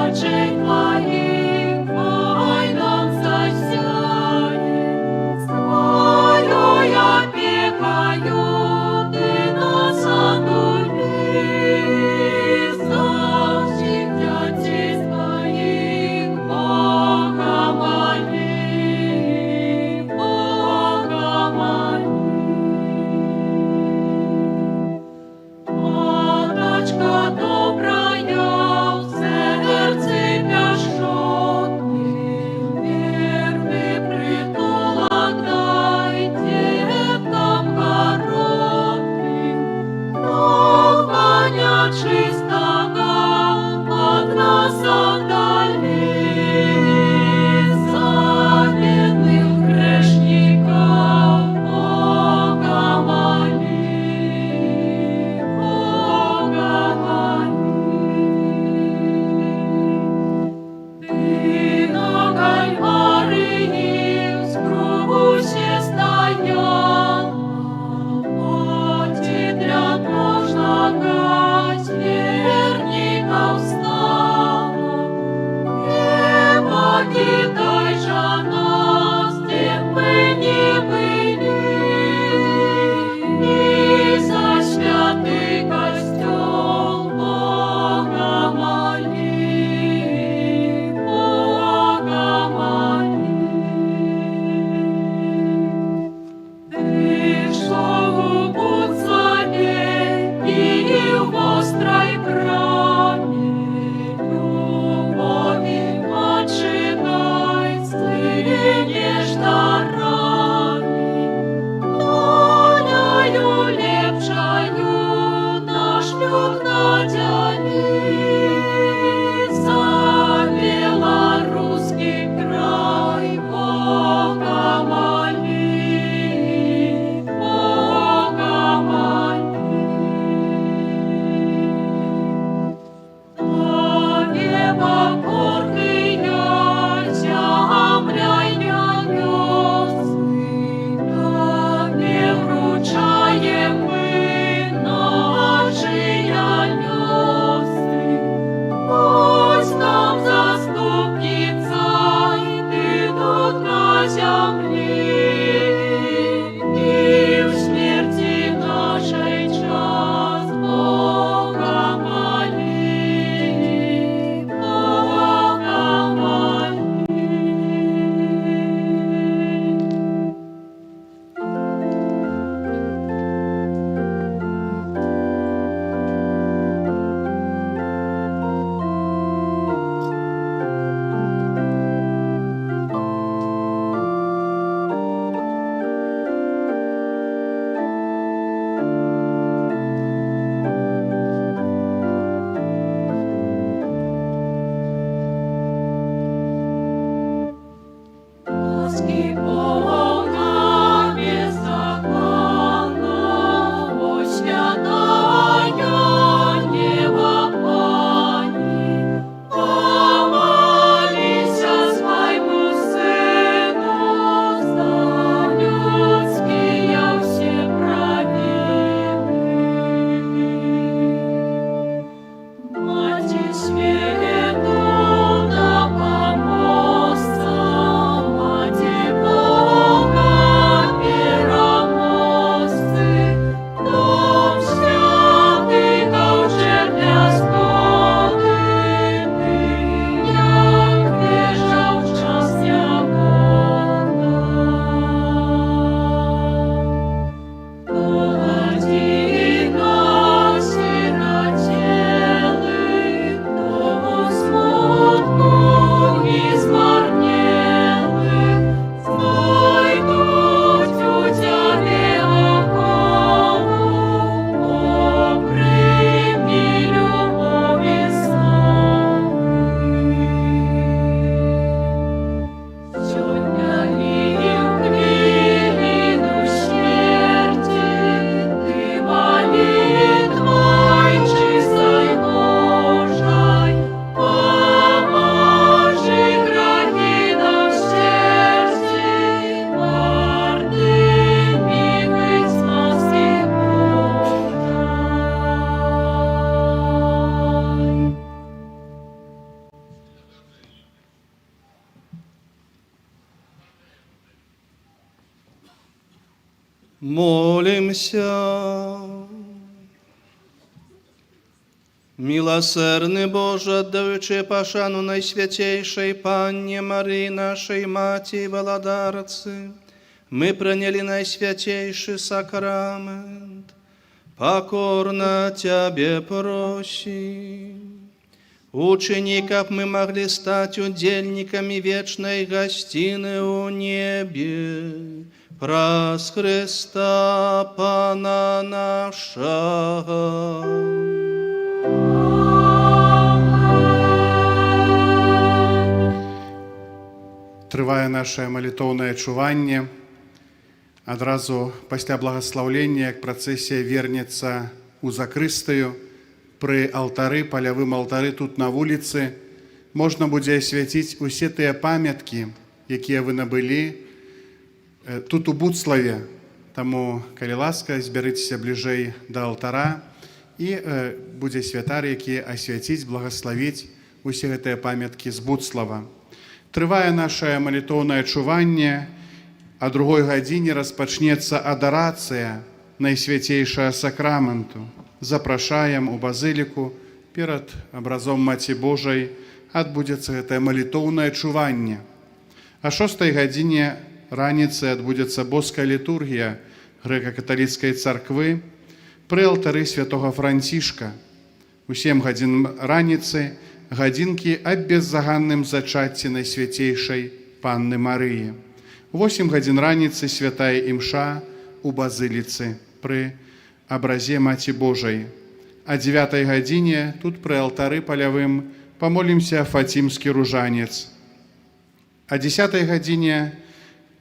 очей твоих войном засяет, своей опекою ты нас обнули, завсегда детей твоих Бога моли, Бога моли. Маточка добрая, в сердце пяшотным, верный притулок дай деткам коробким, огня чистого от нас отдали, за бедных грешников Бога моли, Бога моли. Ты на Кальварии в кругусе стоял, отделят можно гать верников стало. Не покидай же нас, где мы не были, и за святый костел Бога моли, Бога моли. Ты что Будславе и в острой браме любови почитай, злые неждарами, долею лепшаю наш люд надели, за белорусский край Бога моли, Бога моли. Небо гордые, земля небесы, Тебе вручаем мы наши лёсы. Пусть нам заступницей Ты тут на земле, и в смерти нашей час Бога моли, Бога моли. Тоски полна беззаконна, о святая неба Пани, помолися своему сыну за людские все провины. Мати свету да помостца, Мати Бога перомостцы, дом святый ковчег для сходы ты, як вежа в час ягода. Погоди нас, сиротелых, дому Молимся. Милосердный Боже, отдаючи пошану Найсвятейшей Панне Марии, нашей Мати и Володарцы, мы приняли Найсвятейший сакрамент. Покорно Тебе просим. Учеников мы могли стать удельниками вечной гостины у небе. Праз Христа Пана нашего. Трывае наше малітоўнае чуванне. Адразу пасля благаслаўлення, як працэсія вернецца ў закрыстаю, пры алтары, палявым алтары тут на вуліцы, можна будзе асвяціць усе тыя памяткі, якія вы набылі тут у Буцлаве. Таму, калі ласка, збярыцеся бліжэй да алтара, і будзе святар, які асвяціць, благаславіць усе гэтыя памяткі з Буцлава. Трывае наше малітоўнае чуванне. О 2 гадзіне распачнецца адарацыя Найсвятейшага сакраменту. Запрашаем у базыліку перад абразом Маці Божай адбудзецца гэтае малітоўнае чуванне. О 6 гадзіне раніцы адбудзецца боская літургія грэка-каталіцкай царквы пры алтары святога Францішка. У 7 гадзін раніцы гадзінкі аб беззаганным зачацці Найсвятейшай Панны Марыі. У 8 гадзін раніцы святая імша у базыліцы пры абразе Маці Божай. О 9 гадзіне тут пры алтары палявым памолімся фацімскі ружанец. О 10 гадзіне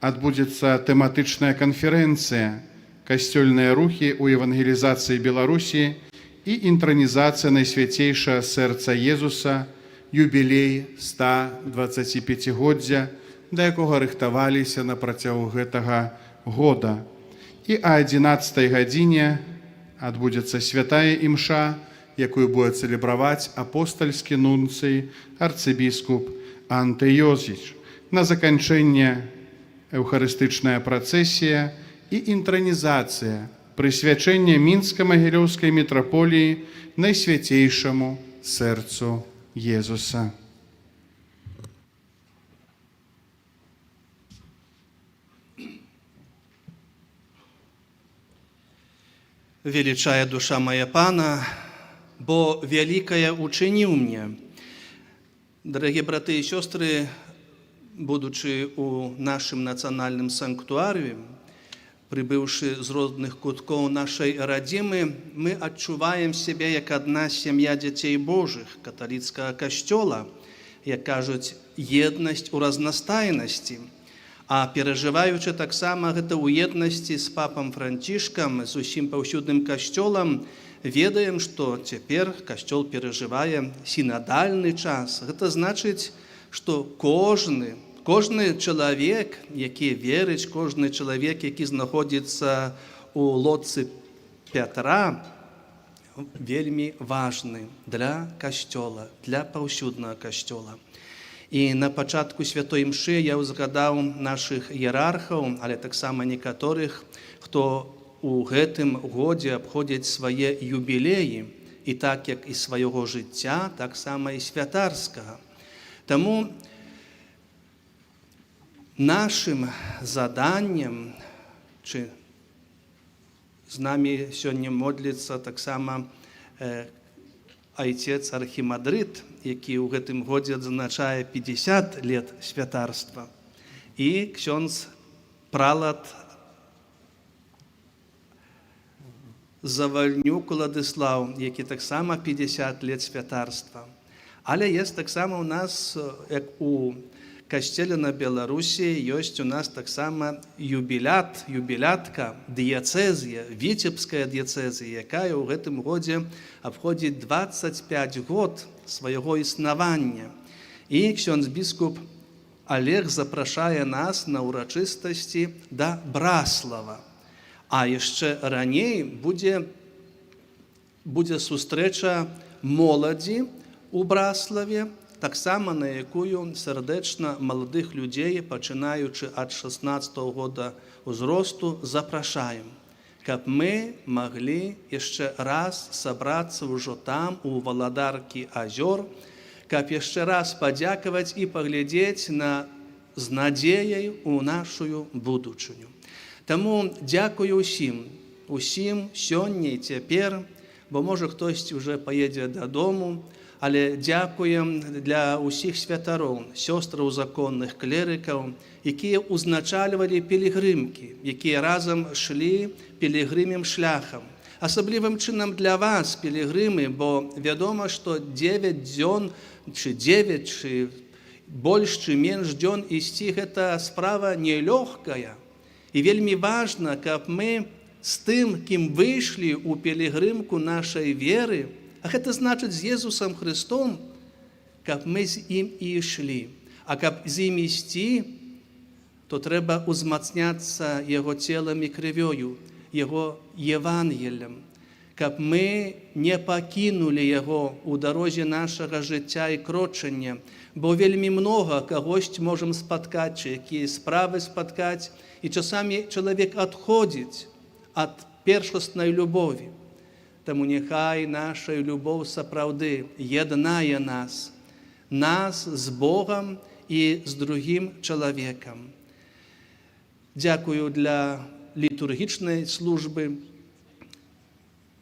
адбудзецца тэматычная канферэнцыя «Касцёльныя рухі ў евангелізацыі Беларусі» і інтранізацыя Найсвятейшага сэрца Езуса, юбілей 125-годдзя, да якога рыхтаваліся на працягу гэтага года. І о 11 гадзіне адбудзецца святая імша, якую будзе цэлебраваць апостальскі нунцый арцыбіскуп Анте Йозіч. На заканчэнне эўхарыстычная працэсія і інтранізацыя прысвячэння Мінска-Магілёўскай мітраполіі Найсвятейшаму сэрцу Езуса. Величая душа моя Пана, бо великое учинил мне. Дорогие браты и сестры, будучи у нашем национальном санктуарии, прибывши з родных кутков нашей родимы, мы отчуваем себя як одна семья детей Божих, католицкого костела, як кажуть, єдність у разностайності. А переживаючи так само гэта у єдності з папом Францішком, з усім паўсюдным костелом, ведаем, что теперь костел переживае синодальный час. Это значит, что кожны чалавек, які верыць, кожны чалавек, які знаходзіцца у лодцы Пятра, вельмі важны для касцёла, для паўсюднага касцёла. І на пачатку святой імшы я ўзгадаў нашых іерархаў, але таксама некаторых, хто у гэтым годзе абходзяць свае юбілеі, і так як і свайго жыцця, так сама і святарскага. Таму нашим заданнем, чи з нами сёння модліцца таксама айцец архімандрыт, які ў гэтым годзе адзначае 50 лет святарства, і ксёндз пралат Завальнюк Уладыслаў, які таксама 50 лет святарства. Але ёсць таксама у нас, як у касцеле на Беларусі, ёсць у нас таксама юбілятка, дыяцэзія, віцебская дыяцэзія, якая ў гэтым годзе абходзіць 25 год свайго існавання. І ксёндз біскуп Олег запрашае нас на ўрачыстасці да Браслава. А яшчэ раней будзе сустрэча моладзі у Браславе так само на якую сердечно молодых людей, пачынаючы ад 16-го года ўзросту, запрашаем, каб мы маглі яшчэ раз сабрацца ўжо там, у Валадаркі азёр, каб яшчэ раз падзякаваць і паглядзець з надзеяй у нашую будучыню. Таму дзякую усім сёння і цяпер, бо можа хтосьці ўжо паедзе дадому, але дзякуем для ўсіх святароў, сёстраў законных, клерыкаў, якія ўзначальвалі пілігрымкі, якія разам шлі пілігрымім шляхам. Асаблівым чынам для вас, пілігрымы, бо вядома, што 9 дзён, ці 9, ці больш, ці менш дзён ісці, гэта справа нелёгкая. І вельмі важна, каб мы з тым, кім выйшлі ў пілігрымку нашай веры, а гэта значыць з Езусам Христом, каб мы з ім і ішлі. А каб з ім ісці, то трэба узмацняцца яго целам і крывёю, яго Евангелем, каб мы не пакінулі яго ў дарозе нашага жыцця і крочання, бо вельмі многа кагосьці можам спаткаць, чи якія справы спаткаць, і часамі чалавек адходзіць ад першаснай любові. Таму няхай наша любоў сапраўды яднае нас з Богам і з другім чалавекам. Дзякую для літургічнай службы,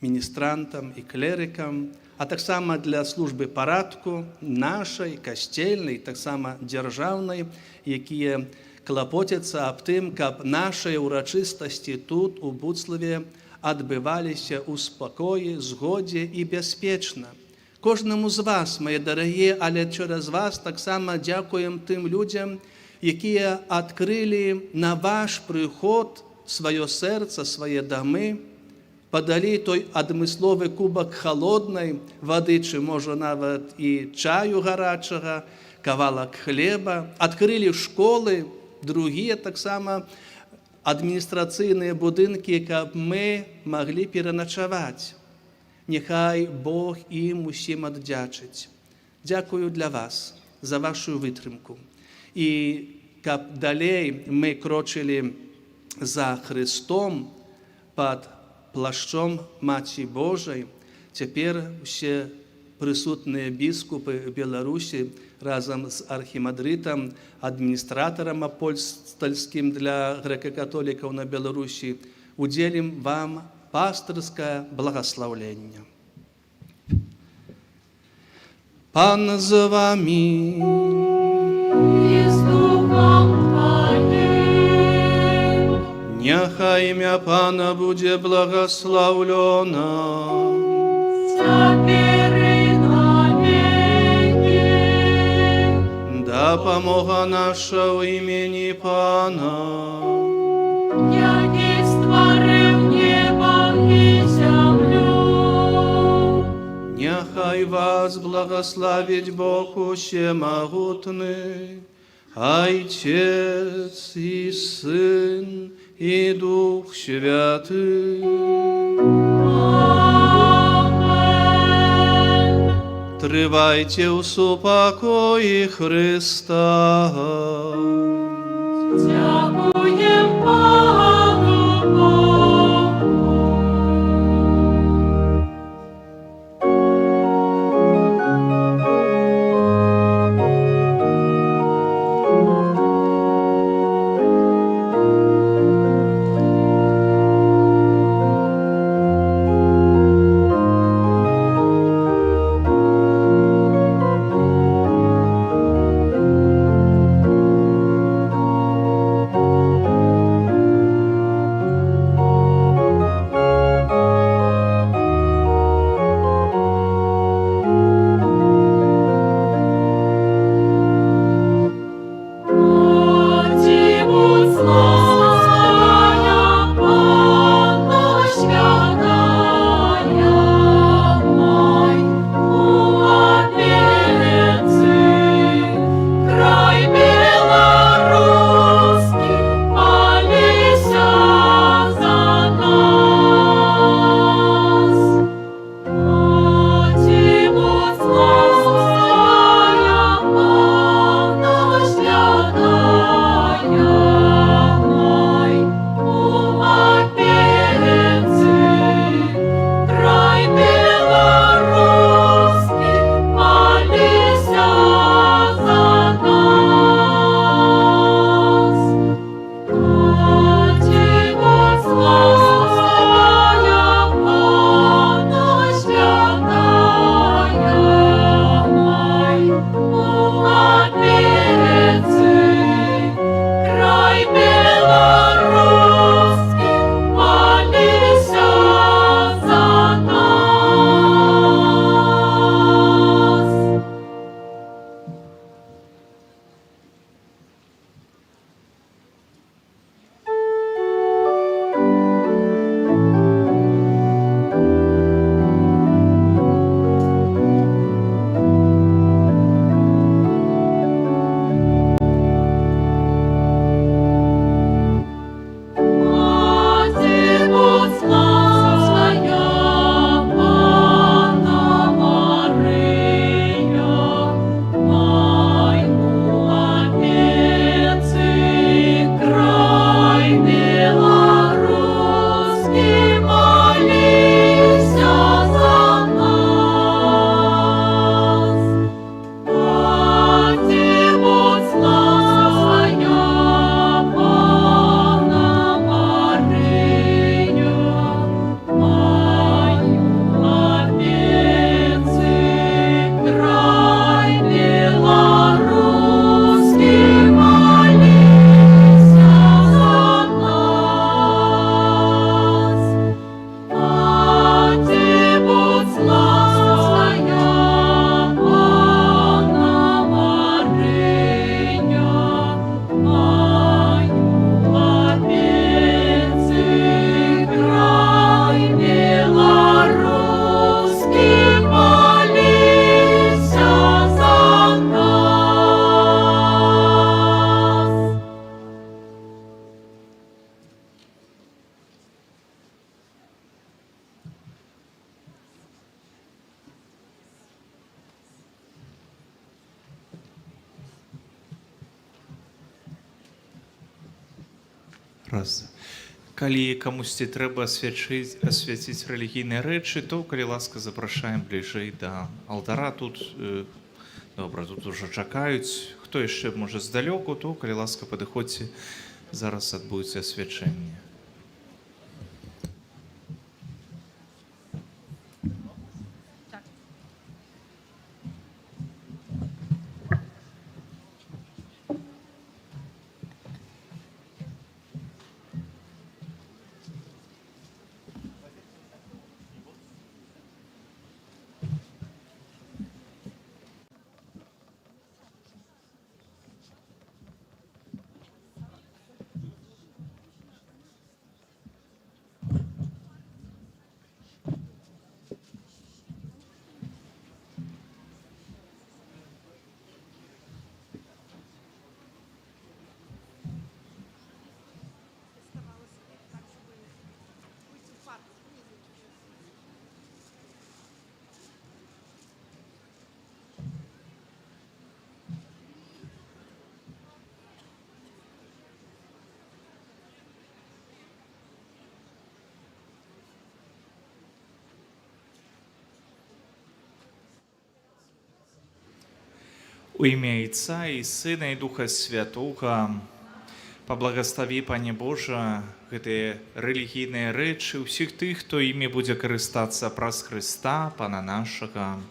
міністрантам і клерыкам, а таксама для службы парадку нашай, касцельнай, таксама дзяржаўнай, якія клапоцяцца аб тым, каб нашыя ўрачыстасці тут, у Буцлаве, адбываліся ў спакоі, згодзе і бяспечна. Кожнаму з вас, мае дарагія, але через вас таксама дзякуем тым людзям, якія адкрылі на ваш прыход сваё сэрца, свае дамы, падалі той адмысловы кубак халоднай вады, чы можа нават і чаю гарачага, кавалак хлеба, адкрылі школы, другія таксама адміністрацыйныя будынкі, каб мы маглі пераначаваць. Няхай Бог ім усім аддзячыць. Дзякую для вас за вашу вытрымку. І каб далей мы крочылі за Христом пад плашчом Маці Божай, цяпер усе прысутныя біскупы Беларусі разам з архімандрытам, адміністратарам апостальскім для грэка-католікаў на Беларусі удзелім вам пастырскае благаслаўленне. Пан з вамі. Няхай імя Пана будзе благаслаўлёна. Дапамога наша ў імені Пана, які стварыў неба і зямлю. Няхай вас благословить Бог усемогутный, Отец и Сын и Дух Святый. Трывайте у супокои Христа. Дякуєм Пану Богу. Раз. Калі камусьці трэба асвяціць рэлігійныя рэчы, то, калі ласка, запрашаем бліжэй да алтара. Тут, добра, тут ужо чакаюць. Хто яшчэ, можа, здалёку, то, калі ласка, падыходзьце, зараз адбудзе асвячэнне. У ім'я Отця і Сина і Духа Святого, паблагаславі, Пане Божа, гэтыя рэлігійныя рэчы ўсіх тых, хто імі будзе карыстацца праз Хрыста, Пана нашага.